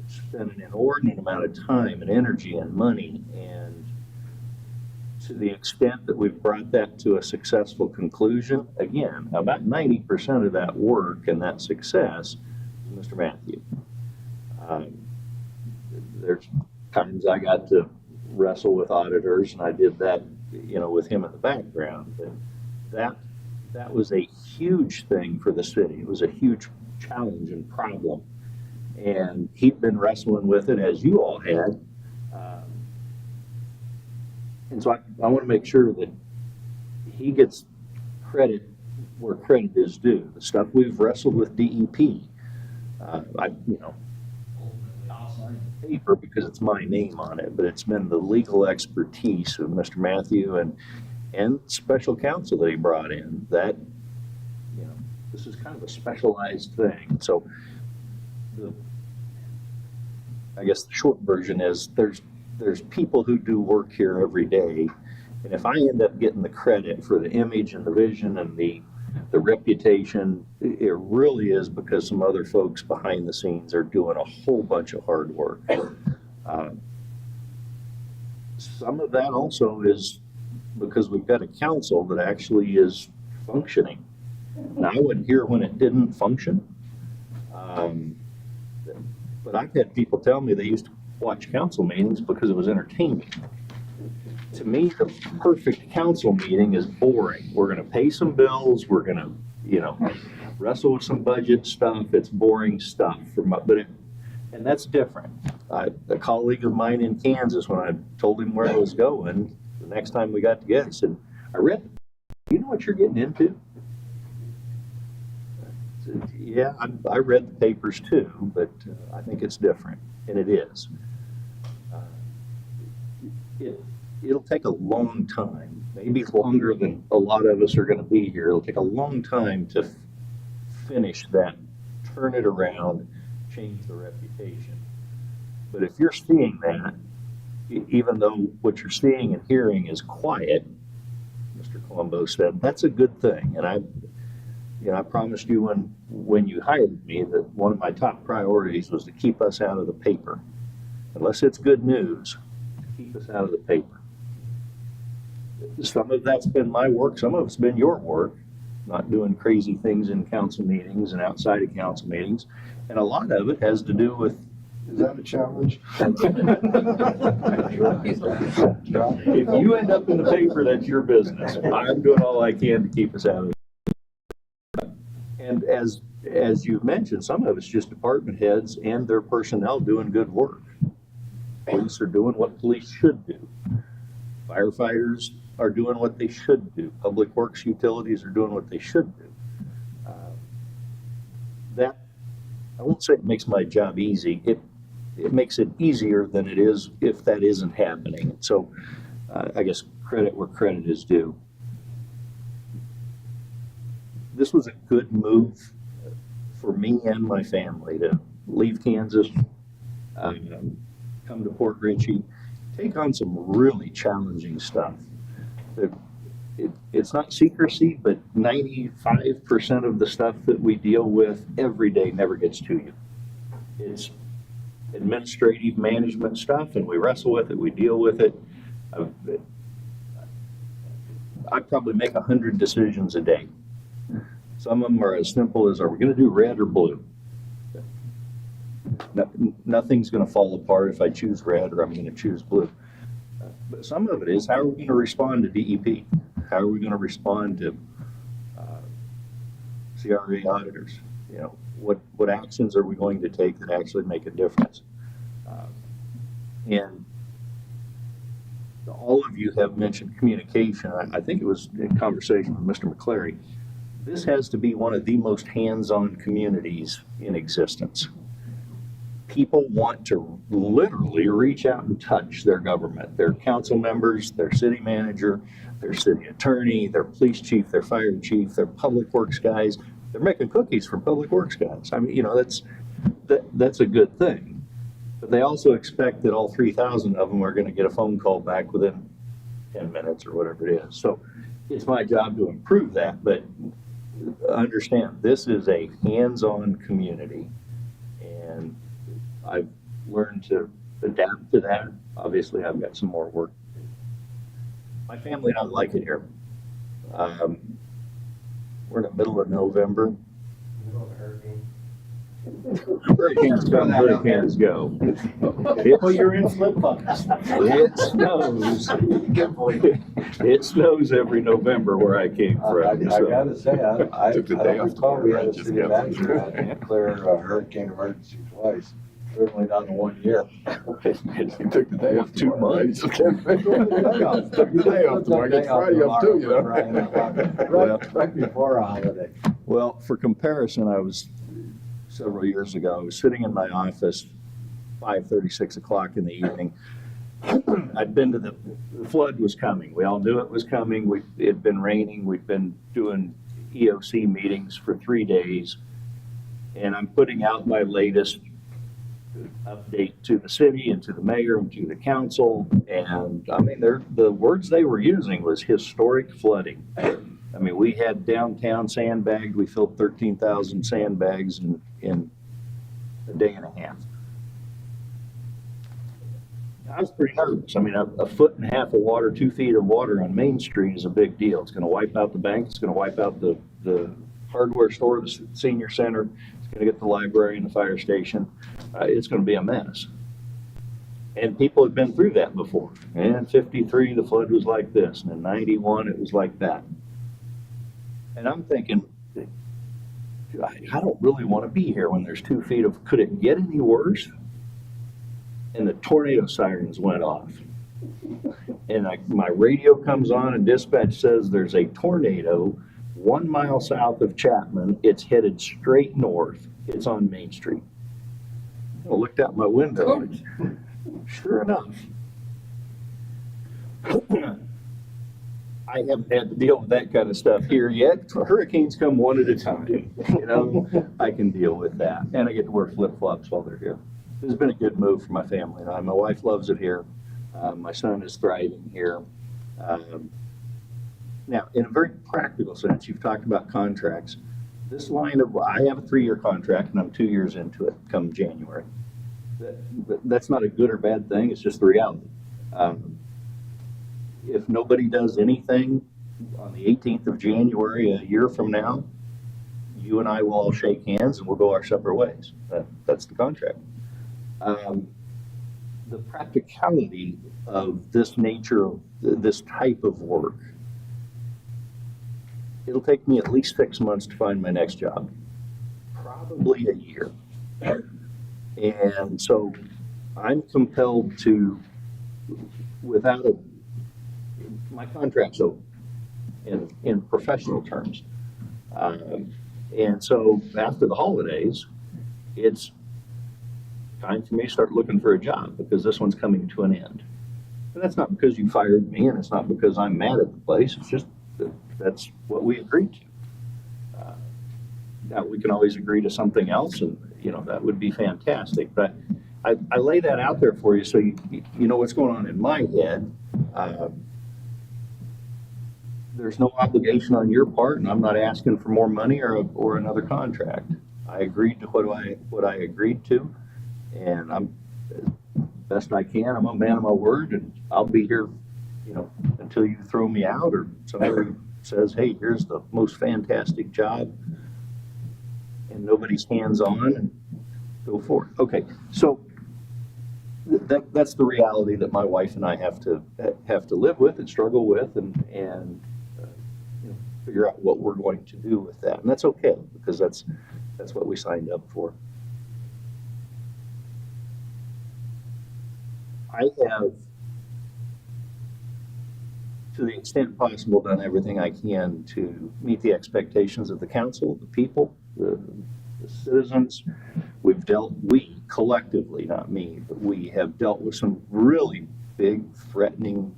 spent an inordinate amount of time and energy and money, and to the extent that we've brought that to a successful conclusion, again, about 90% of that work and that success is Mr. Matthew. There's times I got to wrestle with auditors, and I did that, with him in the background. But that was a huge thing for the city. It was a huge challenge and problem, and he'd been wrestling with it as you all had. And so I want to make sure that he gets credit where credit is due. The stuff we've wrestled with DEP, I'll sign the paper because it's my name on it, but it's been the legal expertise of Mr. Matthew and special counsel that he brought in. That, this is kind of a specialized thing. So I guess the short version is there's people who do work here every day, and if I end up getting the credit for the image and the vision and the reputation, it really is because some other folks behind the scenes are doing a whole bunch of hard work. Some of that also is because we've got a council that actually is functioning. Now, I wasn't here when it didn't function, but I've had people tell me they used to watch council meetings because it was entertaining. To me, the perfect council meeting is boring. We're going to pay some bills. We're going to, wrestle with some budget stuff. It's boring stuff. And that's different. A colleague of mine in Kansas, when I told him where I was going, the next time we got together, he said, you know what you're getting into? I said, yeah, I read the papers too, but I think it's different, and it is. It'll take a long time, maybe longer than a lot of us are going to be here. It'll take a long time to finish that, turn it around, change the reputation. But if you're seeing that, even though what you're seeing and hearing is quiet, Mr. Colombo said, that's a good thing. And I promised you when you hired me that one of my top priorities was to keep us out of the paper. Unless it's good news, keep us out of the paper. Some of that's been my work, some of it's been your work, not doing crazy things in council meetings and outside of council meetings. And a lot of it has to do with. Is that a challenge? If you end up in the paper, that's your business. I'm doing all I can to keep us out of it. And as you've mentioned, some of it's just department heads and their personnel doing good work. Police are doing what police should do. Firefighters are doing what they should do. Public works utilities are doing what they should do. That, I won't say it makes my job easy. It makes it easier than it is if that isn't happening. So I guess credit where credit is due. This was a good move for me and my family to leave Kansas, come to Port Richey, take on some really challenging stuff. It's not secrecy, but 95% of the stuff that we deal with every day never gets to you. It's administrative management stuff, and we wrestle with it, we deal with it. I probably make 100 decisions a day. Some of them are as simple as, are we going to do red or blue? Nothing's going to fall apart if I choose red or I'm going to choose blue. But some of it is, how are we going to respond to DEP? How are we going to respond to CRA auditors? What actions are we going to take that actually make a difference? And all of you have mentioned communication. I think it was in conversation with Mr. McCleary. This has to be one of the most hands-on communities in existence. People want to literally reach out and touch their government, their council members, their city manager, their city attorney, their police chief, their fire chief, their public works guys. They're making cookies for public works guys. I mean, that's a good thing. But they also expect that all 3,000 of them are going to get a phone call back within 10 minutes or whatever it is. So it's my job to improve that, but understand, this is a hands-on community, and I've learned to adapt to that. Obviously, I've got some more work. My family and I like it here. We're in the middle of November. Hurricanes come, hurricanes go. Well, you're in flip-flops. It snows. It snows every November where I came from. I gotta say, I Took the don't day off recall we had a tomorrow, city manager that declare a hurricane emergency twice, certainly not in 1 year. He took the day off 2 months. Took the day off tomorrow, gets Friday off too, you know? Right before a holiday. Well, for comparison, I was, several years ago, I was sitting in my office, 5:30, 6 o'clock in the evening. I'd been to the flood was coming. We all knew it was coming. It had been raining. We'd been doing EOC meetings for 3 days. And I'm putting out my latest update to the city and to the mayor and to the council. And I mean, the words they were using was historic flooding. I mean, we had downtown sandbagged. We filled 13,000 sandbags in a day and a half. I was pretty nervous. I mean, a foot and a half of water, 2 feet of water on Main Street is a big deal. It's going to wipe out the bank. It's going to wipe out the hardware store, the senior center. It's going to get the library and the fire station. It's going to be a mess. And people have been through that before. And in 53, the flood was like this. And in 91, it was like that. And I'm thinking, I don't really want to be here when there's 2 feet of, could it get any worse? And the tornado sirens went off. And my radio comes on and dispatch says there's a tornado 1 mile south of Chapman. It's headed straight north. It's on Main Street. I looked out my window. Sure enough. I haven't had to deal with that kind of stuff here yet. Hurricanes come one at a time. You know, I can deal with that. And I get to wear flip-flops while they're here. This has been a good move for my family and I. My wife loves it here. My son is thriving here. Now, in a very practical sense, you've talked about contracts. This line of, I have a 3-year contract and I'm 2 years into it come January. That's not a good or bad thing. It's just the reality. If nobody does anything on the 18th of January, a year from now, you and I will all shake hands and we'll go our separate ways. That's the contract. The practicality of this nature of this type of work, it'll take me at least 6 months to find my next job, probably a year. And so I'm compelled to, without my contract's over in professional terms. And so after the holidays, it's time for me to start looking for a job because this one's coming to an end. And that's not because you fired me and it's not because I'm mad at the place. It's just that's what we agreed to. Now we can always agree to something else and, you know, that would be fantastic. But I lay that out there for you so you know what's going on in my head. There's no obligation on your part, and I'm not asking for more money or another contract. I agreed to what I agreed to, and I'm best I can. I'm a man of my word, and I'll be here, you know, until you throw me out or somebody says, "Hey, here's the most fantastic job," and nobody's hands-on, and go for it. Okay, so that's the reality that my wife and I have to live with and struggle with, and you know, figure out what we're going to do with that, and that's okay because that's what we signed up for. I have, to the extent possible, done everything I can to meet the expectations of the council, the people, the citizens. We collectively, not me, but we have dealt with some really big, threatening,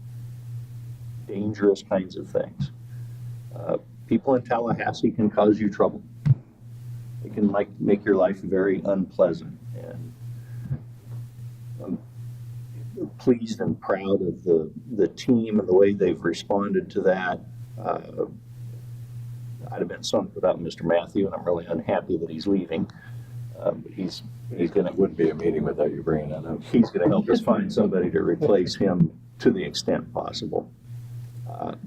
dangerous kinds of things. People in Tallahassee can cause you trouble. It can make your life very unpleasant. And I'm pleased and proud of the team and the way they've responded to that. I'd have been sunk without Mr. Matthew, and I'm really unhappy that he's leaving. But he's gonna, It wouldn't be a meeting without you bringing that up. he's gonna help us find somebody to replace him to the extent possible.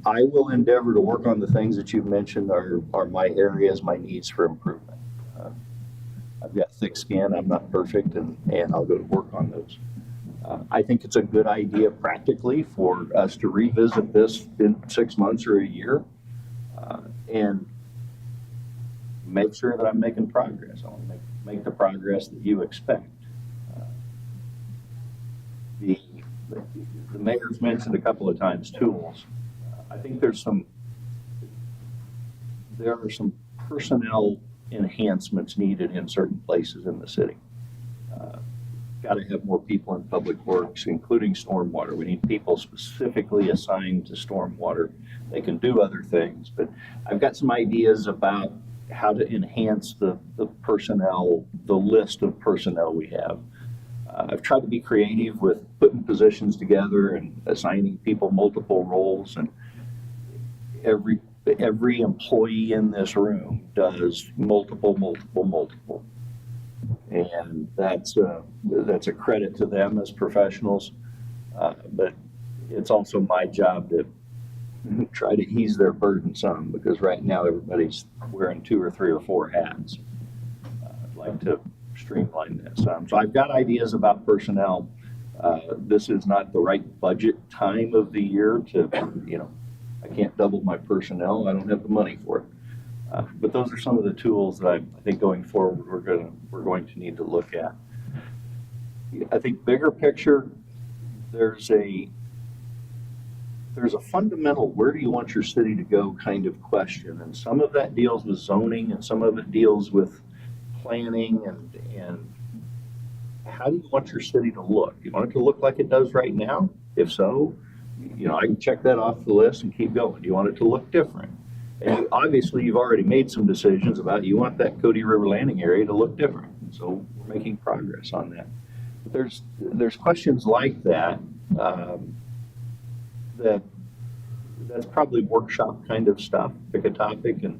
I will endeavor to work on the things that you've mentioned are my areas, my needs for improvement. I've got thick skin, I'm not perfect, and I'll go to work on those. I think it's a good idea practically for us to revisit this in 6 months or a year, and make sure that I'm making progress. I want to make the progress that you expect. The mayor's mentioned a couple of times tools. I think there are some personnel enhancements needed in certain places in the city. Got to have more people in public works, including stormwater. We need people specifically assigned to stormwater. They can do other things, but I've got some ideas about how to enhance the personnel, the list of personnel we have. I've tried to be creative with putting positions together and assigning people multiple roles, and every employee in this room does multiple. And that's a credit to them as professionals, but it's also my job to try to ease their burden some, because right now everybody's wearing 2 or 3 or 4 hats. I'd like to streamline that some. So I've got ideas about personnel. This is not the right budget time of the year to, I can't double my personnel. I don't have the money for it. But those are some of the tools that I think going forward we're going to need to look at. I think bigger picture, there's a fundamental where do you want your city to go kind of question, and some of that deals with zoning and some of it deals with planning and how do you want your city to look? Do you want it to look like it does right now? If so, I can check that off the list and keep going. Do you want it to look different? And obviously, you've already made some decisions about you want that Cody River Landing area to look different. So we're making progress on that. But there's questions like that that's probably workshop kind of stuff. Pick a topic and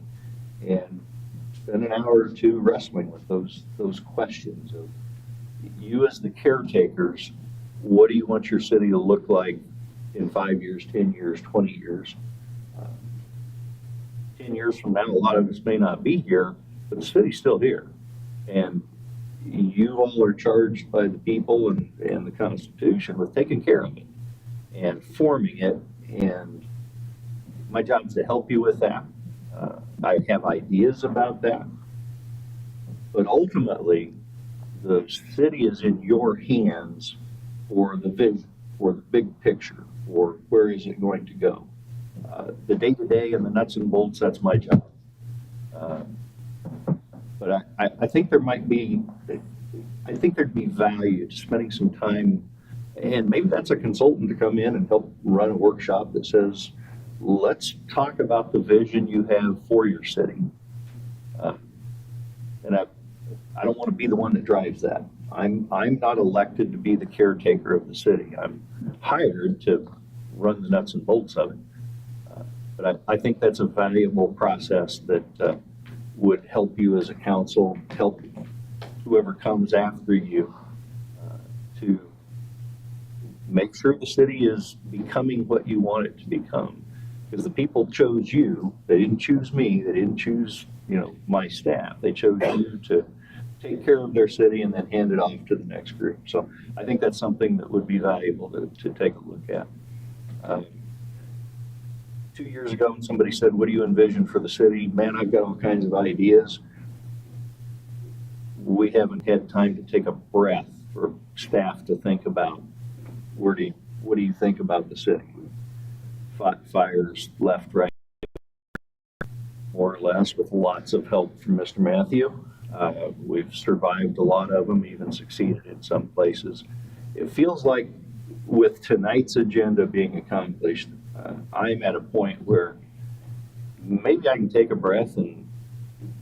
spend an hour or two wrestling with those questions of you as the caretakers. What do you want your city to look like in 5 years, 10 years, 20 years? 10 years from now, a lot of us may not be here, but the city's still here. And you all are charged by the people and the Constitution with taking care of it and forming it. And my job is to help you with that. I have ideas about that. But ultimately, the city is in your hands for the vision, for the big picture, for where is it going to go. The day-to-day and the nuts and bolts, that's my job. But I think there'd be value to spending some time, and maybe that's a consultant to come in and help run a workshop that says, let's talk about the vision you have for your city. And I don't want to be the one that drives that. I'm not elected to be the caretaker of the city. I'm hired to run the nuts and bolts of it. But I think that's a valuable process that would help you as a council, help whoever comes after you to make sure the city is becoming what you want it to become. Because the people chose you. They didn't choose me. They didn't choose, my staff. They chose you to take care of their city and then hand it off to the next group. So I think that's something that would be valuable to take a look at. 2 years ago, when somebody said, what do you envision for the city? Man, I've got all kinds of ideas. We haven't had time to take a breath for staff to think about what do you think about the city? Fires left, right, more or less, with lots of help from Mr. Matthew. We've survived a lot of them, even succeeded in some places. It feels like with tonight's agenda being accomplished, I'm at a point where maybe I can take a breath and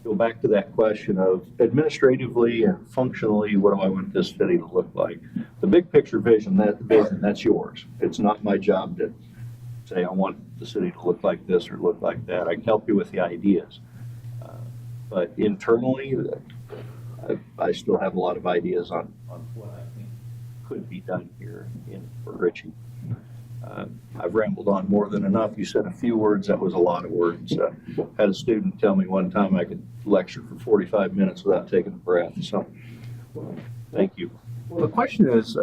go back to that question of administratively and functionally, what do I want this city to look like? The big picture vision, that's yours. It's not my job to say, I want the city to look like this or look like that. I can help you with the ideas. But internally, I still have a lot of ideas on what I think could be done here in Fort Ritchie. I've rambled on more than enough. You said a few words, that was a lot of words. Had a student tell me one time I could lecture for 45 minutes without taking a breath, so thank you. Well, the question is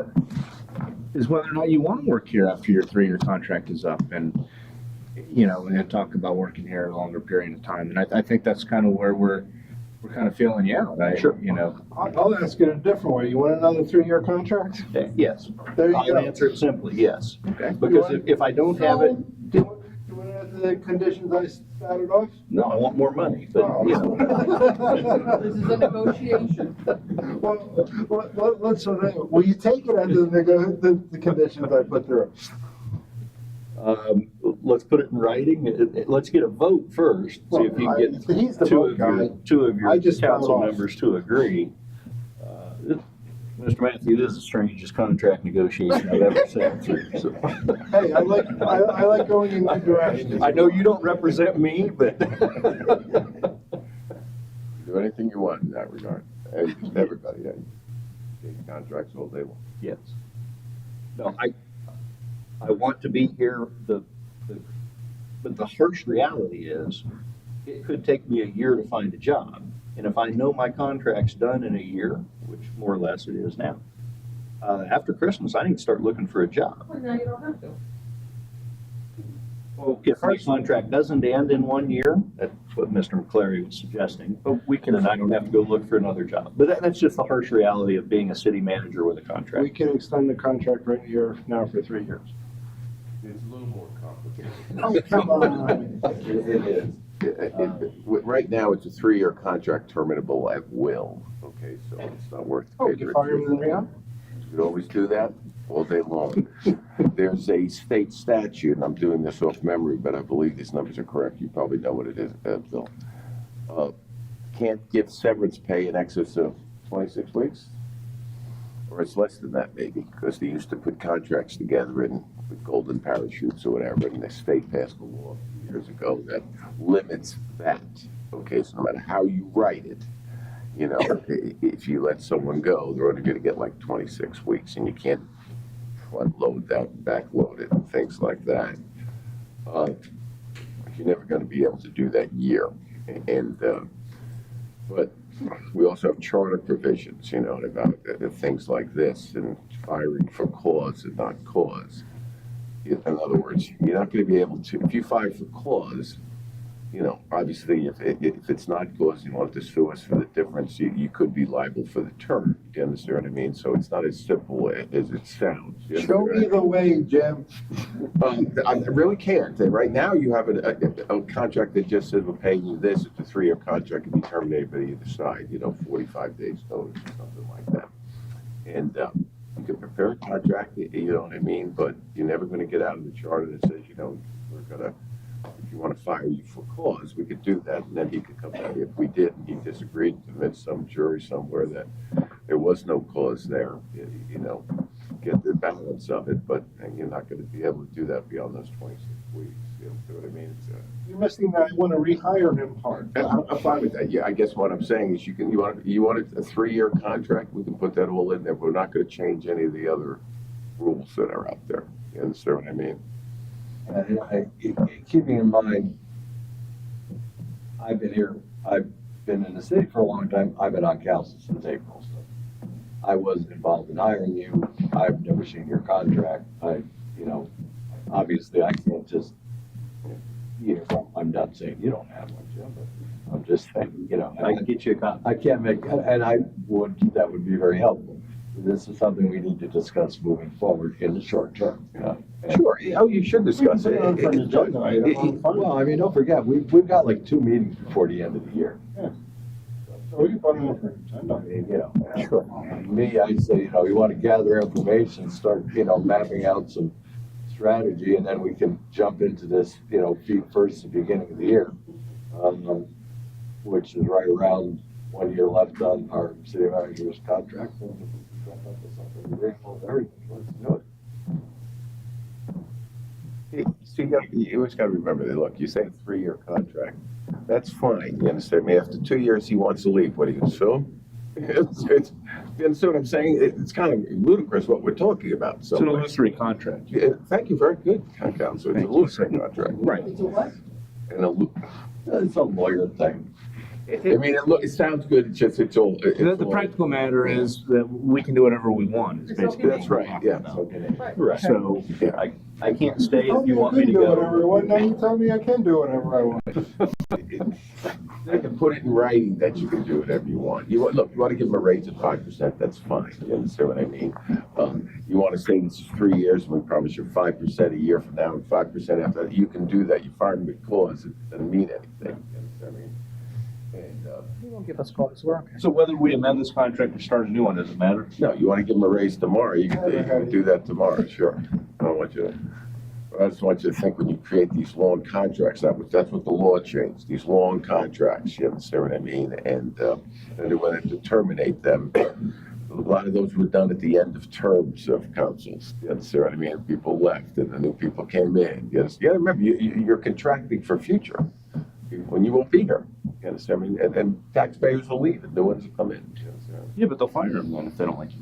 whether or not you want to work here after your 3-year contract is up, and and talk about working here a longer period of time. And I think that's kind of where we're kind of feeling you out. Sure. I'll ask it a different way. You want another 3-year contract? Yes. There you I'll go. answer it simply, yes. Okay. Because if I don't have it, Do you want to add the conditions I started off? no, I want more money, but, This is a negotiation. Well, will you take it under the conditions I put through? let's put it in writing. Let's get a vote first, see if you can get He's the two vote of guy. your I just council found off. members to agree. Mr. Matthew, this is the strangest contract negotiation I've ever sat through. So. Hey, I like going in two directions. I know you don't represent me, but. Do anything you want in that regard. And everybody, take contracts all day long. Yes. No, I want to be here, but the harsh reality is, it could take me a year to find a job. And if I know my contract's done in a year, which more or less it is now, after Christmas, I need to start looking for a job. Well, now you don't have to. Well, if my contract doesn't end in 1 year, that's what Mr. McClary was suggesting, but then I don't have to go look for another job. But that's just the harsh reality of being a city manager with a contract. We can extend the contract right here now for 3 years. It's a little more complicated. Oh, come on. It is. Right now, it's a 3-year contract terminable at will, okay, so it's not worth the Oh, paper. you fire him in the rehab? You could always do that all day long. There's a state statute, and I'm doing this off memory, but I believe these numbers are correct. You probably know what it is, Bill. Can't give severance pay in excess of 26 weeks? Or it's less than that, maybe, because they used to put contracts together in with golden parachutes or whatever, and the state passed a law a few years ago that limits that. Okay, so no matter how you write it, you know, if you let someone go, they're only going to get like 26 weeks, and you can't front load that and back load it and things like that. You're never going to be able to do that year. And but we also have charter provisions, you know, about things like this and firing for cause and not cause. In other words, you're not going to be able to, if you fire for cause, you know, obviously, if it's not cause, you want to sue us for the difference, you could be liable for the term. Do you understand what I mean? So it's not as simple as it sounds. You Show me the way, Jim. I really can't. Right now, you have a contract that just says we're paying you this. It's a 3-year contract, can be terminated by either side, you know, 45 days notice or something like that. And you can prepare a contract, you know what I mean, but you're never going to get out of the charter that says, you know, we're going to, if you want to fire you for cause, we could do that, and then he could come back. If we did, and he disagreed, convince some jury somewhere that there was no cause there, you know, get the balance of it, but you're not going to be able to do that beyond those 26 weeks. You know what I mean? You're missing that I want to rehire him part. I'm fine with that. Yeah, I guess what I'm saying is you want a 3-year contract, we can put that all in there. We're not going to change any of the other rules that are out there. You understand what I mean? Keeping in mind, I've been in the city for a long time. I've been on council since April. So I wasn't involved in hiring you. I've never seen your contract. Obviously I can't just, I'm not saying you don't have one, Jim, but I'm just saying, I can get you a copy. I can't make, and that would be very helpful. This is something we need to discuss moving forward in the short term. Sure. Oh, you should discuss it. Well, I mean, don't forget, we've got like 2 meetings before the end of the year. So we can put him on for I mean, sure. Me, I'd say, you want to gather information, start, mapping out some strategy, and then we can jump into this, feet first at the beginning of the year. Which which is right around 1 year left on our city manager's contract. And if we come up with something agreeable with everything, let's do it. So you always gotta remember that, look, you say a 3-year contract, that's fine, you understand me? After 2 years, he wants to leave, what do you assume? You understand what I'm saying? It's kind of ludicrous what we're talking about, so. It's an illusory contract. Yeah, thank you, very good, Council, it's a illusory contract. Right. And It's a lawyer thing. I mean, it sounds good, it's just, it's all. The practical matter is that we can do whatever we want, is basically. That's right, yeah. Right. So, Yeah. I can't stay if you want me to do whatever I go. want, now you tell me I can do whatever I want. They can put it in writing that you can do whatever you want. You want, look, you want to give them a raise of 5%, that's fine, you understand what I mean? You want to say this is 3 years, and we promise you 5% a year from now and 5% after that, you can do that, you fire them with cause, it doesn't mean anything, you understand what I mean? And, You won't give us cause, we're okay. So whether we amend this contract or start a new one, doesn't matter? no, you want to give them a raise tomorrow, you can do that tomorrow, sure. I don't want you to, I just want you to think when you create these long contracts, that's what the law changed, these long contracts, you understand what I mean? And they wanted to terminate them. A lot of those were done at the end of terms of councils, you understand what I mean? People left and the new people came in, you understand? You gotta remember, you're contracting for future, when you won't be here, you understand? I mean, and taxpayers will leave and new ones will come in, you understand? Yeah, but they'll fire them then if they don't like you.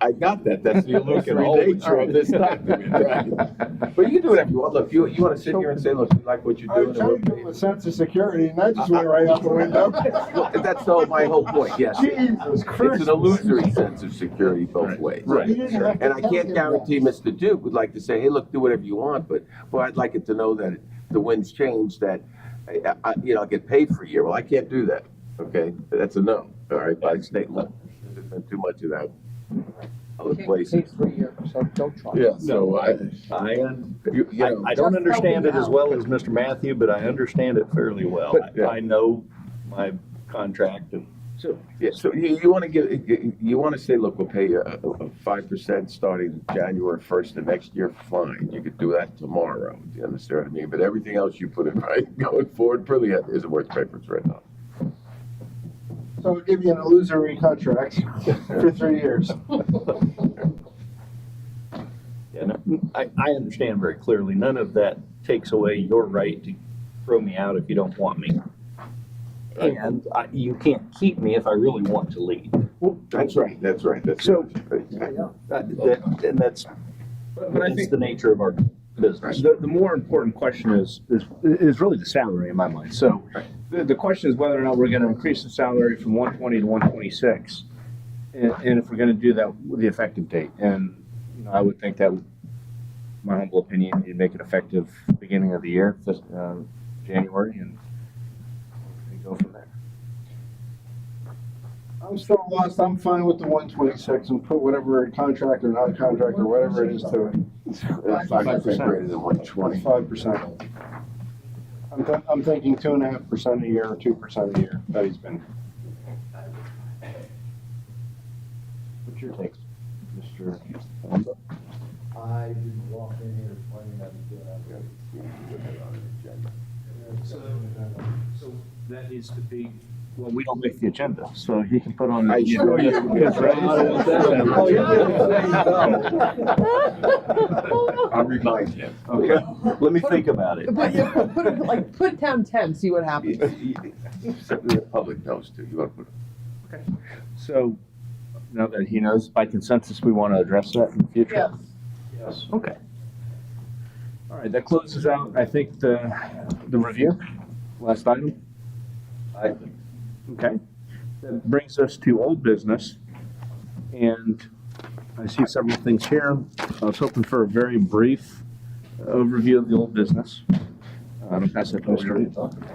I got that. That's the illusory nature of this document, right? But you can do whatever you want. Look, you want to sit here and say, look, we like what you're I doing. was trying to give him a sense of security, and that just went right out the window. Well, that's my whole point, yes. Jesus It's Christ. an illusory sense of security both ways. Right. You didn't have to And I tell can't him guarantee that. Mr. Duke would like to say, hey, look, do whatever you want, but I'd like it to know that the wind's changed, that, I'll get paid for a year. Well, I can't do that, okay? That's a no, all right, by state law. There's been too much of that other places. Takes 3 years, so don't try. Yeah, so I don't understand it as well as Mr. Matthew, but I understand it fairly well. But- I know my contract and. So, yeah, so you want to you want to say, look, we'll pay you a 5% starting January 1st of next year, fine. You could do that tomorrow. Do you understand what I mean? But everything else you put in writing going forward really isn't worth the paper it's written on. So we'll give you an illusory contract for 3 years. Yeah, no, I understand very clearly. None of that takes away your right to throw me out if you don't want me. And you can't keep me if I really want to leave. That's right, that's right. So- right. And that's, But I it's think the nature of our business. the more important question is really the salary in my mind. So the question is whether or not we're gonna increase the salary from 120 to 126. And if we're gonna do that with the effective date. And, I would think that, my humble opinion, you'd make it effective beginning of the year, January, and go from there. I'm still lost, I'm fine with the 126 and put whatever contract or non-contract or whatever it is to it. That's 5% greater than 120. 5%. I'm thinking 2.5% a year or 2% a year that he's been. What's your take, Mr.? I didn't walk in here planning on doing that. So that needs to be, well, we don't make the agenda, so he can put on. I assure you. I'll remind him. Okay, let me think about it. Put it down 10, see what happens. The public knows too. You want to put. So, now that he knows, by consensus, we want to address that in the future? Yes. Okay. All right, that closes out, I think, the review. Last item. I think. Okay. That brings us to old business. And I see several things here. I was hoping for a very brief overview of the old business. I'll pass it to Mr.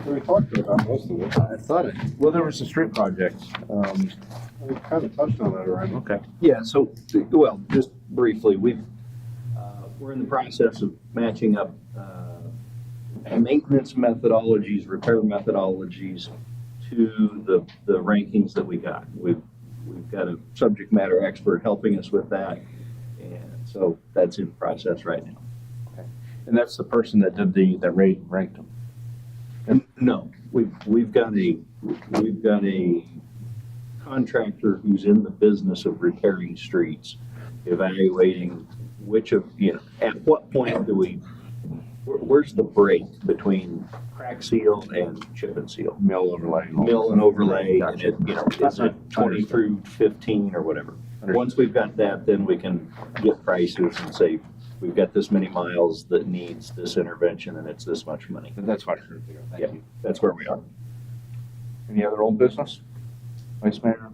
We talked about most of it. I thought it, well, there was a street project. We kind of touched on that already. Okay. Yeah, so, well, just briefly, we're in the process of matching up maintenance methodologies, repair methodologies to the rankings that we got. We've got a subject matter expert helping us with that, and so that's in process right now. And that's the person that did that ranked them. And no, We've got a contractor who's in the business of repairing streets, evaluating which of, at what point do we, where's the break between crack seal and chip and seal? Mill overlay. Mill and overlay, and Gotcha. is it 20 through 15 or whatever? Once we've got that, then we can get prices and say, we've got this many miles that needs this intervention and it's this much money. That's fine. Thank Yeah, you. that's where we are. Any other old business? Vice Mayor?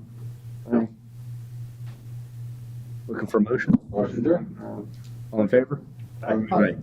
Looking for a motion? Motion adjourned. All in favor? Aye.